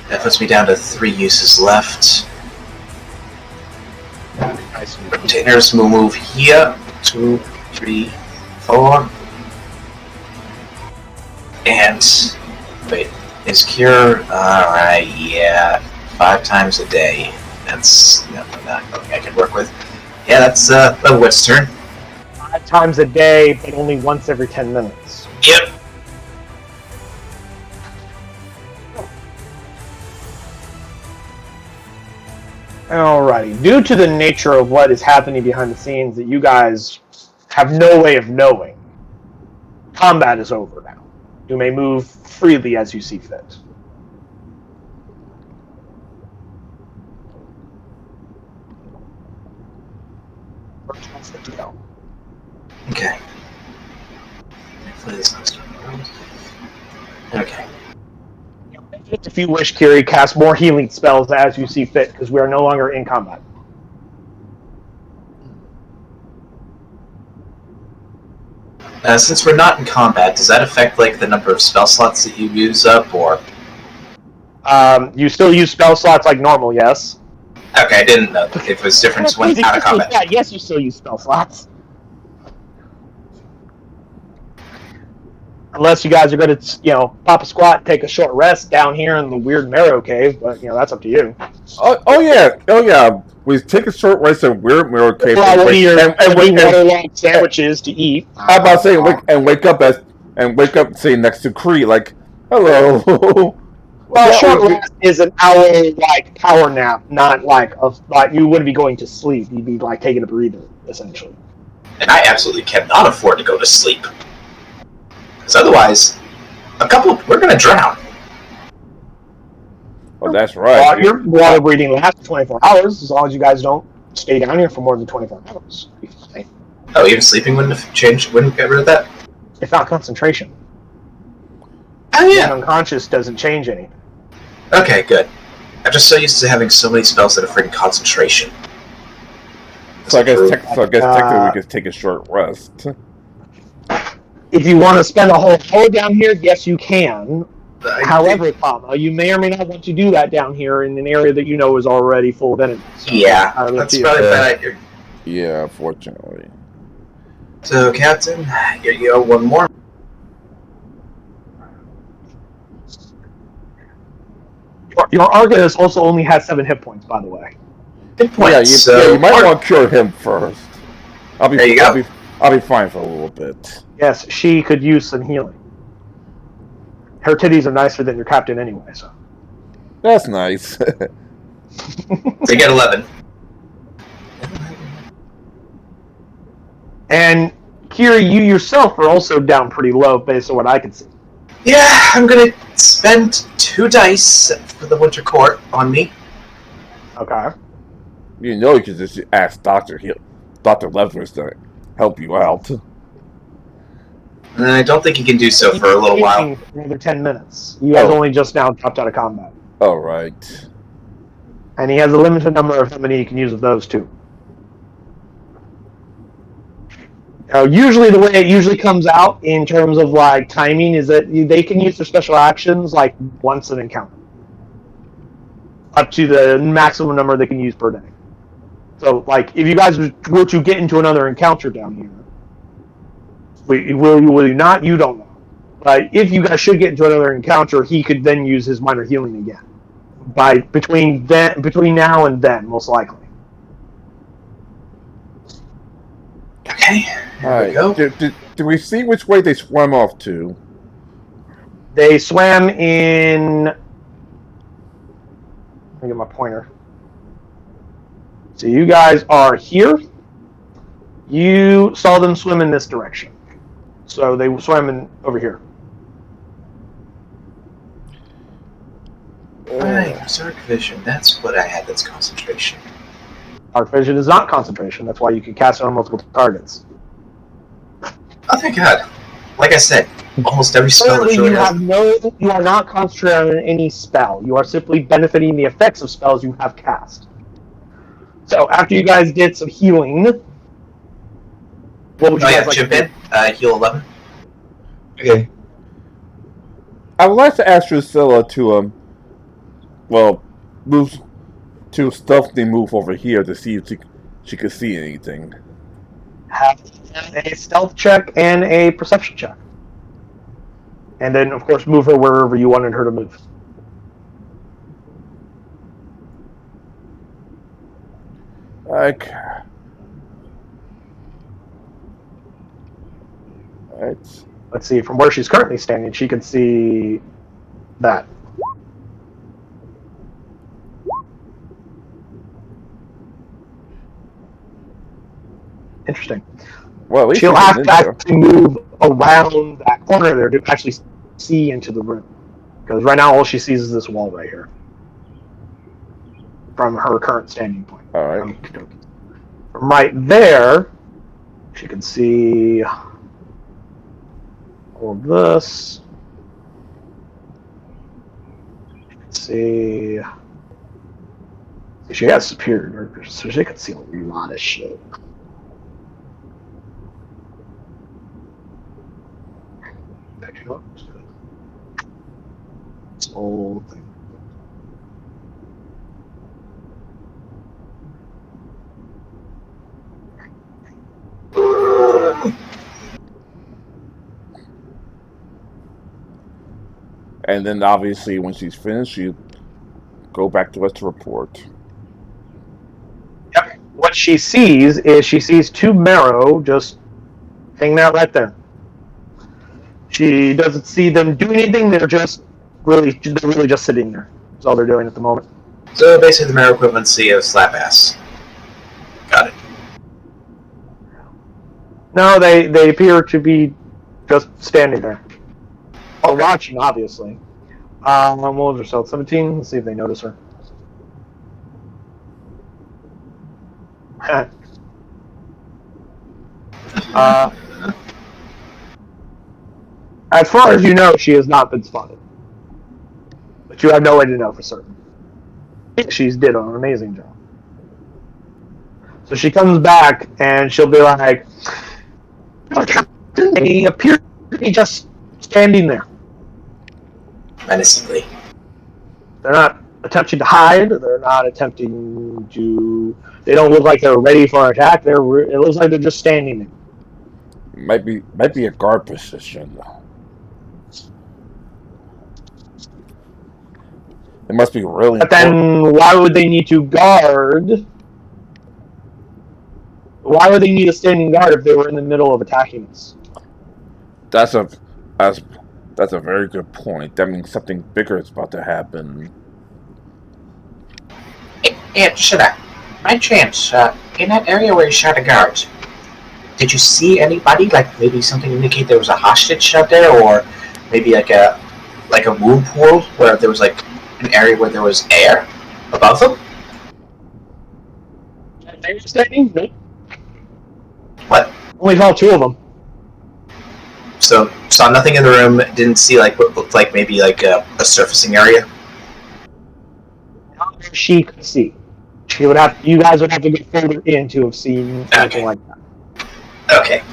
That puts me down to 3 uses left. Containers will move here. 2, 3, 4. And wait, is cure? Alright, yeah. 5 times a day. That's not something I can work with. Yeah, that's Levelwit's turn. 5 times a day, but only once every 10 minutes. Yep. Alrighty. Due to the nature of what is happening behind the scenes that you guys have no way of knowing, combat is over now. You may move freely as you see fit. Okay. Okay. If you wish, Kiri, cast more healing spells as you see fit, because we are no longer in combat. Since we're not in combat, does that affect like the number of spell slots that you use up, or? You still use spell slots like normal, yes? Okay, I didn't know if it was different when out of combat. Yeah, yes, you still use spell slots. Unless you guys are going to, pop a squat, take a short rest down here in the weird Marrow Cave, but, that's up to you. Oh yeah. We take a short rest in Weird Mirror Cave and waterlogged sandwiches to eat. I'm about to say wake up sitting next to Cree like, hello. Well, short rest is an hour power nap, not you wouldn't be going to sleep. You'd be taking a breather, essentially. And I absolutely cannot afford to go to sleep. Because otherwise, we're going to drown. Well, that's right. Your water breathing lasts 24 hours, as long as you guys don't stay down here for more than 24 hours. Oh, even sleeping wouldn't get rid of that? It's not concentration. Oh, yeah. Being unconscious doesn't change anything. Okay, good. I'm just so used to having so many spells that are freaking concentration. So I guess, True. technically we could take a short rest. If you want to spend a whole hour down here, yes, you can. I However, comma, you may or may not want to do that down here in an area that you know is already full of enemies. So yeah, I don't know that's if you- probably a bad idea. Yeah, unfortunately. So, Captain, here you go. One more. Your Argus also only has 7 hit points, by the way. Good point. Yeah, so, you might want to cure him first. There you go. I'll be fine for a little bit. Yes, she could use some healing. Her titties are nicer than your captain anyway, so. That's nice. They get 11. And Kiri, you yourself are also down pretty low based on what I can see. Yeah, I'm gonna spend 2 dice for the Winter Court on me. Okay. You know, you could just ask Dr. Leftwich to help you out. And I don't think he can do so for a little while. For another 10 minutes. You guys Oh. only just now dropped out of combat. Alright. And he has a limited number of how many he can use of those too. Now, usually the way it usually comes out in terms of like timing is that they can use their special actions like once an encounter. Up to the maximum number they can use per day. So like if you guys were to get into another encounter down here, will you not? You don't know. But if you guys should get into another encounter, he could then use his minor healing again. Between now and then, most likely. Okay, there we go. Did we see which way they swam off to? They swam in. Let me get my pointer. So you guys are here. You saw them swim in this direction. So they swam over here. Alright, Berserk Vision. That's what I had, that's concentration. Dark Vision is not concentration. That's why you can cast it on multiple targets. Oh, thank God. Like I said, almost every spell that Currently, really you are not concentrating on any spell. You are simply benefiting the effects of spells you have cast. So after you guys did some healing, what would you Oh, guys yeah, like chip to in. do? Heal 11. Okay. I would like to ask Drusilla to, move to stealthily move over here to see if she could see anything. Have a stealth check and a perception check. And then, of course, move her wherever you wanted her to move. Okay. Alright. Let's see, from where she's currently standing, she can see that. Interesting. Well, at least She'll she's have an to ninja. actually move around that corner there to actually see into the room. Because right now all she sees is this wall right here. From her current standing point. Alright. From right there, she can see all of this. See, she has superior vision, so she can see a lot of shit. Picking up this whole thing. And then, obviously, when she's finished, you go back to us to report. Yep. What she sees is she sees 2 marrow just hanging out right there. She doesn't see them do anything. They're really just sitting there. That's all they're doing at the moment. So basically the marrow equivalency of slap ass. Got it. No, they appear to be just standing there. Oh, watching, obviously. What was her stealth? 17? Let's see if they notice her. As far as you know, she has not been spotted. But you have no way to know for certain. She's did an amazing job. So she comes back and she'll be like, "Oh, Captain, they appear to be just standing there. Menacingly. They're not attempting to hide. They're not attempting to. They don't look like they're ready for an attack. It looks like they're just standing there. Might be a guard position. It must be really But important. then, why would they need to guard? Why would they need a standing guard if they were in the middle of attacking us? That's a that's that's a very good point. That means something bigger is about to happen. Yeah, shut up. By chance, in that area where you shot the guards, did you see anybody? Like maybe something indicate there was a hostage out there, or maybe like a wound pool where there was like an area where there was air above them? They were standing? Nope. What? Only saw two of them. So saw nothing in the room. Didn't see like what looked like maybe like a surfacing area. Not where she could see. You guys would have to go further in to have seen anything like that. Okay.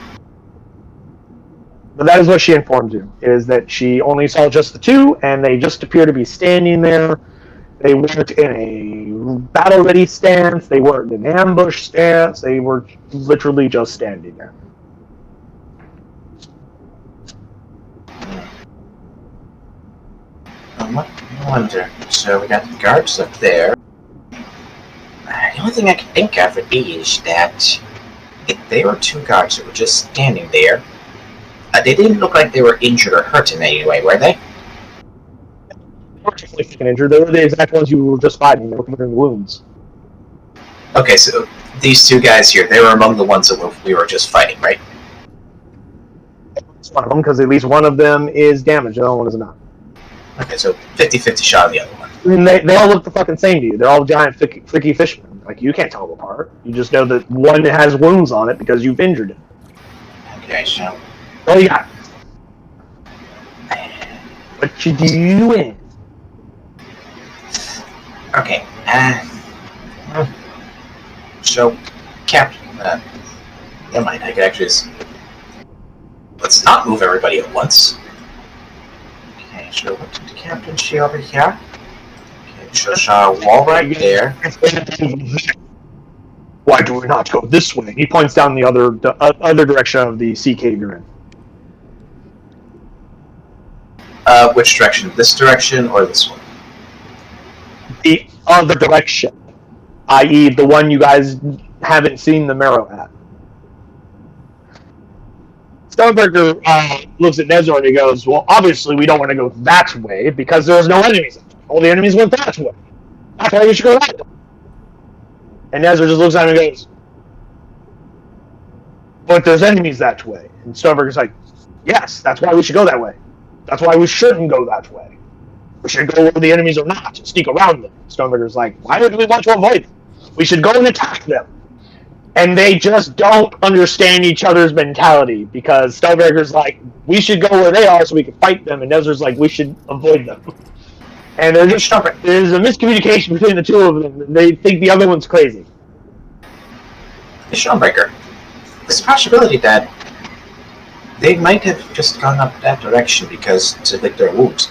But that is what she informed you, is that she only saw just the two, and they just appear to be standing there. They weren't in a battle-ready stance. They weren't in an ambush stance. They were literally just standing there. I wonder. So we got the guards up there. The only thing I can think of would be is that if they were two guards that were just standing there, they didn't look like they were injured or hurt in any way, were they? They weren't actually freaking injured. They were the exact ones you were just fighting. They were covered in wounds. Okay, so these two guys here, they were among the ones that we were just fighting, right? It's one of them, because at least one of them is damaged. The other one is not. Okay, so 50-50 shot on the other one. I mean, they all look the fucking same to you. They're all giant, freaky fishmen. Like, you can't tell them apart. You just know that one has wounds on it because you've injured it. Okay, so... Oh, you got what you doing? Okay, so, Captain, never mind, I could actually just... Let's not move everybody at once. Okay, so what did the Captain see over here? Okay, so saw a wall right there. Why do we not go this way? He points down the other direction of the sea cave you're in. Which direction? This direction or this one? The other direction, i.e., the one you guys haven't seen the marrow at. Stormbreaker looks at Nezor and he goes, well, obviously we don't want to go that way because there's no enemies. All the enemies went that way. That's why we should go that way. And Nezor just looks at him and goes, but there's enemies that way. And Stormbreaker's like, yes, that's why we should go that way. That's why we shouldn't go that way. We should go where the enemies are not, sneak around them. Stormbreaker's like, why would we want to avoid them? We should go and attack them. And they just don't understand each other's mentality because Stormbreaker's like, we should go where they are so we can fight them, and Nezor's like, we should avoid them. And there's a miscommunication between the two of them, and they think the other one's crazy. Stormbreaker, there's a possibility that they might have just gone up that direction because to lick their wounds.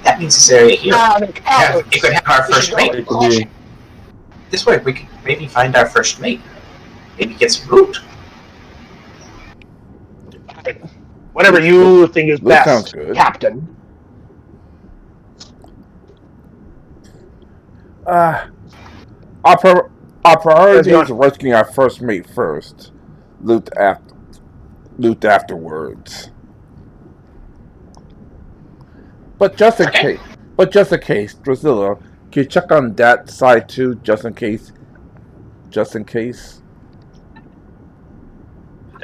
That means this area here. It could have our first mate. This way, we could maybe find our first mate. Maybe get some loot. Whatever you think is That sounds best, good. Captain. Our priority is rescuing our first mate first. Loot afterwards. But just in case, Drusilla, can you check on that side too, just in case?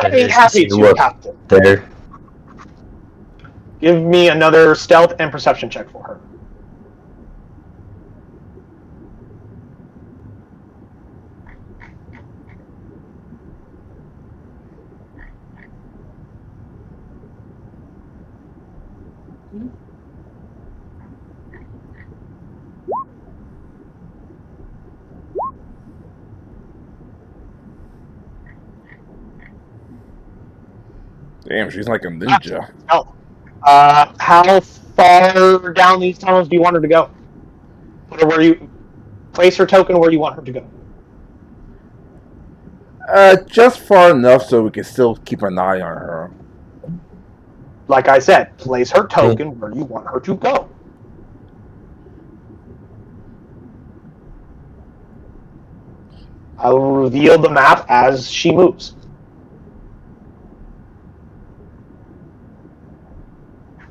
I'd be happy to, Captain. There. Give me another stealth and perception check for her. Damn, she's like a ninja. Oh. How far down these tunnels do you want her to go? Put her where you place her token where you want her to go. Just far enough so we can still keep an eye on her. Like I said, place her token where you want her to go. I will reveal the map as she moves.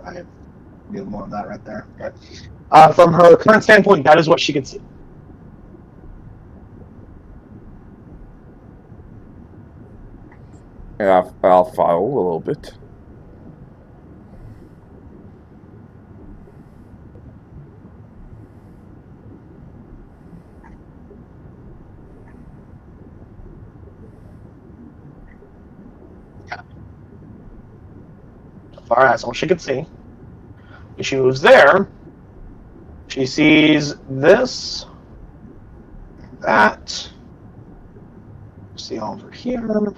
I have more of that right there. But, from her current standpoint, that is what she can see. And I'll follow a little bit. Far as all she can see. When she moves there, she sees this, that. See over here.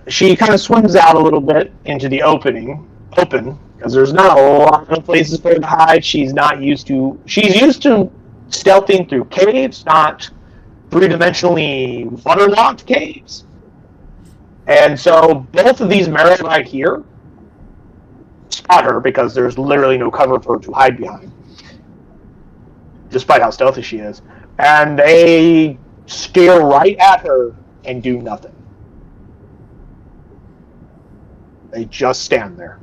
She kind of swims out a little bit into the open, because there's not a lot of places for her to hide. She's used to stealthing through caves, not three-dimensionally waterlogged caves. And so both of these Merit right here spot her because there's literally no cover for her to hide behind, despite how stealthy she is. And they stare right at her and do nothing. They just stand there.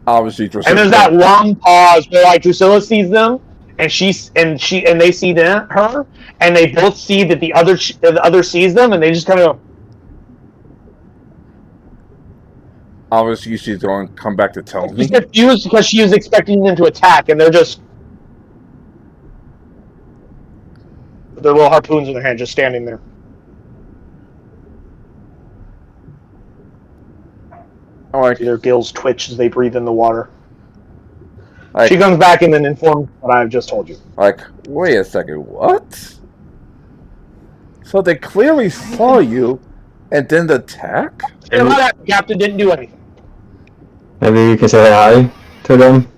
Obviously, Drusilla. And there's that long pause where like Drusilla sees them, and they see her, and they both see that the other sees them, and they just kind of go. Obviously, she's going to come back to tell me. She's confused because she was expecting them to attack, and they're just with their little harpoons in their hand, just standing there. Like, Their gills twitch as they breathe in the water. like, She comes back and then informs what I've just told you. like, wait a second, what? So they clearly saw you and didn't attack? The captain didn't do anything. Maybe you can say hi to them.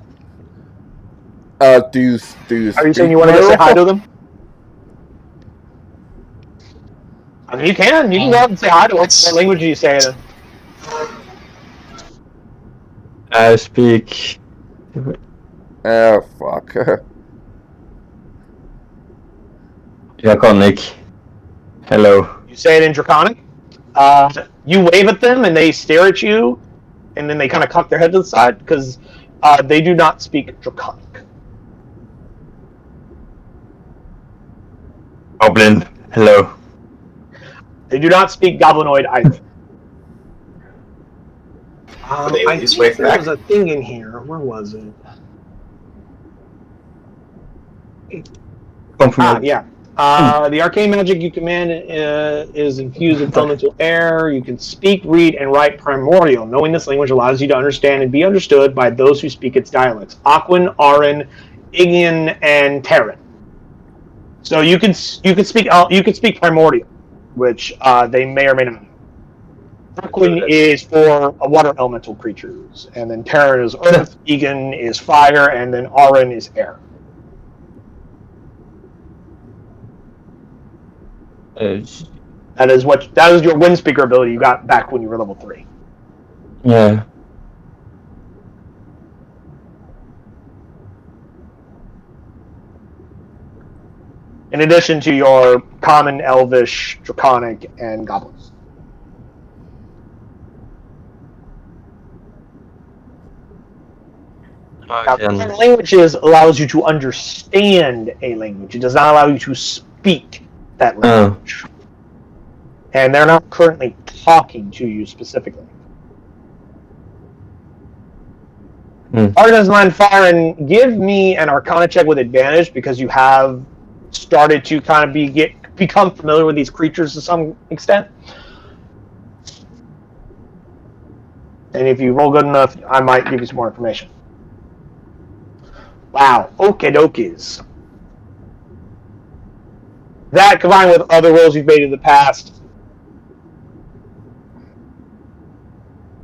Do you Are you saying you want to go say hi to them? I mean, you can go out and say hi to them. What language are you saying? I speak. Oh, fuck. Draconic. Hello. You say it in Draconic. You wave at them and they stare at you, and then they kind of cock their head to the side because they do not speak Draconic. Goblin. Hello. They do not speak Goblinoid either. They I just think wave there back. was a thing in here. Where was it? Yeah. The arcane magic you command is infused with elemental air. You can speak, read, and write primordial. Knowing this language allows you to understand and be understood by those who speak its dialects: Aquan, Aran, Igian, and Terran. So you can speak primordial, which they may or may not know. Aquan is for water elemental creatures, and then Terran is earth, Igian is fire, and then Aran is air. That is your wind speaker ability you got back when you were level 3. Yeah. In addition to your common, elvish, draconic, and goblins. Now, common languages allows you to understand a language. It does not allow you to speak that language. And they're not currently talking to you specifically. Artisan's Mind Fire, and give me an Arcana check with advantage because you have started to kind of become familiar with these creatures to some extent. And if you roll good enough, I might give you some more information. Wow, okie dokies. That combined with other rolls you've made in the past.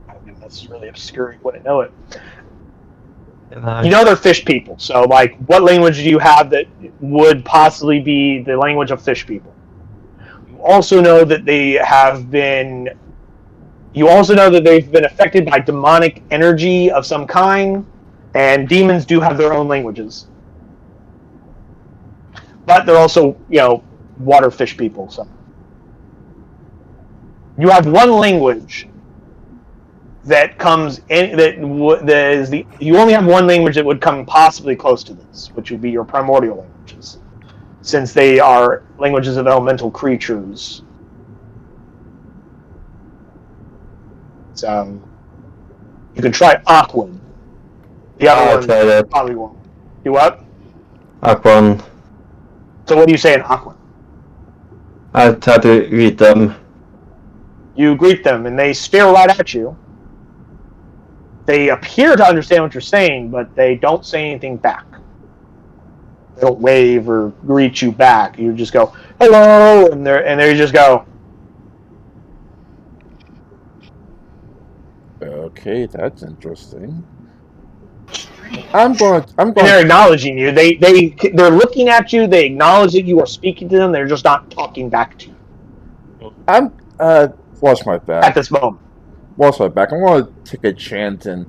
I mean, that's really obscure. You wouldn't know it. You know they're fish people. So, like, what language do you have that would possibly be the language of fish people? You also know that they have been. You also know that they've been affected by demonic energy of some kind, and demons do have their own languages. But they're also, water fish people. So you have one language that comes in that is the. You only have one language that would come possibly close to this, which would be your primordial languages, since they are languages of elemental creatures. So you can try Aquan. The other one try that. probably won't. Do what? Aquan. So what do you say in Aquan? I try to greet them. You greet them, and they stare right at you. They appear to understand what you're saying, but they don't say anything back. They don't wave or greet you back. You just go, hello, and they just go, Okay, that's interesting. I'm going. and they're acknowledging you. They're looking at you. They acknowledge that you are speaking to them. They're just not talking back to you I'm watch my at back. this moment. Watch my back. I'm going to take a chance and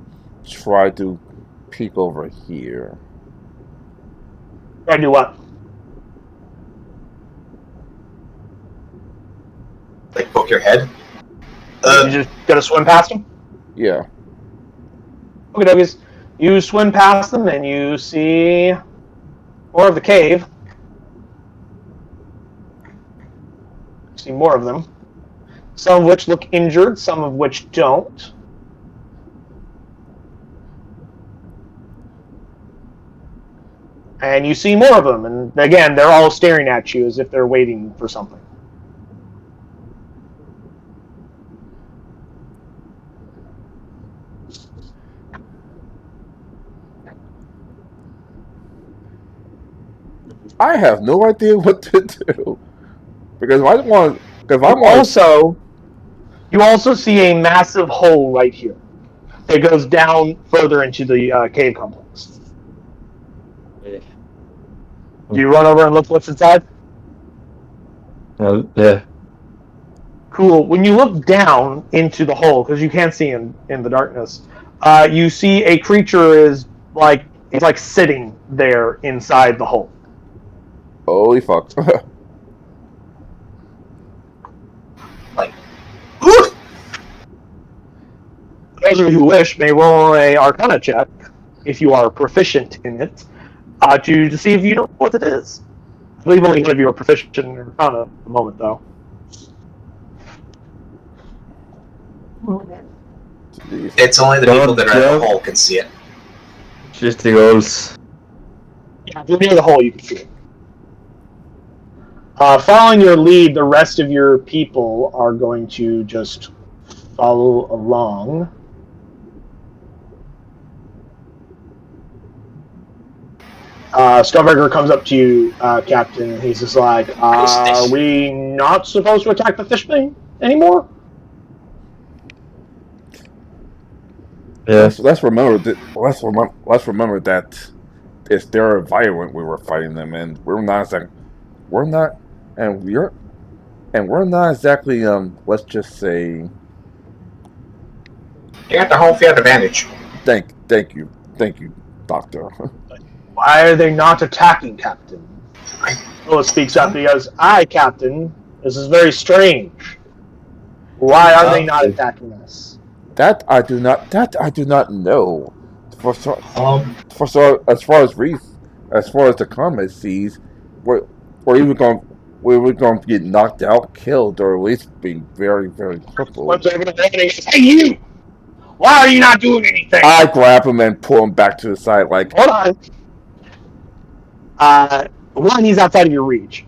try to peek over here. Try to do what? Like poke your head. You just gotta swim past them. Yeah. Okay, dogies. You swim past them and you see more of the cave. You see more of them. Some of which look injured, some of which don't. And you see more of them, and again, they're all staring at you as if they're waiting for something. I have no idea what to do because I want. Because I You want. you also see a massive hole right here. It goes down further into the cave complex. Do you run over and look what's inside? Yeah. Cool. When you look down into the hole, because you can't see in the darkness, you see a creature is like sitting there inside the hole. Holy fuck! Like, ooh! Those of you who wish may roll a Arcana check, if you are proficient in it, to see if you know what it is. I believe only one of you are proficient in Arcana at the moment, though. It's only the people that are in the hole can see it. Just the goals. Yeah, if you're near the hole, you can see it. Following your lead, the rest of your people are going to just follow along. Stormbreaker comes up to you, Captain, and he's just like, are we not supposed to attack the fishman anymore? Yeah. Let's remember that it's their environment we were fighting them in. We're not exactly let's just say You got the home field advantage. thank you, Doctor. Why are they not attacking, Captain? Noah speaks up. He goes, "Aye, Captain. This is very strange. Why are they not attacking us?" That I do not know. As far as the comment sees, we're either going to get knocked out, killed, or at least be very, very crippled. One's over the head and he goes, "Hey, you! Why are you not doing anything?" I grab him and pull him back to the side, like, Hold on. One, he's outside of your reach,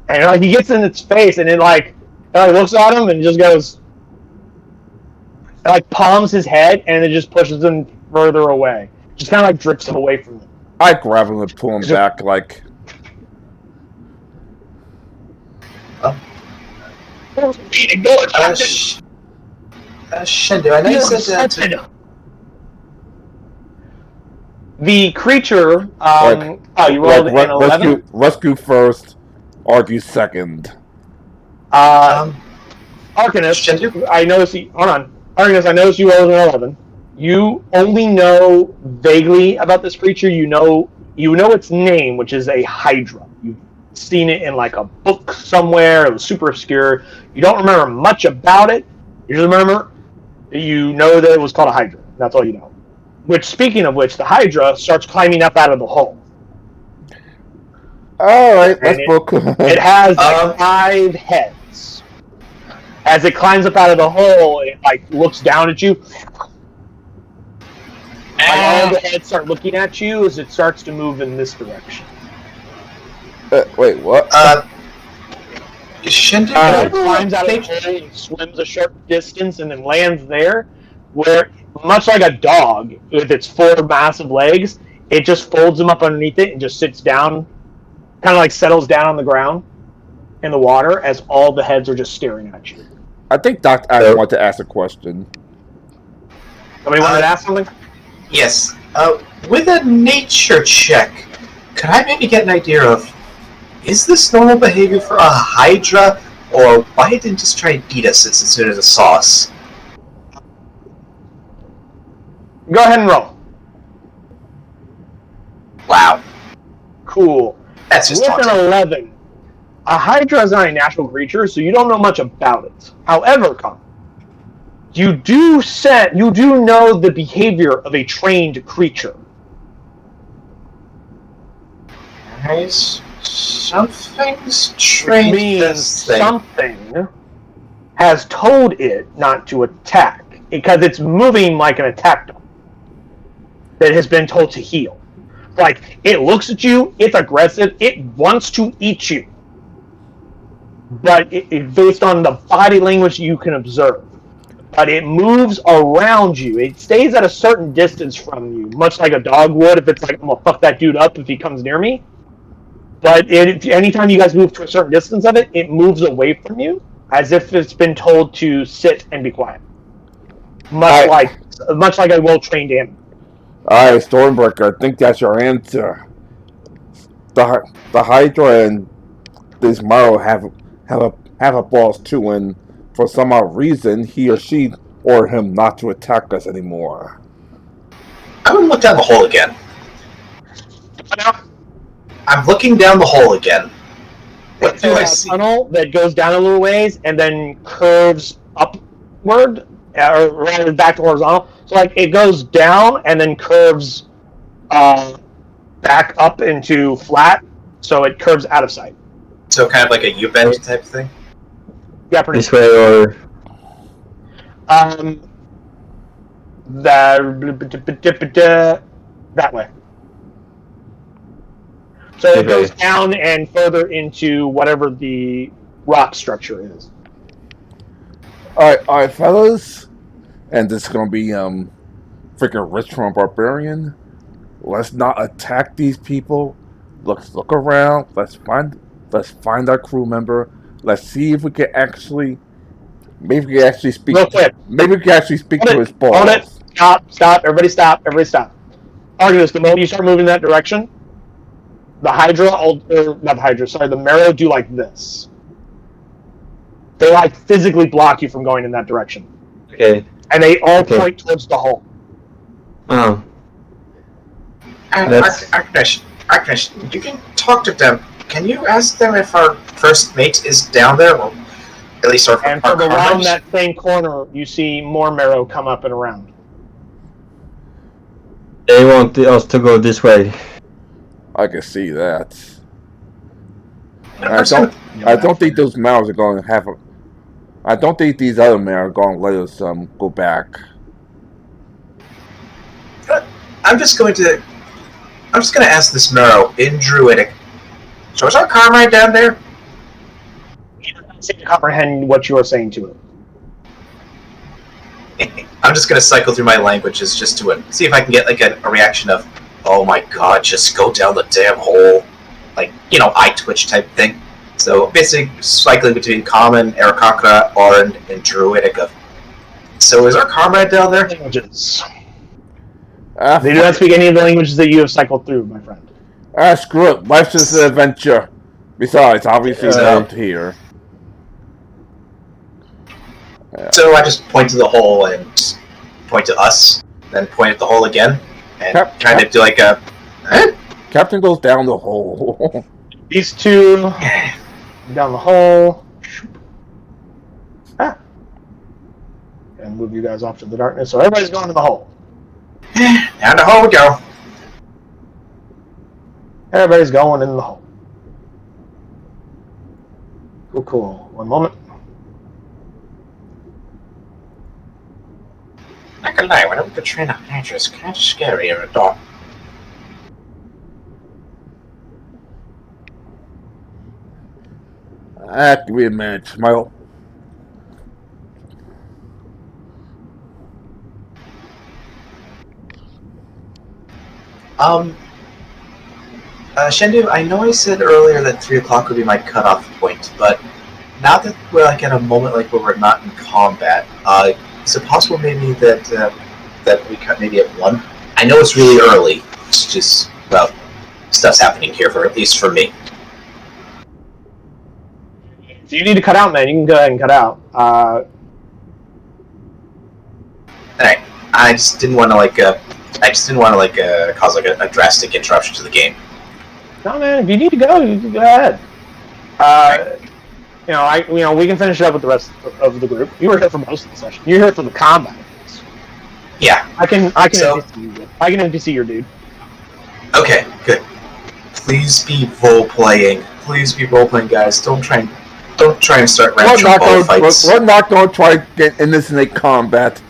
and he gets in its face, and it looks at him and just goes, palms his head, and it just pushes him further away. Just kind of drifts him away from him. I grab him and pull him back, like. Shendu, I know you said that. The creature. You rolled an 11. Rescue first, argue second. Arcanus, Shendu? I noticed. Hold on, Arcanus. I noticed you rolled an 11. You only know vaguely about this creature. You know its name, which is a Hydra. You've seen it in like a book somewhere. It was super obscure. You don't remember much about it. You just remember you know that it was called a Hydra. That's all you know. Which, speaking of which, the Hydra starts climbing up out of the hole. All right, let's book. It has like 5 heads. As it climbs up out of the hole, it like looks down at you. And all the heads start looking at you as it starts to move in this direction. Wait, what? Shendu? It climbs out of the hole and swims a short distance and then lands there, where, much like a dog with its 4 massive legs, it just folds them up underneath it and just sits down, kind of like settles down on the ground in the water as all the heads are just staring at you. I think Dr. Adam wanted to ask a question. Somebody wanted to ask something? Yes. With a nature check, could I maybe get an idea of, is this normal behavior for a Hydra, or why didn't it just try and eat us since it's a sauce? Go ahead and roll. Wow. Cool. That's just With taunting. an 11, a Hydra is not a natural creature, so you don't know much about it. However, Con, you do know the behavior of a trained creature. Nice. Something's Which trained means this thing. something has told it not to attack, because it's moving like an attack dog that has been told to heal. Like, it looks at you, it's aggressive, it wants to eat you. But based on the body language you can observe. But it moves around you. It stays at a certain distance from you, much like a dog would if it's like, I'm going to fuck that dude up if he comes near me. But anytime you guys move to a certain distance of it, it moves away from you, as if it's been told to sit and be quiet. Much like a well-trained animal. All right, Stormbreaker, I think that's your answer. The Hydra and this Morrow have a boss too, and for some odd reason, he or she ordered him not to attack us anymore. I'm gonna look down the hole again. I'm looking down the hole again. What do I see? Tunnel that goes down a little ways and then curves upward, or rather back to horizontal. So like it goes down and then curves back up into flat, so it curves out of sight. So kind of like a U-bend type thing? Yeah, pretty This way or... that way. So it Okay. goes down and further into whatever the rock structure is. All right, fellas, and this is gonna be freaking Rich from Barbarian. Let's not attack these people. Let's look around. Let's find our crew member. Let's see if we can actually, maybe we can actually speak. Real quick. Maybe we can actually speak to his boss. Hold it. Stop. Everybody stop. Argus, the moment you start moving that direction, the Hydra, the Marrow do like this. They like physically block you from going in that direction. Okay. And they all Okay. point towards the hole. Oh. Arkanesh, you can talk to them. Can you ask them if our first mate is down there? Or at least our And our from around comrades? that same corner, you see more Marrow come up and around. They want us to go this way. I can see that. I'm I just gonna- don't think those males are going to have a. I don't think these other men are going to let us go back. I'm just going to ask this Marrow in Druidic. So is our comrade down there? He doesn't seem to comprehend what you are saying to him. I'm just going to cycle through my languages just to see if I can get like a reaction of, oh my god, just go down the damn hole. Like, eye twitch type thing. So basically cycling between Common, Aarakocra, Orin, and Druidic. So is our comrade down there? Languages. Ah, They do not speak any of the languages that you have cycled through, my friend. screw it. Life's just an adventure. Besides, obviously, they're out here. So I just point to the hole and point to us, then point at the hole again, and kind of do like a... Captain goes down the hole. These two down the hole. And move you guys off to the darkness. So everybody's going to the hole. Down the hole we go. Everybody's going in the hole. Cool. One moment. Not gonna lie, whenever we train a Hydra, it's kind of scary in a dog. Give me a minute. Shendu, I know I said earlier that 3 o'clock would be my cutoff point, but now that we're like at a moment like where we're not in combat, is it possible maybe that we cut maybe at 1? I know it's really early. It's just, well, stuff's happening here at least for me. If you need to cut out, man, you can go ahead and cut out. Alright, I just didn't want to cause like a drastic interruption to the game. No, man. If you need to go, you can go ahead. We can finish it up with the rest of the group. You were here for most of the session. You're here for the combat. Yeah. I can NPC your dude. Okay, good. Please be role playing. Please be role playing, guys. Don't try and start random fights. We're not going to try to get innocent combat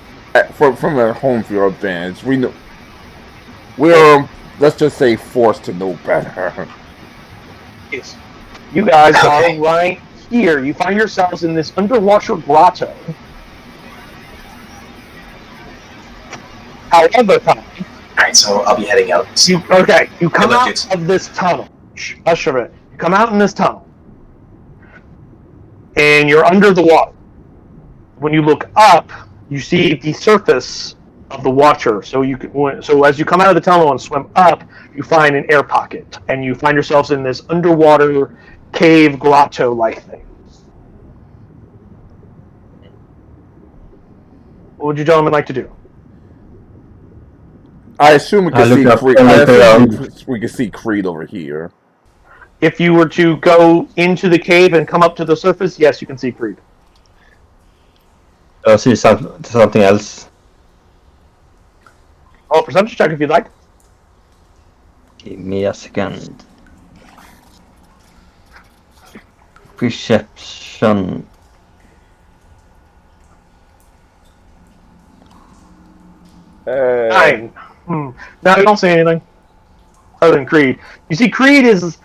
from a home field advantage. We're let's just say forced to know better. Yes. You guys are right here. You find yourselves in this underwater grotto. However, Alright, so I'll be heading out. You come out of this tunnel. Usher it. You come out in this tunnel. And you're under the water. When you look up, you see the surface of the water. So as you come out of the tunnel and swim up, you find an air pocket. And you find yourselves in this underwater cave grotto-like thing. What would you gentlemen like to do? I assume we can see Creed. We can see Creed over here. If you were to go into the cave and come up to the surface, yes, you can see Creed. I'll see something else. Oh, perception check if you'd like. Give me a second. Perception. Nine. No, you don't see anything other than Creed. You see, Creed is,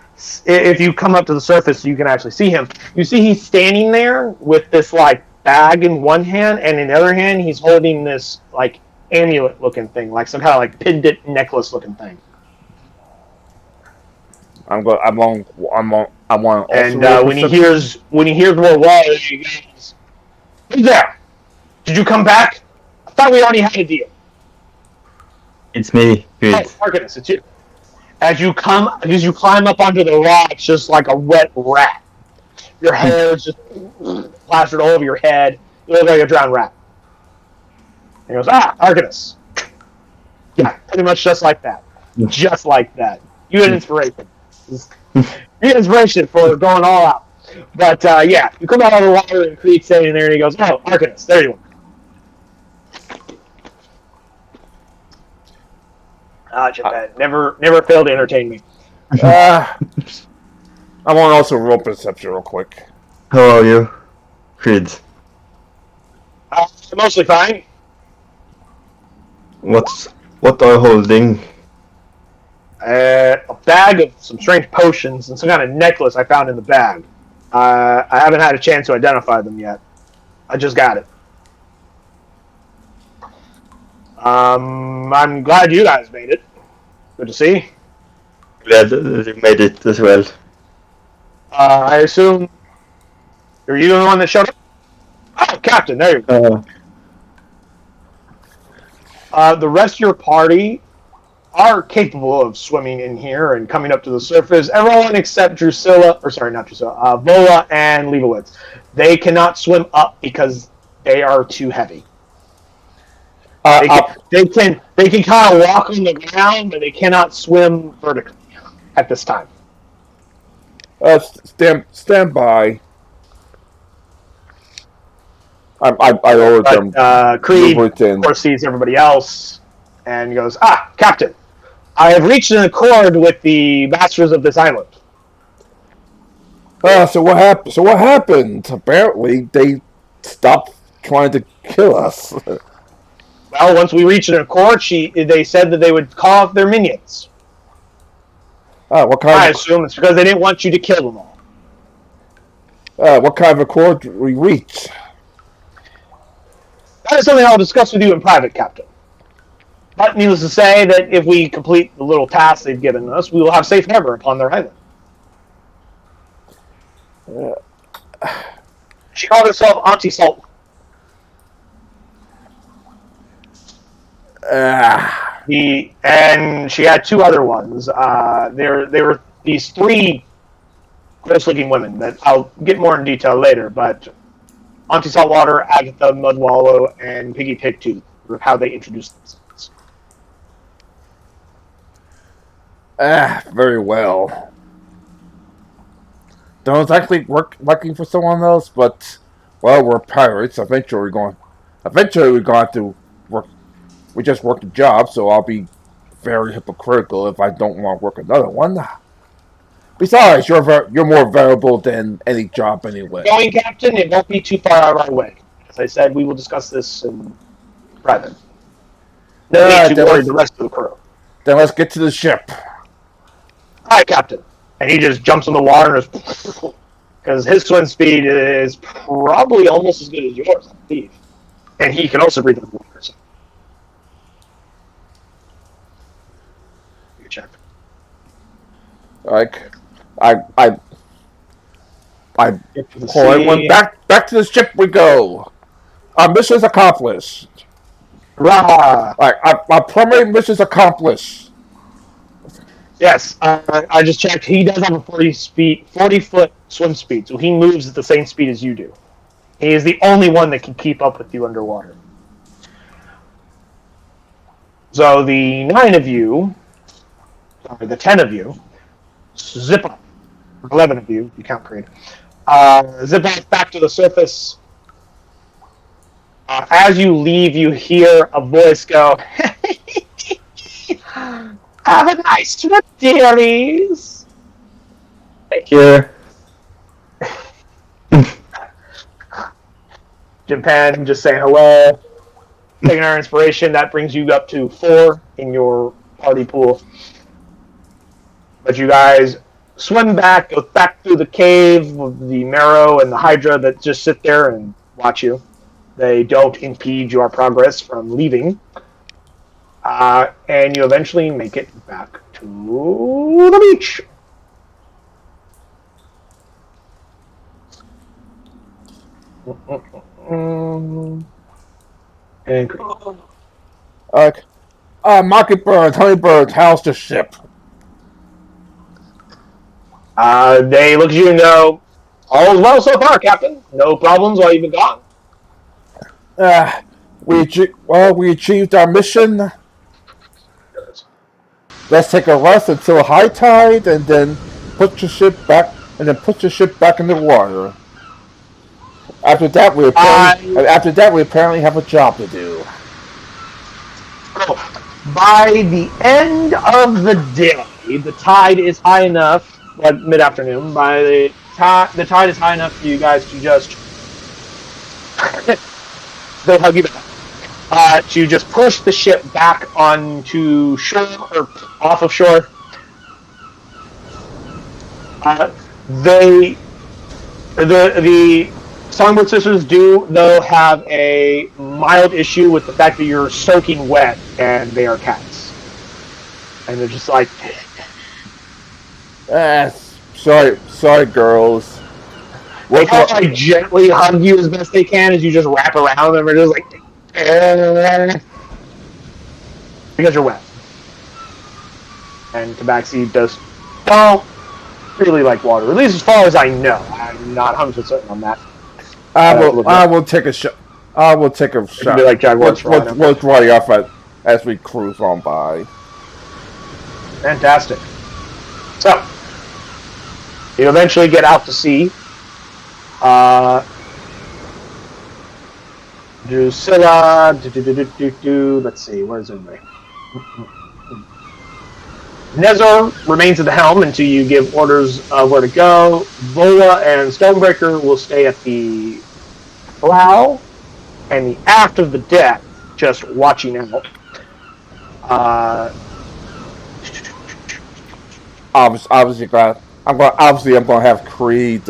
if you come up to the surface, you can actually see him. You see he's standing there with this, like, bag in one hand, and in the other hand, he's holding this, like, amulet-looking thing, like some kind of, like, pendant necklace-looking thing. I want to. And when he hears more water, he goes, "Who's there? Did you come back? I thought we already had a deal." It's me, Creed. Oh, Arcanus, it's you. As you climb up onto the rocks, just like a wet rat. Your hair is just plastered all over your head. You look like a drowned rat. And he goes, Arcanus. Yeah, pretty much just like that. Just like that. You had inspiration. You had inspiration for going all out. But, yeah, you come out of the water and Creed's standing there and he goes, "Oh, Arcanus, there you are." Japan. Never failed to entertain me. I want to also roll perception real quick. How are you, Creed? Mostly fine. What are you holding? A bag of some strange potions and some kind of necklace I found in the bag. I haven't had a chance to identify them yet. I just got it. I'm glad you guys made it. Good to see. Glad you made it as well. I assume. Are you the one that showed up? Oh, Captain, there you go. The rest of your party are capable of swimming in here and coming up to the surface. Everyone except Drusilla, or sorry, not Drusilla, Vola and Leibowitz. They cannot swim up because they are too heavy. They can kind of walk on the ground, but they cannot swim vertically at this time. Stand by. I ordered them. Creed, of course, sees everybody else and goes, Captain, I have reached an accord with the masters of this island. So what happened? Apparently, they stopped trying to kill us. Well, once we reached an accord, they said that they would call off their minions. I assume it's because they didn't want you to kill them all. What kind of accord did we reach? That is something I'll discuss with you in private, Captain. But needless to say that if we complete the little task they've given us, we will have safe harbor upon their island. She called herself Auntie Salt. And she had two other ones. There were these three gross-looking women that I'll get more in detail later, but Auntie Saltwater, Agatha, Mudwallow, and Piggy Pigtooth were how they introduced themselves. Very well. Don't exactly work looking for someone else, but well, we're pirates. Eventually, we're going to have to work. We just worked a job, so I'll be very hypocritical if I don't want to work another one. Besides, you're more valuable than any job anyway. Going, Captain, it won't be too far out of our way. As I said, we will discuss this in private. No need to worry the rest of the crew. Then let's get to the ship. All right, Captain. And he just jumps in the water and because his swim speed is probably almost as good as yours, I believe. And he can also breathe in the water. So. You check. I pull everyone back to the ship we go. Our mission's accomplished. Rah! Our primary mission's accomplished. Yes, I just checked. He does have a 40-foot swim speed, so he moves at the same speed as you do. He is the only one that can keep up with you underwater. So the 9 of you, sorry, the 10 of you, zip up. 11 of you, you count Creed. Zip off back to the surface. As you leave, you hear a voice go, "Have a nice trip, dearies." Thank you. Japan just saying hello. Taking our inspiration, that brings you up to 4 in your party pool. But you guys swim back, go back through the cave with the Marrow and the Hydra that just sit there and watch you. They don't impede your progress from leaving. And you eventually make it back to the beach. And Mockingbird, Honeybird, how's the ship? They look at you and go, "All is well so far, Captain. No problems while you've been gone." We achieved our mission. Let's take a rest until high tide, and then put the ship back in the water. After that, we apparently have a job to do. By the end of the day, the tide is high enough. Mid-afternoon. By the tide is high enough for you guys to just they'll hug you back. To just push the ship back onto shore or off of shore. The Songbird Sisters do, though, have a mild issue with the fact that you're soaking wet and they are cats. And they're just like... sorry, girls. They What, kind of what, like gently hug you as best they can as you just wrap around them and just like because you're wet. And Tabaxi does really like water, at least as far as I know. I'm not 100% certain on that. I will take a shot. I will take a It could shot. be like Jaguars for all I know. What's running off as we cruise on by? Fantastic. So, you eventually get out to sea. Drusilla. Let's see, where's everybody? Nezor remains at the helm until you give orders of where to go. Vola and Stormbreaker will stay at the prow and the aft of the deck, just watching out. Obviously, I'm gonna have Creed,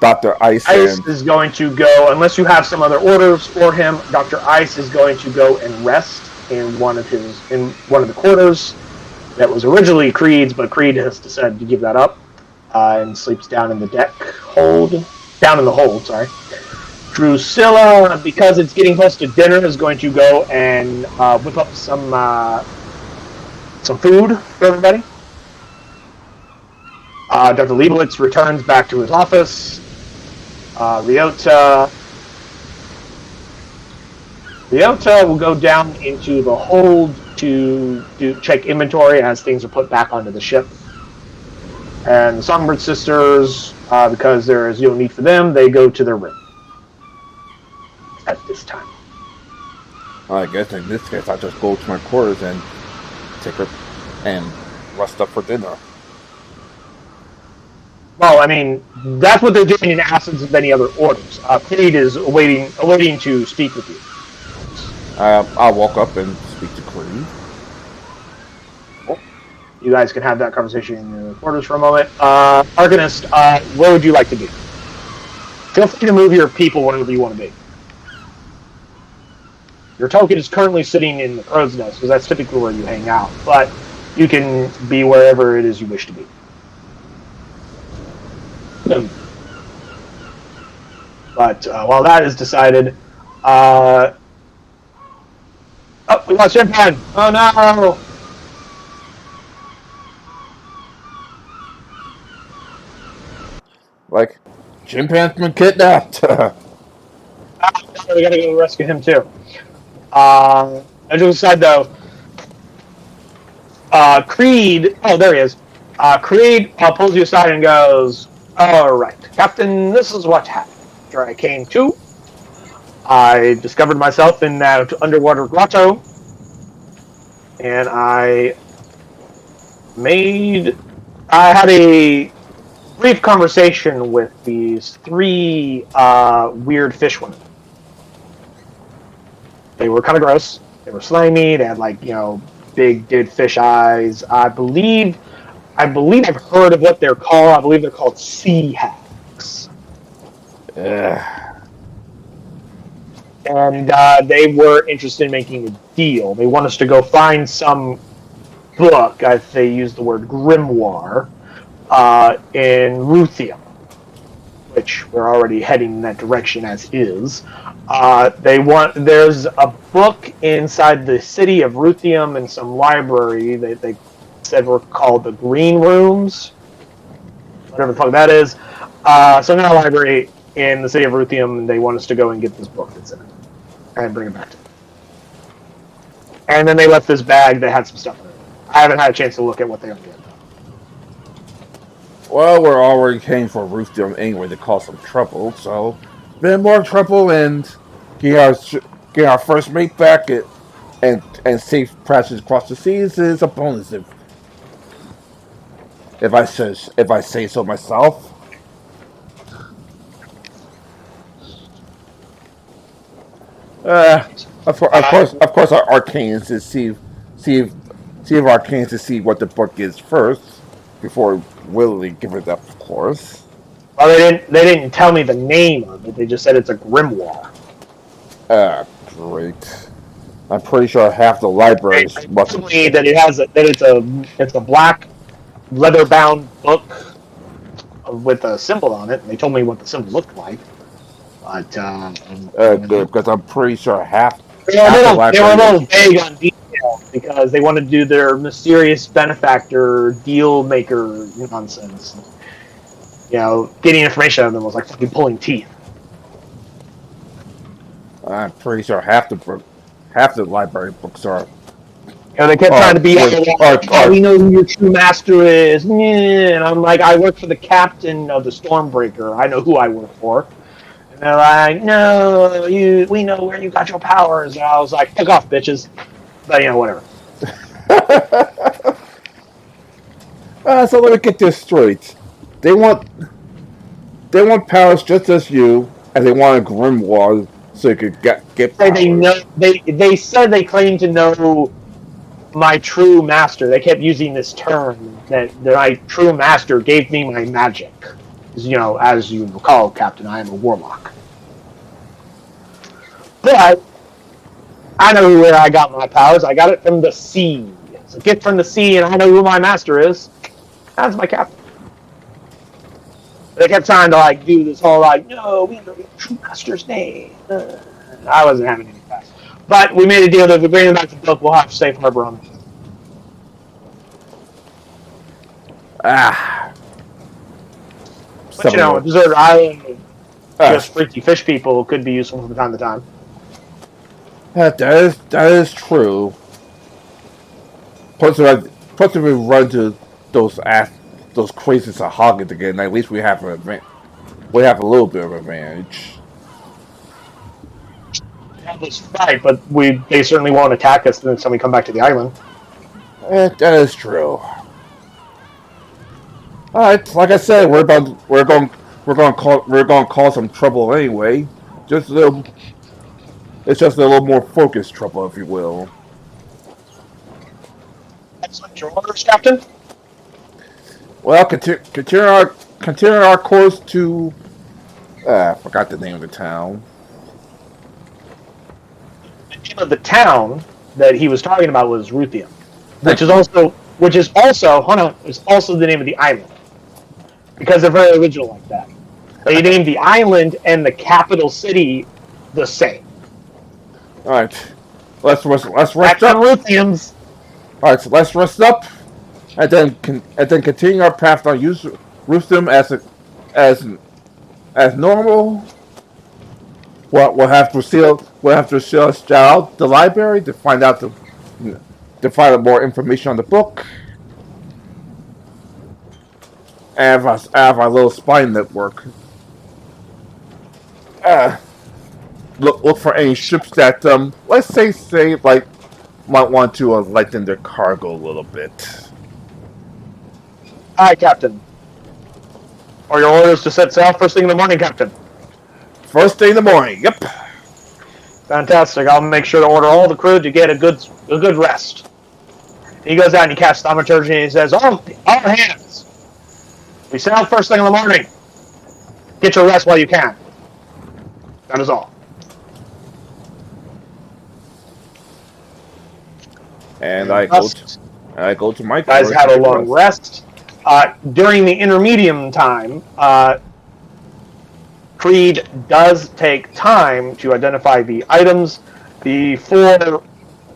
Dr. Ice, Ice and is going to go, unless you have some other orders for him. Dr. Ice is going to go and rest in one of the quarters that was originally Creed's, but Creed has decided to give that up and sleeps down in the hold. Sorry. Drusilla, because it's getting close to dinner, is going to go and whip up some food for everybody. Dr. Leibowitz returns back to his office. Ryota will go down into the hold to check inventory as things are put back onto the ship. And the Songbird sisters, because there is no need for them, they go to their room at this time. I guess in this case I'll just go to my quarters and take her and rest up for dinner. Well, I mean, that's what they're doing in absence of any other orders. Creed is awaiting to speak with you. I'll walk up and speak to Creed. You guys can have that conversation in your quarters for a moment. Arcanist, where would you like to be? Feel free to move your people wherever you want to be. Your token is currently sitting in the crow's nest, because that's typically where you hang out. But you can be wherever it is you wish to be. But while that is decided, oh, we lost Chimpan! Oh no! Like, Chimpan's been kidnapped. We gotta go rescue him too. As you decide though, Creed, oh there he is. Creed pulls you aside and goes, alright, Captain, this is what happened. After I came to, I discovered myself in that underwater grotto, and I had a brief conversation with these three weird fish women. They were kind of gross. They were slimy. They had big dead fish eyes. I believe I've heard of what they're called. I believe they're called sea hags. And they were interested in making a deal. They want us to go find some book, if they use the word grimoire, in Ruthium, which we're already heading in that direction as is. There's a book inside the city of Ruthium and some library that they said were called the Green Rooms, whatever the fuck that is. Some kind of library in the city of Ruthium, and they want us to go and get this book that's in it and bring it back to them. And then they left this bag that had some stuff in it. I haven't had a chance to look at what they are doing. Well, we're already came for Rooftdom anyway to cause some trouble, so then more trouble and get our first mate back and safe passage across the seas is a bonus if I say so myself. Of course, our arcanes to see if arcanes to see what the book is first before willingly give it up. Of course. Well, they didn't tell me the name of it. They just said it's a grimoire. Great. I'm pretty sure half the libraries Possibly that it's a black leather-bound book with a symbol on it. And they told me what the symbol looked like. But Good, because I'm pretty sure half they half the were a library little is. vague on detail because they wanted to do their mysterious benefactor deal maker nonsense. Getting information out of them was like fucking pulling teeth. I'm pretty sure half the library books are They kept trying to be, we know who your true master is. And I'm like, I work for the captain of the Stormbreaker. I know who I work for. And they're like, no, we know where you got your powers. And I was like, fuck off, bitches. But, whatever. So let me get this straight. They want powers just as you, and they want a grimoire so you could get powers. They said they claim to know my true master. They kept using this term that my true master gave me my magic. As you recall, Captain, I am a warlock. But I know where I got my powers. I got it from the sea. It's a gift from the sea, and I know who my master is. That's my captain. They kept trying to do this whole no, we know your true master's name. I wasn't having any class. But we made a deal that if we bring them back to the book, we'll have safe harbor on them. But Desert Island, just freaky fish people could be useful from time to time. That is true. Plus, if we run to those crazy Sahagins again, at least we have an advantage. We have a little bit of advantage. That was right, but they certainly won't attack us the next time we come back to the island. That is true. All right, like I said, we're going to cause some trouble anyway. It's just a little more focused trouble, if you will. Excellent. Your orders, Captain? Well, continue our course to. I forgot the name of the town. The name of the town that he was talking about was Ruthium, which is also the name of the island, because they're very original like that. They named the island and the capital city the same. All right, let's rest Back up. on Ruthiums. All right, so let's rest up, and then continue our path on Ruthium as normal. We'll have to seal out the library to find out more information on the book. And have our little spy network. Look for any ships that let's say might want to lighten their cargo a little bit. Aye, Captain. Are your orders to set sail first thing in the morning, Captain? First thing in the morning. Yep. Fantastic. I'll make sure to order all the crew to get a good rest. He goes out and he casts thaumaturgy and he says, all hands. We sail first thing in the morning. Get your rest while you can. That is all. And I go to my guys had a long rest. During the intermedium time, Creed does take time to identify the items. The 4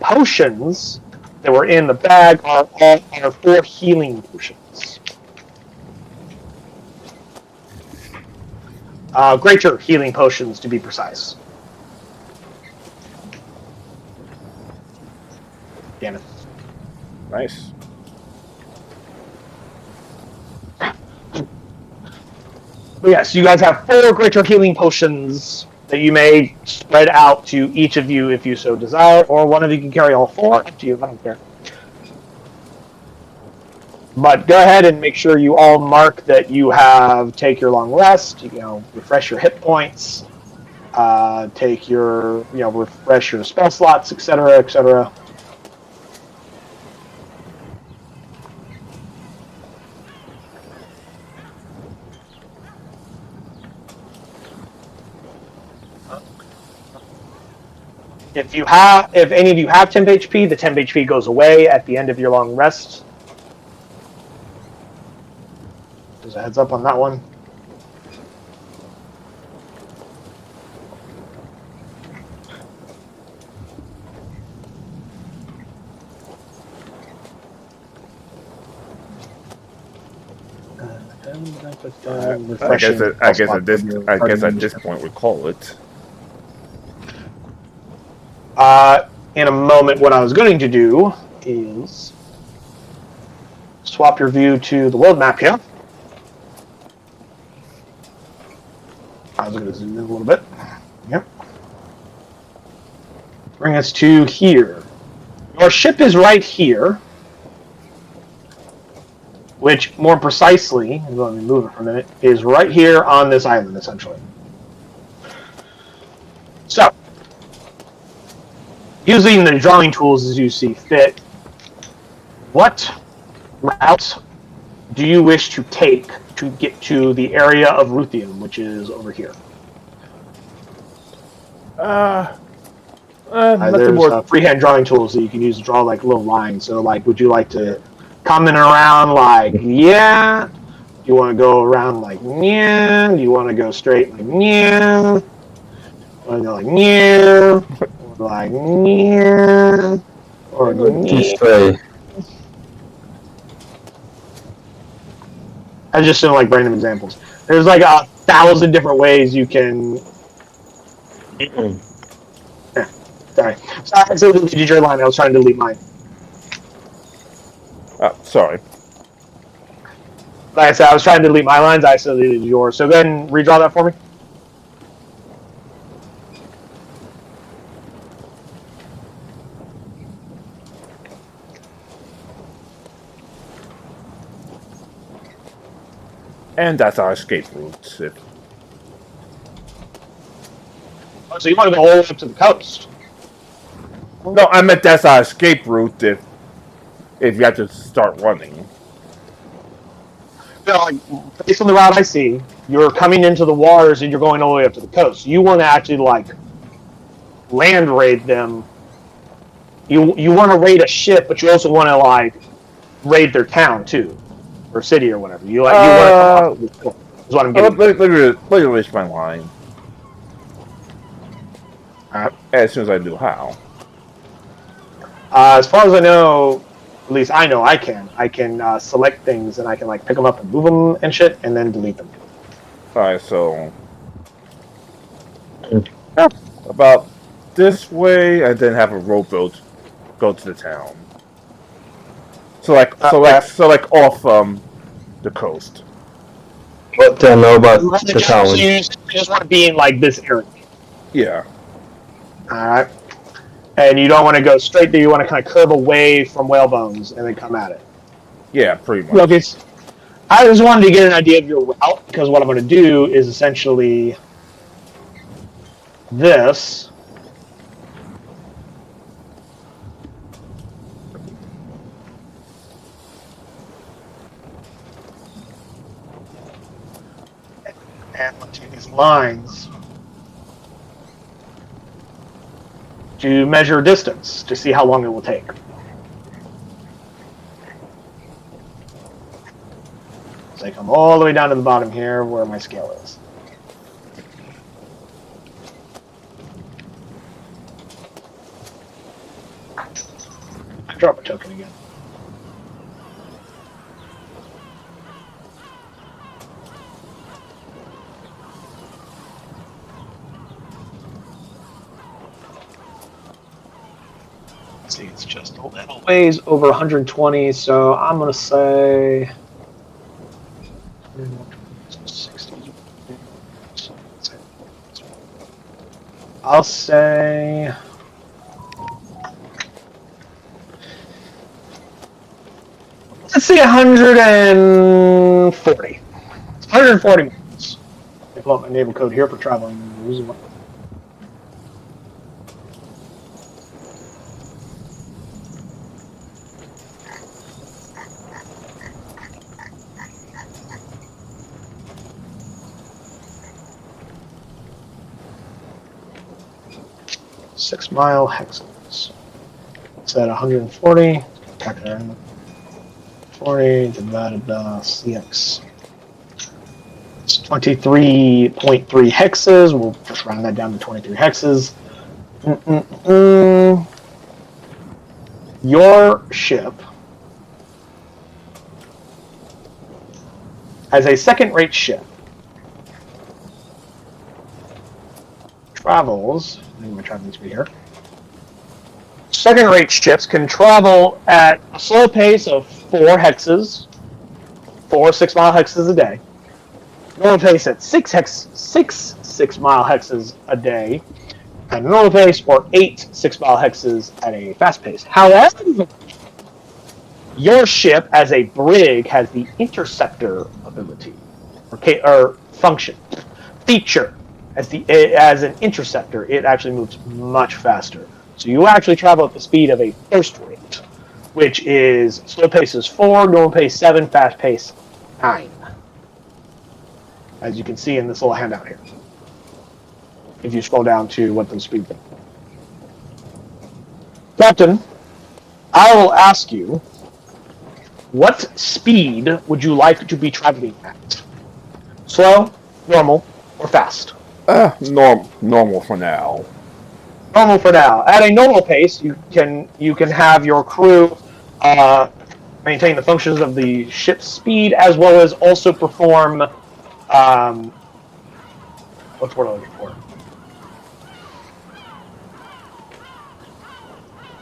potions that were in the bag are 4 healing potions. Greater healing potions, to be precise. Damn it. Nice. But yes, you guys have 4 greater healing potions that you may spread out to each of you if you so desire, or one of you can carry all 4. Up to you, I don't care. But go ahead and make sure you all mark that you have take your long rest, refresh your hit points, take your, refresh your spell slots, etc., etc. If any of you have temp HP, the temp HP goes away at the end of your long rest. There's a heads up on that one. I guess at this point we call it. In a moment, what I was going to do is swap your view to the world map here. I was going to zoom in a little bit. Yep. Bring us to here. Your ship is right here, which more precisely, let me move it for a minute, is right here on this island, essentially. So, using the drawing tools as you see fit, what route do you wish to take to get to the area of Ruthium, which is over here? There's freehand drawing tools that you can use to draw like little lines. So, like, would you like to come in around like, yeah? Do you want to go around like, yeah? Do you want to go straight like, yeah? Want to go like, yeah? Or like, yeah? Or This way. I just doing like random examples. There's like 1,000 different ways you can. Yeah, sorry. So I accidentally deleted your line. I was trying to delete mine. Sorry. Like I said, I was trying to delete my lines. I accidentally deleted yours. So go ahead and redraw that for me. And that's our escape route. So you want to go all the way up to the coast? No, I meant that's our escape route if you have to start running. No, like, based on the route I see, you're coming into the waters and you're going all the way up to the coast. You want to actually like land raid them. You want to raid a ship, but you also want to like raid their town too, or city or whatever. You want to come up is what I'm getting. Let me erase my line. As soon as I do, how? As far as I know, at least I know I can. I can select things and I can like pick them up and move them and shit, and then delete them. Alright, so about this way, and then have a rowboat go to the town. So like off the coast. What do I know about the town? So you just want to be in like this area. Yeah. Alright. And you don't want to go straight there, you want to kind of curve away from Whalebones and then come at it. Yeah, pretty much. Okay. I just wanted to get an idea of your route, because what I'm going to do is essentially this. And let's take these lines to measure distance to see how long it will take. So I come all the way down to the bottom here where my scale is. I drop a token again. See, it's just a little ways over 120, so I'm going to say 60. I'll say let's say 140. It's 140 minutes. I pull up my naval code here for traveling. 6 mile hexagons. It's at 140. 40 divided by CX. 23.3 hexes. We'll just round that down to 23 hexes. Your ship, as a second-rate ship, travels. I'm going to try this here. Second-rate ships can travel at a slow pace of 4 hexes, 4 6-mile hexes a day. Normal pace at 6 6-mile hexes a day, at a normal pace, or 8 6-mile hexes at a fast pace. However, your ship as a brig has the interceptor ability, or function, feature. As an interceptor, it actually moves much faster. So you actually travel at the speed of a first rate, which is slow pace is 4, normal pace 7, fast pace 9. As you can see in this little handout here. If you scroll down to what those speeds are. Captain, I will ask you, what speed would you like to be traveling at? Slow, normal, or fast? Normal for now. Normal for now. At a normal pace, you can have your crew maintain the functions of the ship's speed, as well as also perform what's what I'm looking for?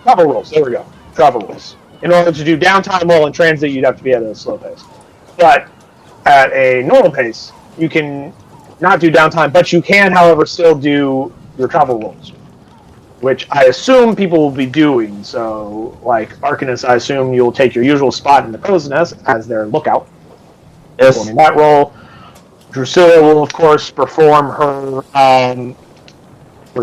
Travel rules. There we go. Travel rules. In order to do downtime while in transit, you'd have to be at a slow pace. But at a normal pace, you can not do downtime, but you can, however, still do your travel rules, which I assume people will be doing. So, like Arcanist, I assume you'll take your usual spot in the crow's nest as their lookout. Yes. Performing that role. Drusilla will, of course, perform her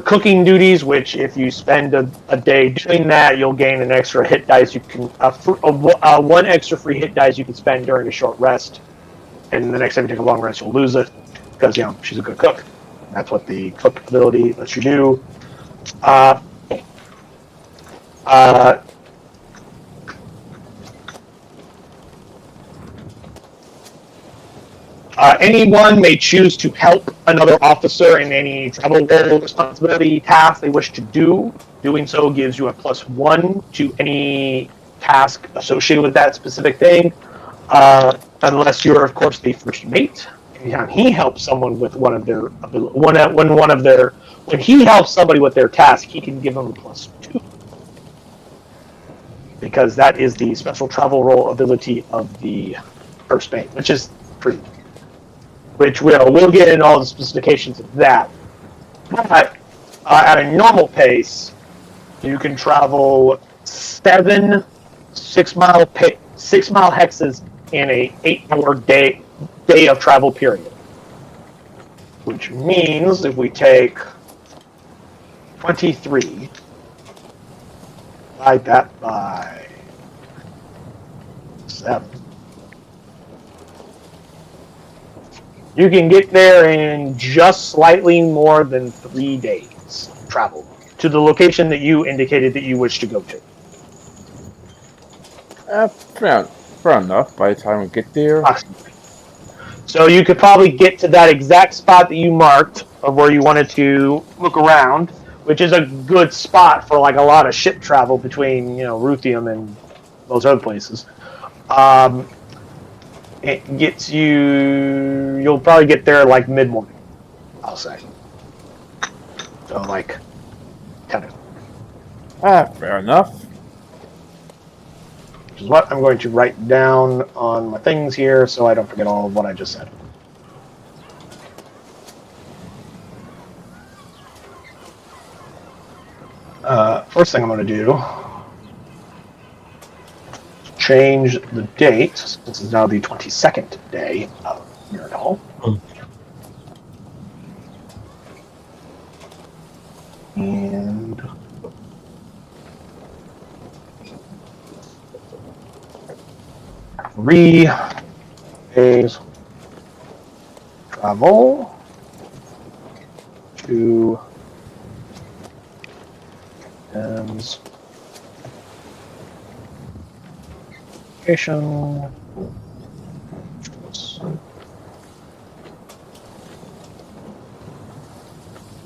cooking duties, which if you spend a day doing that, you'll gain an extra hit dice. You can one extra free hit dice you can spend during a short rest, and the next time you take a long rest, you'll lose it because she's a good cook. That's what the cook ability lets you do. Anyone may choose to help another officer in any travel role, responsibility, task they wish to do. Doing so gives you a +1 to any task associated with that specific thing, unless you're, of course, the first mate. Anytime he helps someone with when he helps somebody with their task, he can give them a +2, because that is the special travel role ability of the first mate, which is free. Which we'll get into all the specifications of that. But at a normal pace, you can travel 7 6-mile hexes in a 8-hour day of travel period. Which means if we take 23, divide that by 7. You can get there in just slightly more than 3 days travel to the location that you indicated that you wish to go to. Fair enough. By the time we get there, So you could probably get to that exact spot that you marked of where you wanted to look around, which is a good spot for like a lot of ship travel between Ruthium and those other places. It gets you. You'll probably get there like mid-morning, I'll say. So like 10. fair enough. Which is what I'm going to write down on my things here, so I don't forget all of what I just said. First thing I'm going to do. Change the date. This is now the 22nd day of Mirrodol. And 3 days travel to M's location.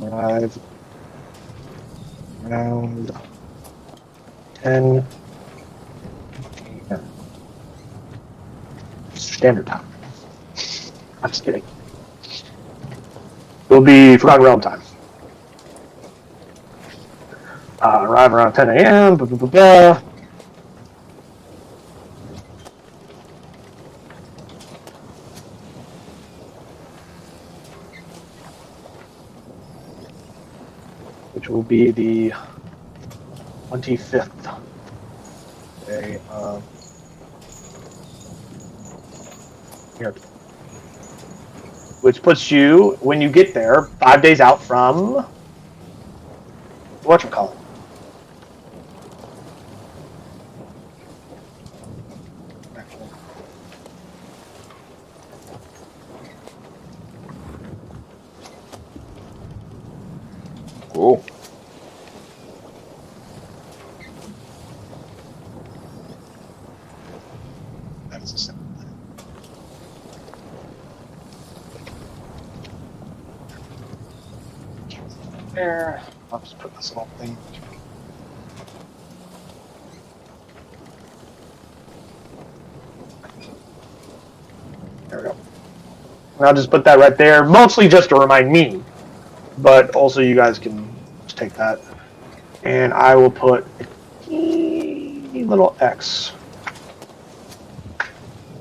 Arrive around 10 a.m. Standard time. I'm just kidding. It'll be Forgotten Realm time. Arrive around 10 a.m. Blah, blah, blah, blah. Which will be the 25th day of here. Which puts you, when you get there, 5 days out from whatchamacallit. Cool. That's a simple thing. There. I'll just put this little thing. There we go. And I'll just put that right there, mostly just to remind me, but also you guys can just take that. And I will put a teeny little X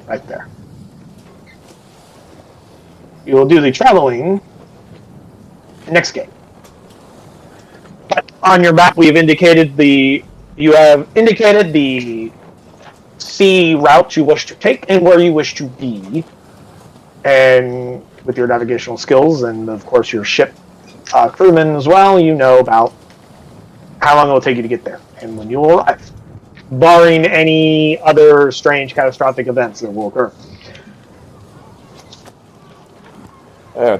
right there. You will do the traveling next game. But on your map, you have indicated the sea route you wish to take and where you wish to be, and with your navigational skills and of course your ship crewmen as well, you know about how long it will take you to get there and when you will arrive, barring any other strange catastrophic events that will occur.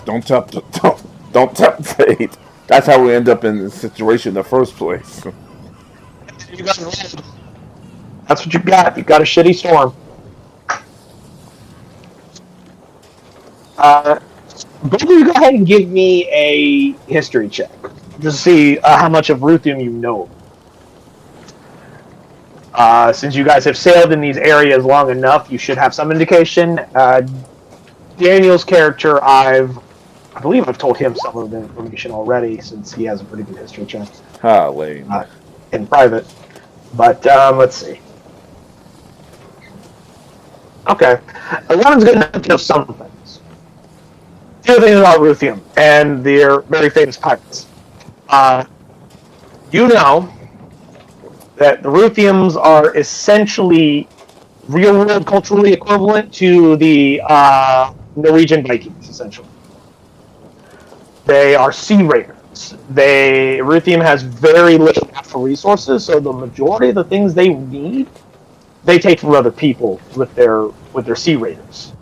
Don't tempt fate. That's how we end up in this situation in the first place. You got rolled. That's what you got. You got a shitty storm. Both of you go ahead and give me a history check to see how much of Ruthium you know. Since you guys have sailed in these areas long enough, you should have some indication. Daniel's character, I believe I've told him some of the information already, since he has a pretty good history check Lame. in private. But let's see. Okay, everyone's going to know some things. Two things about Ruthium and their very famous pirates. You know that the Ruthiums are essentially real-world culturally equivalent to the Norwegian Vikings, essentially. They are sea raiders. Ruthium has very little natural resources, so the majority of the things they need, they take from other people with their sea raiders.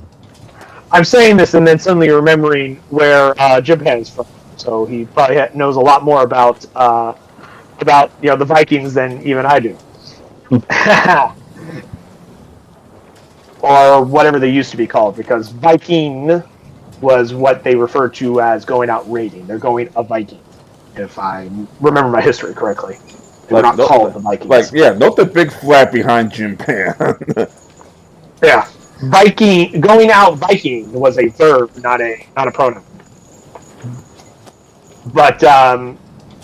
I'm saying this and then suddenly remembering where Jibhead is from, so he probably knows a lot more about the Vikings than even I do. Or whatever they used to be called, because Viking was what they referred to as going out raiding. They're going a Viking, if I remember my history correctly. They were not called the Vikings. Not the big flat behind Jim Pan. Yeah, going out Viking was a verb, not a pronoun. But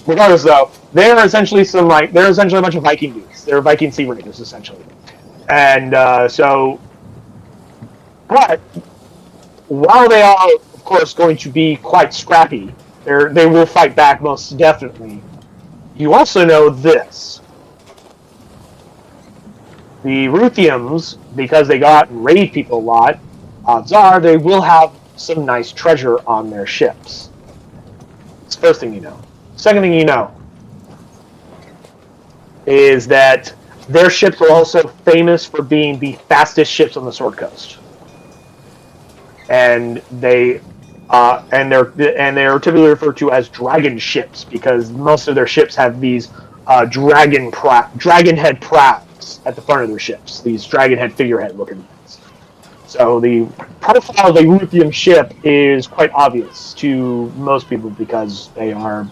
regardless, though, they're essentially a bunch of Viking dudes. They're Viking sea raiders, essentially, and but while they are, of course, going to be quite scrappy, they will fight back most definitely. You also know this. The Ruthiums, because they go out and raid people a lot, odds are they will have some nice treasure on their ships. That's the first thing you know. Second thing you know is that their ships are also famous for being the fastest ships on the Sword Coast. And they're typically referred to as dragon ships because most of their ships have these dragon head prows at the front of their ships. These dragon head figurehead looking ones. So the profile of a Ruthium ship is quite obvious to most people because they are,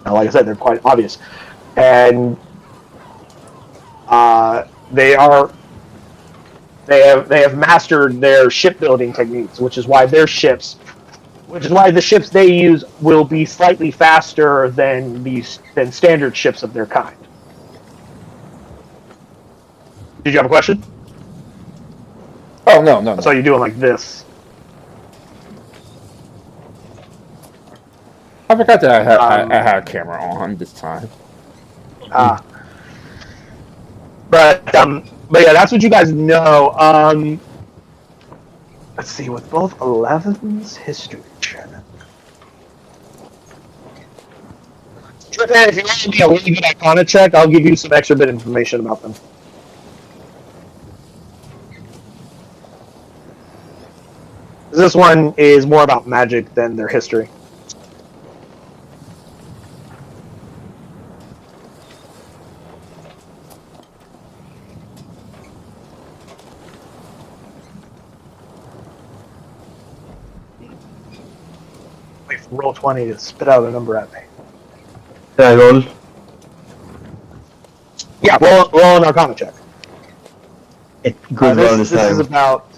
like I said, they're quite obvious, and they have mastered their shipbuilding techniques, which is why the ships they use will be slightly faster than standard ships of their kind. Did you have a question? Oh, no. I saw you doing like this. I forgot that I had a camera on this time. But yeah, that's what you guys know. Let's see, with both 11's history check. Tripan, if you want to be a really good Icona check, I'll give you some extra bit of information about them. This one is more about magic than their history. Wait for roll 20 to spit out a number at me. Can I roll? Yeah, roll an Arcana check. Good roll this time. This is about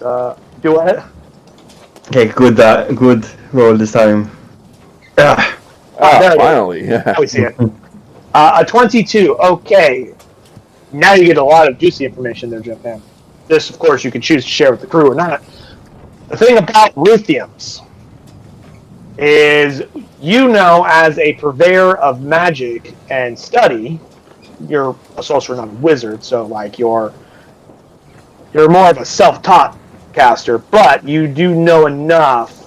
do what? Okay, good roll this time. There Finally, yeah. Now we see it. A 22. Okay. Now you get a lot of juicy information there, Japan. This, of course, you can choose to share with the crew or not. The thing about Ruthiums is, as a purveyor of magic and study, you're a sorcerer, not a wizard, so like you're more of a self-taught caster, but you do know enough.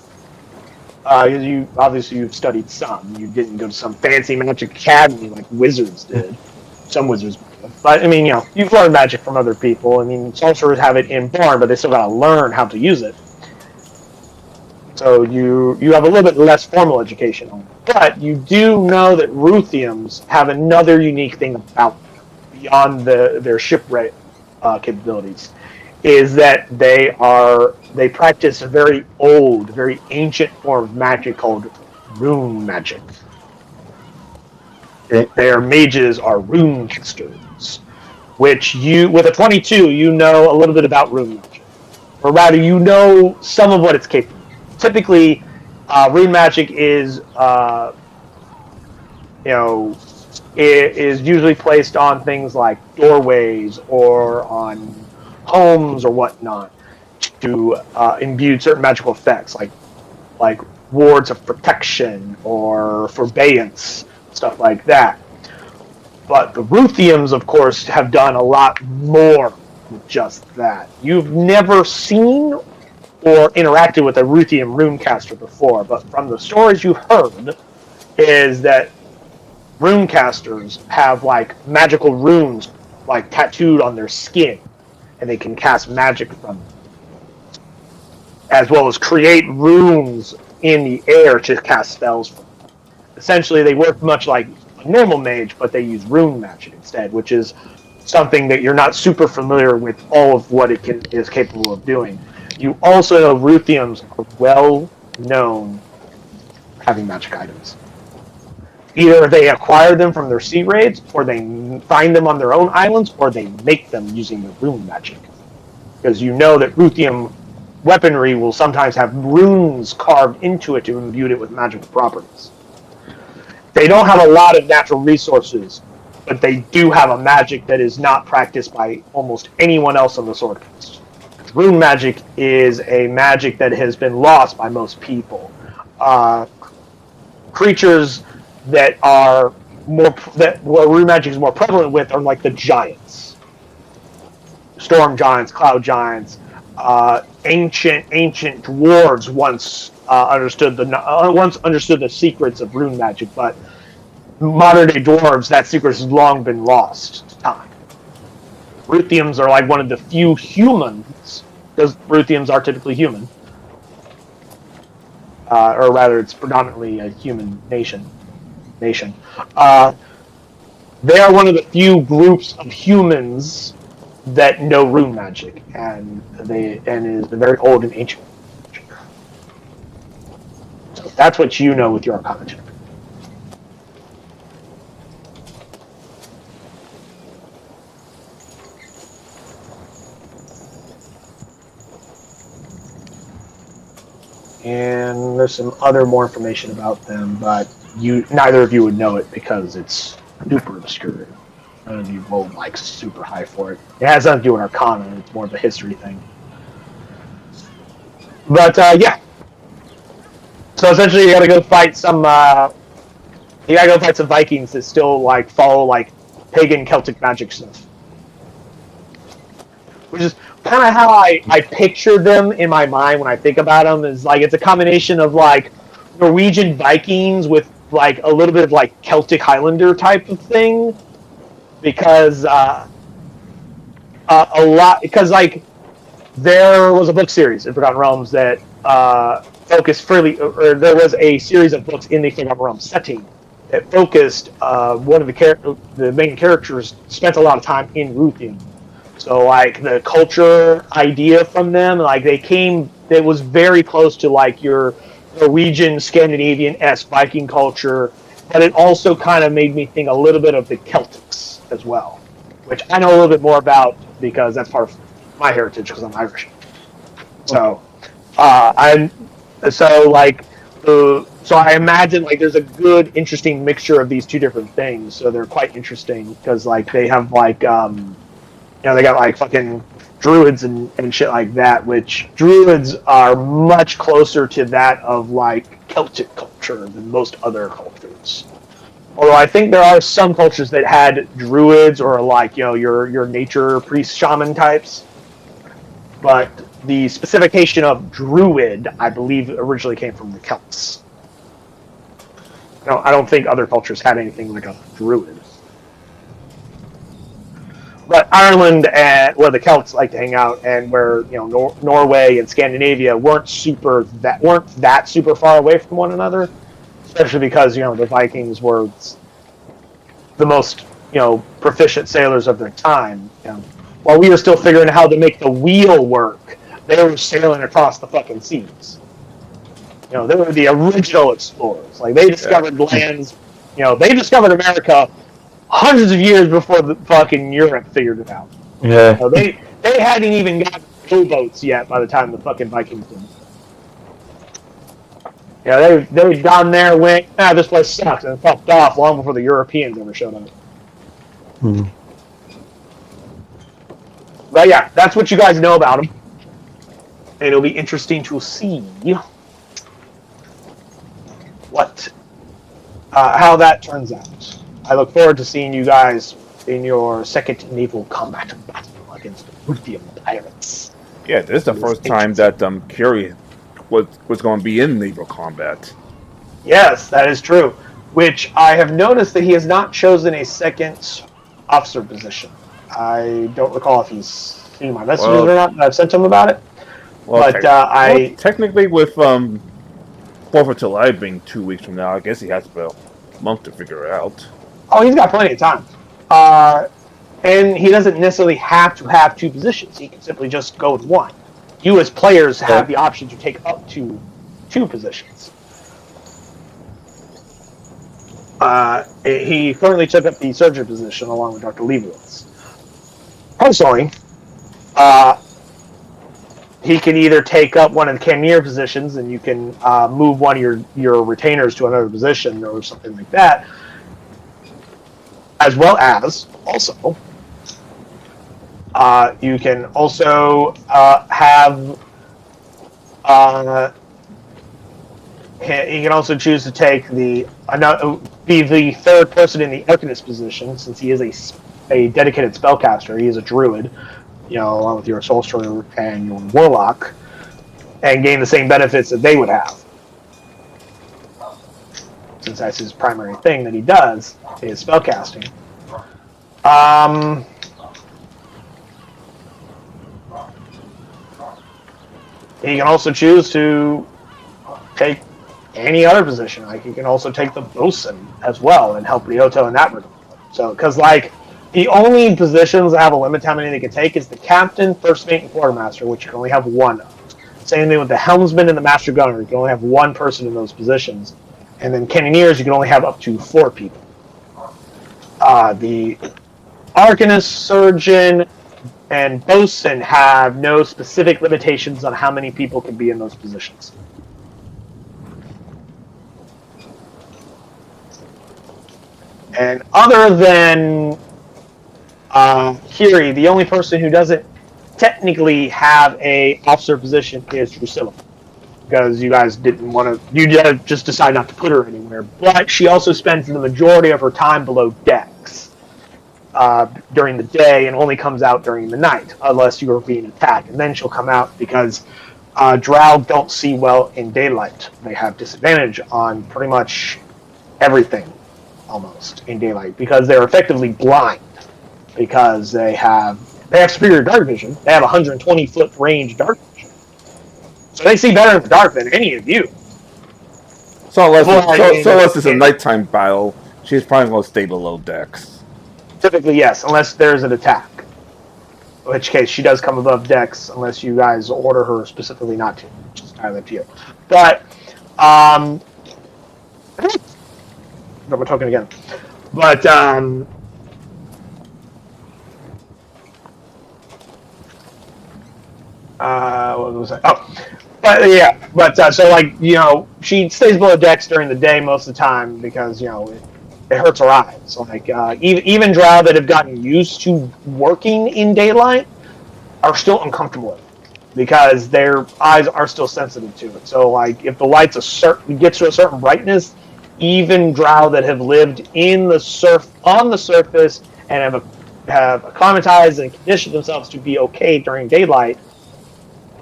You've studied some. You didn't go to some fancy magic academy like wizards did. Some wizards, but I mean, you've learned magic from other people. I mean, sorcerers have it inborn, but they still got to learn how to use it. So you have a little bit less formal education on it. But you do know that Ruthiums have another unique thing about them, beyond their shipwright capabilities, is that they practice a very old, very ancient form of magic called rune magic. Their mages are rune casters, which with a 22, you know a little bit about rune magic. Or rather, you know some of what it's capable of. Typically, rune magic is, it is usually placed on things like doorways or on homes or whatnot to imbue certain magical effects, like wards of protection or forbearance, stuff like that. But the Ruthiums, of course, have done a lot more with just that. You've never seen or interacted with a Ruthium runecaster before, but from the stories you've heard, is that runecasters have like magical runes like tattooed on their skin, and they can cast magic from them, as well as create runes in the air to cast spells from. Essentially, they work much like a normal mage, but they use rune magic instead, which is something that you're not super familiar with all of what it is capable of doing. You also know Ruthiums are well known for having magic items. Either they acquire them from their sea raids, or they find them on their own islands, or they make them using the rune magic. Because you know that Ruthium weaponry will sometimes have runes carved into it to imbue it with magical properties. They don't have a lot of natural resources, but they do have a magic that is not practiced by almost anyone else on the Sword Coast. Rune magic is a magic that has been lost by most people. Creatures that are where rune magic is more prevalent with are like the giants, storm giants, cloud giants. Ancient dwarves once understood the secrets of rune magic, but modern day dwarves, that secret has long been lost to time. Ruthiums are like one of the few humans, because Ruthiums are typically human, or rather, it's predominantly a human nation. They are one of the few groups of humans that know rune magic, and is very old and ancient magic. So that's what you know with your Arcana check. And there's some other more information about them, but neither of you would know it because it's super obscure. None of you rolled like super high for it. It has nothing to do with Arcana. It's more of a history thing. But yeah. So essentially, you gotta go fight some. You gotta go fight some Vikings that still like follow like pagan Celtic magic stuff, which is kind of how I pictured them in my mind when I think about them. Is like it's a combination of like Norwegian Vikings with like a little bit of like Celtic Highlander type of thing, because a lot because like there was a book series in Forgotten Realms that focused or there was a series of books in the Forgotten Realms setting that focused one of the main characters spent a lot of time in Ruthian. So like the culture idea from them, like it was very close to like your Norwegian, Scandinavian-esque Viking culture, but it also kind of made me think a little bit of the Celtics as well, which I know a little bit more about because that's part of my heritage because I'm Irish. So so I imagine like there's a good, interesting mixture of these two different things. So they're quite interesting because like they have like they got like fucking druids and shit like that, which druids are much closer to that of like Celtic culture than most other cultures. Although I think there are some cultures that had druids or like your nature priest shaman types, but the specification of druid, I believe, originally came from the Celts. I don't think other cultures had anything like a druid. But Ireland, where the Celts like to hang out, and where Norway and Scandinavia weren't that super far away from one another, especially because the Vikings were the most proficient sailors of their time. While we were still figuring out how to make the wheel work, they were sailing across the fucking seas. They were the original explorers. Like they discovered lands. They discovered America hundreds of years before the fucking Europe figured it out. Yeah. They hadn't even got rowboats yet by the time the fucking Vikings did. They down there went, this place sucks, and fucked off long before the Europeans ever showed up. Mm. But yeah, that's what you guys know about them. And it'll be interesting to see how that turns out. I look forward to seeing you guys in your second naval combat battle against the Ruthian pirates. Yeah, this is the first time that Curie was going to be in naval combat. Yes, that is true. Which I have noticed that he has not chosen a second officer position. I don't recall if he's seen my messages or not. I've sent him about it. Well, but technically with 4th of July being 2 weeks from now, I guess he has about a month to figure it out. Oh, he's got plenty of time. And he doesn't necessarily have to have two positions. He can simply just go with one. You as players have the option to take up to two positions. He currently took up the surgeon position along with Dr. Leibowitz. Personally, he can either take up one of the cannoneer positions and you can move one of your retainers to another position or something like that. As well as, also, you can also he can also choose to take be the third person in the Arcanist position, since he is a dedicated spellcaster. He is a druid, along with your sorcerer and your warlock, and gain the same benefits that they would have. Since that's his primary thing that he does, is spellcasting. He can also choose to take any other position. Like he can also take the bosun as well and help Ryoto in that regard. So, because like The only positions that have a limit to how many they can take is the captain, first mate, and quartermaster, which you can only have one of. Same thing with the helmsman and the master gunner. You can only have one person in those positions. And then cannoneers, you can only have up to 4 people. The arcanist, surgeon, and bosun have no specific limitations on how many people can be in those positions. And other than Kiri, the only person who doesn't technically have a officer position is Drusilla, because you guys didn't want to. You just decide not to put her anywhere. But she also spends the majority of her time below decks during the day, and only comes out during the night unless you are being attacked, and then she'll come out because drow don't see well in daylight. They have disadvantage on pretty much everything almost in daylight because they're effectively blind. Because they have superior dark vision. They have 120-foot range dark vision, so they see better in the dark than any of you. So unless it's a nighttime battle, she's probably going to stay below decks. Typically, yes, unless there's an attack. In which case, she does come above decks, unless you guys order her specifically not to, which is entirely up to you. But, got my token again. But, what was I? Oh, but yeah, so like she stays below decks during the day most of the time because it hurts her eyes. Like even drow that have gotten used to working in daylight are still uncomfortable because their eyes are still sensitive to it. So like if the light's gets to a certain brightness, even drow that have lived on the surface and have acclimatized and conditioned themselves to be okay during daylight.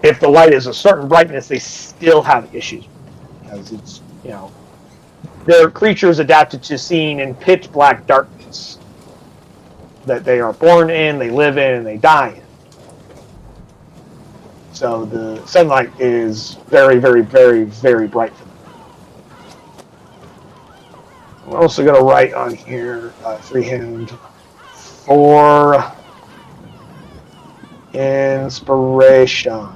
If the light is a certain brightness, they still have issues because it's their creatures adapted to seeing in pitch black darkness that they are born in, they live in, and they die in. So the sunlight is very, very, very, very bright for them. I'm also going to write on here freehand for inspiration.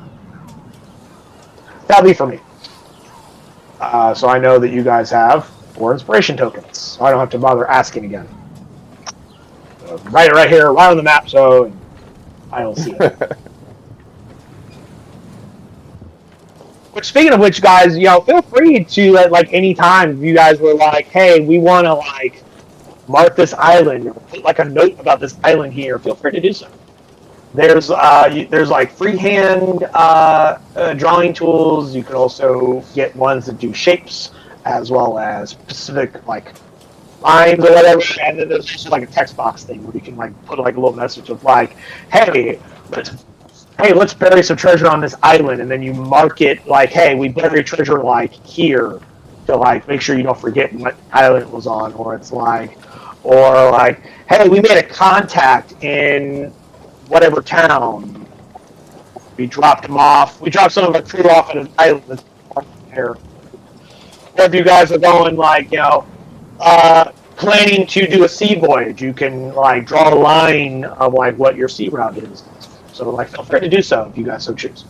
That'll be for me. So I know that you guys have 4 inspiration tokens. So I don't have to bother asking again. Write it right here, right on the map, so I don't see it. But speaking of which, guys, feel free to at like any time if you guys were like, hey, we want to like mark this island or put like a note about this island here. Feel free to do so. There's like freehand drawing tools. You can also get ones that do shapes as well as specific like lines or whatever. And then there's just like a text box thing where you can like put like a little message of like, hey, let's bury some treasure on this island, and then you mark it like, hey, we bury treasure like here to like make sure you don't forget what island it was on, or it's like, hey, we made a contact in whatever town. We dropped him off. We dropped some of our crew off at an island that's there. Or if you guys are going like, planning to do a sea voyage, you can like draw a line of like what your sea route is. So like, feel free to do so if you guys so choose.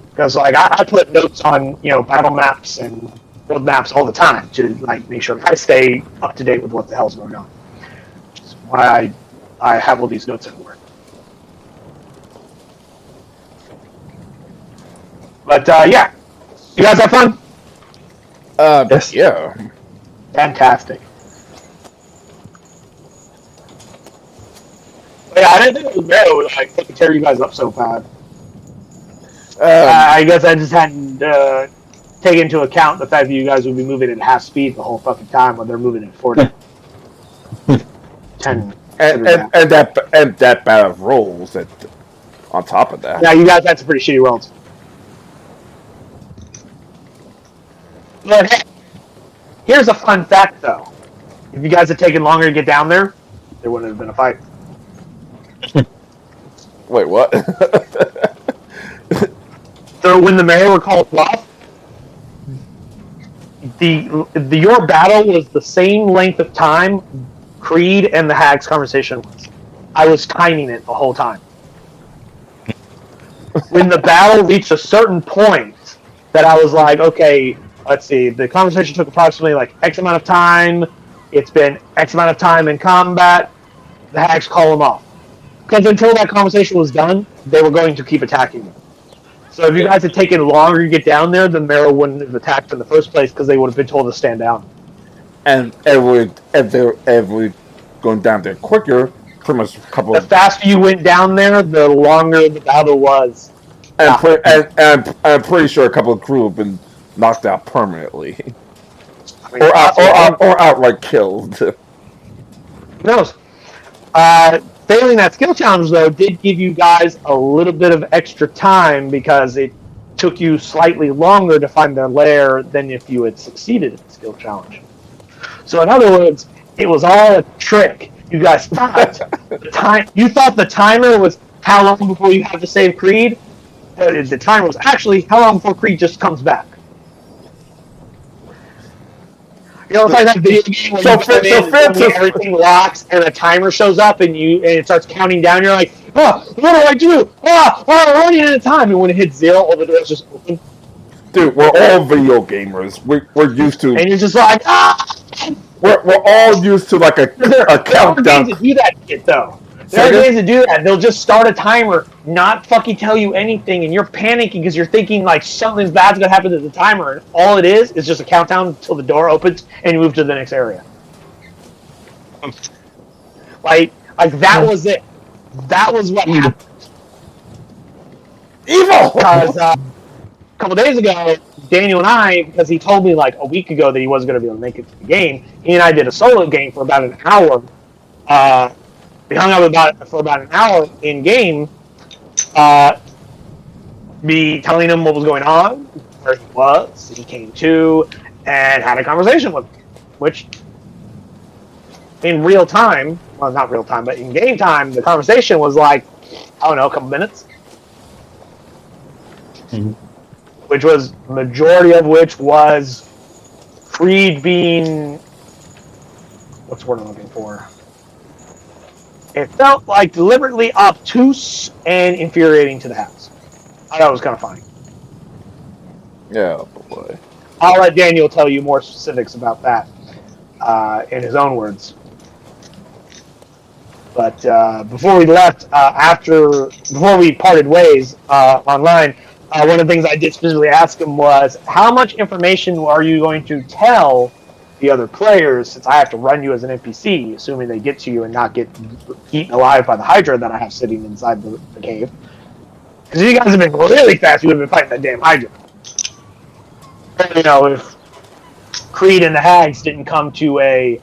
Because like I put notes on battle maps and world maps all the time to like make sure I stay up to date with what the hell's going on. Which is why I have all these notes everywhere. But yeah, you guys have fun? Yes. Yeah. Fantastic. But yeah, I didn't think it was bad. It would like tear you guys up so bad. I guess I just hadn't taken into account the fact that you guys would be moving at half speed the whole fucking time when they're moving at 40. 10. And that battle of rolls that on top of that. Yeah, you guys had some pretty shitty rolls. But hey, here's a fun fact though. If you guys had taken longer to get down there wouldn't have been a fight. Wait, what? So when the mayor were called off, your battle was the same length of time Creed and the Hags conversation was. I was timing it the whole time. When the battle reached a certain point, that I was like, okay, let's see. The conversation took approximately like X amount of time. It's been X amount of time in combat. The Hags call them off. Because until that conversation was done, they were going to keep attacking them. So if you guys had taken longer to get down there, the Marrow wouldn't have attacked in the first place because they would have been told to stand down. And if they're going down there quicker, pretty much a couple The of... faster you went down there, the longer the battle was. And I'm pretty sure a couple of crew have been knocked out permanently. I mean, Or outright killed. Who knows? Failing that skill challenge, though, did give you guys a little bit of extra time because it took you slightly longer to find their lair than if you had succeeded at the skill challenge. So, in other words, it was all a trick. You guys thought you thought the timer was how long before you have to save Creed. The timer was actually how long before Creed just comes back. You know, it's like that video game where suddenly everything locks and a timer shows up and it starts counting down. You're like, oh, what do I do? We're running out of time. And when it hits 0, all the doors just open. Dude, we're all video gamers. We're used to. And you're just like, We're all used to like a countdown. There are games that do that shit though. There are games that do that. They'll just start a timer, not fucking tell you anything, and you're panicking because you're thinking like something's bad's gonna happen to the timer, and all it is just a countdown until the door opens and you move to the next area. Like that was it. That was what happened. Evil. Because a couple days ago, Daniel and I, because he told me like a week ago that he wasn't going to be able to make it to the game, he and I did a solo game for about an hour. We hung out for about an hour in game, me telling him what was going on, where he was, he came to, and had a conversation with him, which in real time, well, not real time, but in game time, the conversation was like, I don't know, a couple minutes. Mm-hmm. Which was, majority of which was Creed being, what's the word I'm looking for? It felt like deliberately obtuse and infuriating to the house. I thought it was kind of funny. Yeah, boy. I'll let Daniel tell you more specifics about that in his own words. But before we left, before we parted ways online, one of the things I did specifically ask him was, how much information are you going to tell the other players, since I have to run you as an NPC, assuming they get to you and not get eaten alive by the Hydra that I have sitting inside the cave? Because if you guys have been really fast, you would have been fighting that damn Hydra. You know, if Creed and the Hags didn't come to a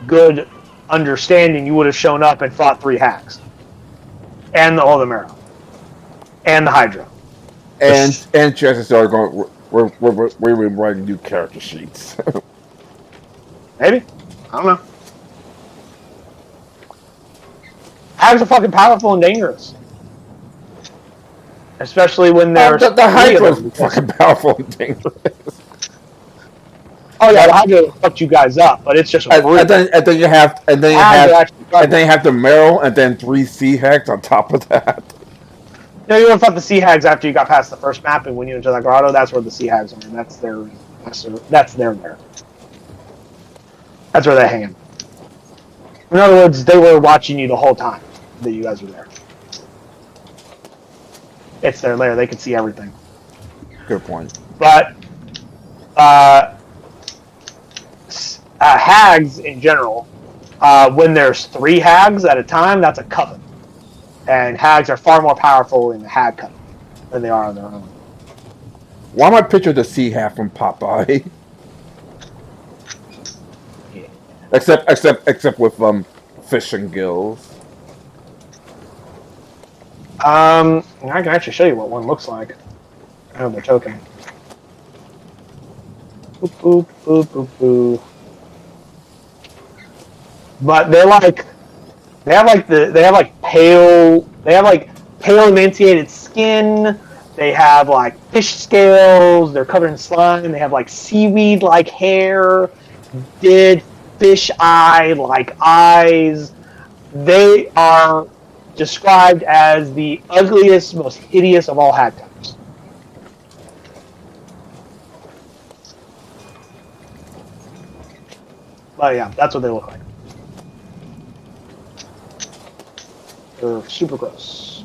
good understanding, you would have shown up and fought 3 Hags. And all the Marrow. And the Hydra. And chances are we're writing new character sheets. Maybe. I don't know. Hags are fucking powerful and dangerous. Especially when they're... the Hydra is fucking powerful and dangerous. Oh yeah, the Hydra fucked you guys up, but it's just... And then you have the Marrow, and then 3 Sea Hags on top of that. No, you would have fought the Sea Hags after you got past the first map, and when you into the grotto, that's where the Sea Hags are. That's their lair. That's where they hang in. In other words, they were watching you the whole time that you guys were there. It's their lair. They can see everything. Good point. But Hags in general, when there's 3 Hags at a time, that's a coven. And Hags are far more powerful in the Hag coven than they are on their own. Why am I picturing the Sea Hag from Popeye? Yeah. Except with fishing gills. I can actually show you what one looks like. I have their token. Boop, boop, boop, boop, boop. But they're like, they have pale emaciated skin. They have like fish scales. They're covered in slime. They have like seaweed like hair. fish eye like eyes. They are described as the ugliest, most hideous of all hag types. But yeah, that's what they look like. They're super gross.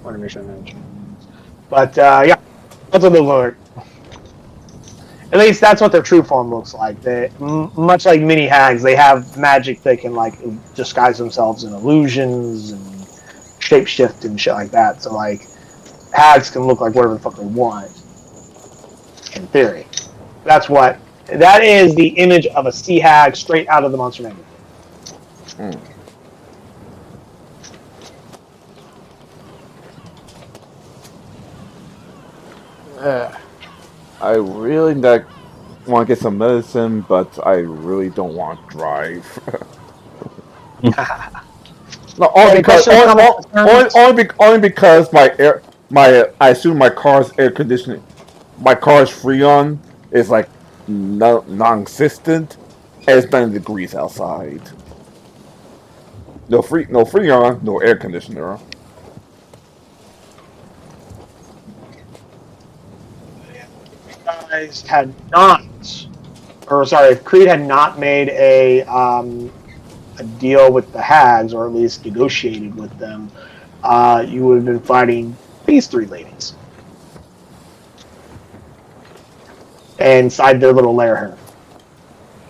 Want to make sure I manage. But yeah, that's what they look like. At least that's what their true form looks like. They, much like mini hags, they have magic that can like disguise themselves in illusions and shapeshift and shit like that. So like hags can look like whatever the fuck they want. In theory, that is the image of a sea hag straight out of the Monster Manual. I really want to get some medicine, but I really don't want to drive. No, only because only because I assume my car's air conditioning, my car's Freon is like non-existent, and it's 90 degrees outside. No Freon, no air conditioner. Guys had not, or sorry, if Creed had not made a deal with the Hags, or at least negotiated with them, you would have been fighting these three ladies inside their little lair here,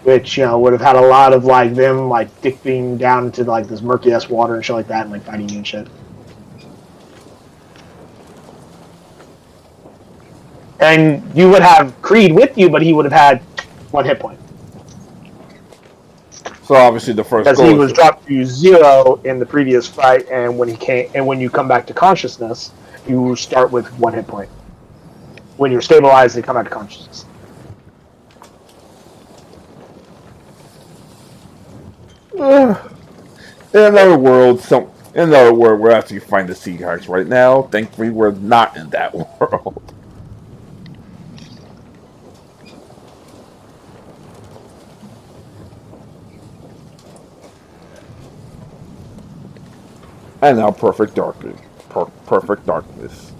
which would have had a lot of like them like dipping down into like this murky ass water and shit like that, and like fighting you and shit. And you would have Creed with you, but he would have had 1 hit point. So obviously the first because he was dropped to 0 in the previous fight, and when you come back to consciousness, you start with 1 hit point. When you're stabilized, you come back to consciousness. In another world, we're actually fighting the sea hags right now. Thankfully, we're not in that world. And now perfect darkness. Perfect darkness.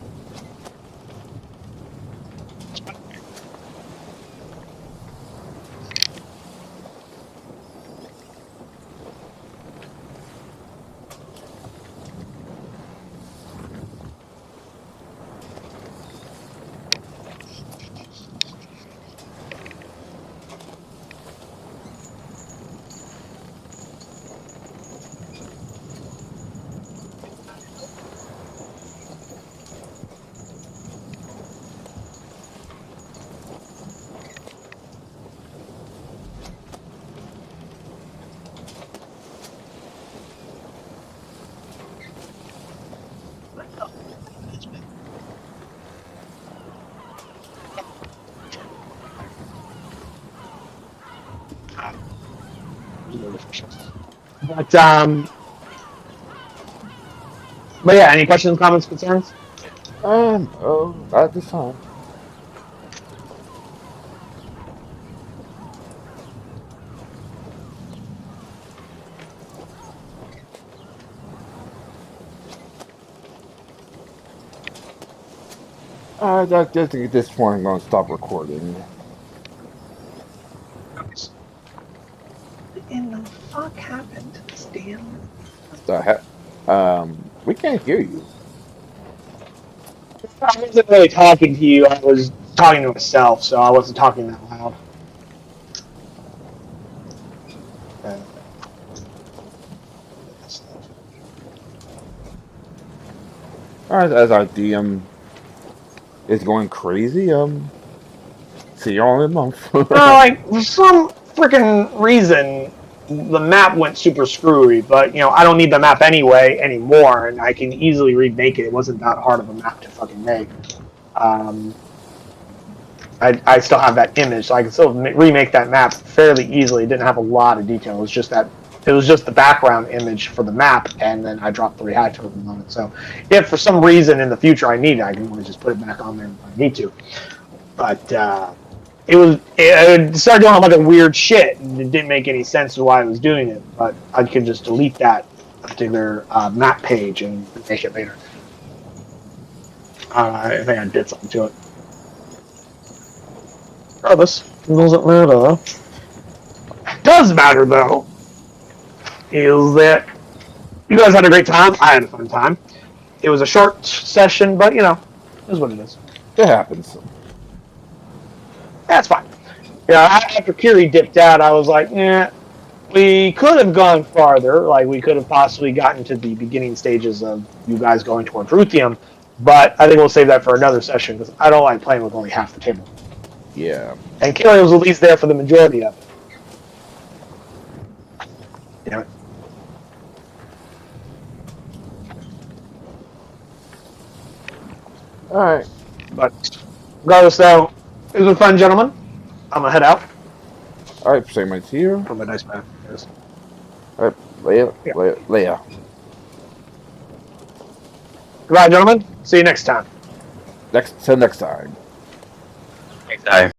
But yeah, any questions, comments, concerns? Oh, not this time. I just think at this point I'm going to stop recording. What in the fuck happened to this damn? The heck? We can't hear you. I wasn't really talking to you. I was talking to myself, so I wasn't talking that loud. Alright, as our DM is going crazy, see you all in a month. Like, for some freaking reason, the map went super screwy, but, I don't need the map anymore, and I can easily remake it. It wasn't that hard of a map to fucking make. I still have that image, so I can still remake that map fairly easily. It didn't have a lot of detail. It was just the background image for the map, and then I dropped the rehack token on it. So if for some reason in the future I need it, I can always just put it back on there if I need to. But it started doing a bunch of weird shit, and it didn't make any sense to why I was doing it. But I could just delete that particular map page and make it later. I think I did something to it. Regardless, it doesn't matter. What does matter though is that you guys had a great time. I had a fun time. It was a short session, but you know, it is what it is. It happens. That's fine. Yeah, after Kiri dipped out, I was like, yeah, we could have gone farther. Like, we could have possibly gotten to the beginning stages of you guys going towards Ruthium, but I think we'll save that for another session because I don't like playing with only half the table. Yeah. And Kiri was at least there for the majority of it. Damn it. Alright. But regardless, though, it was fun, gentlemen. I'm going to head out. Alright, same right here. Put my dice back. Yes. Alright, Leia. Yeah. Leia. Goodbye, gentlemen. See you next time. Till next time. Next time.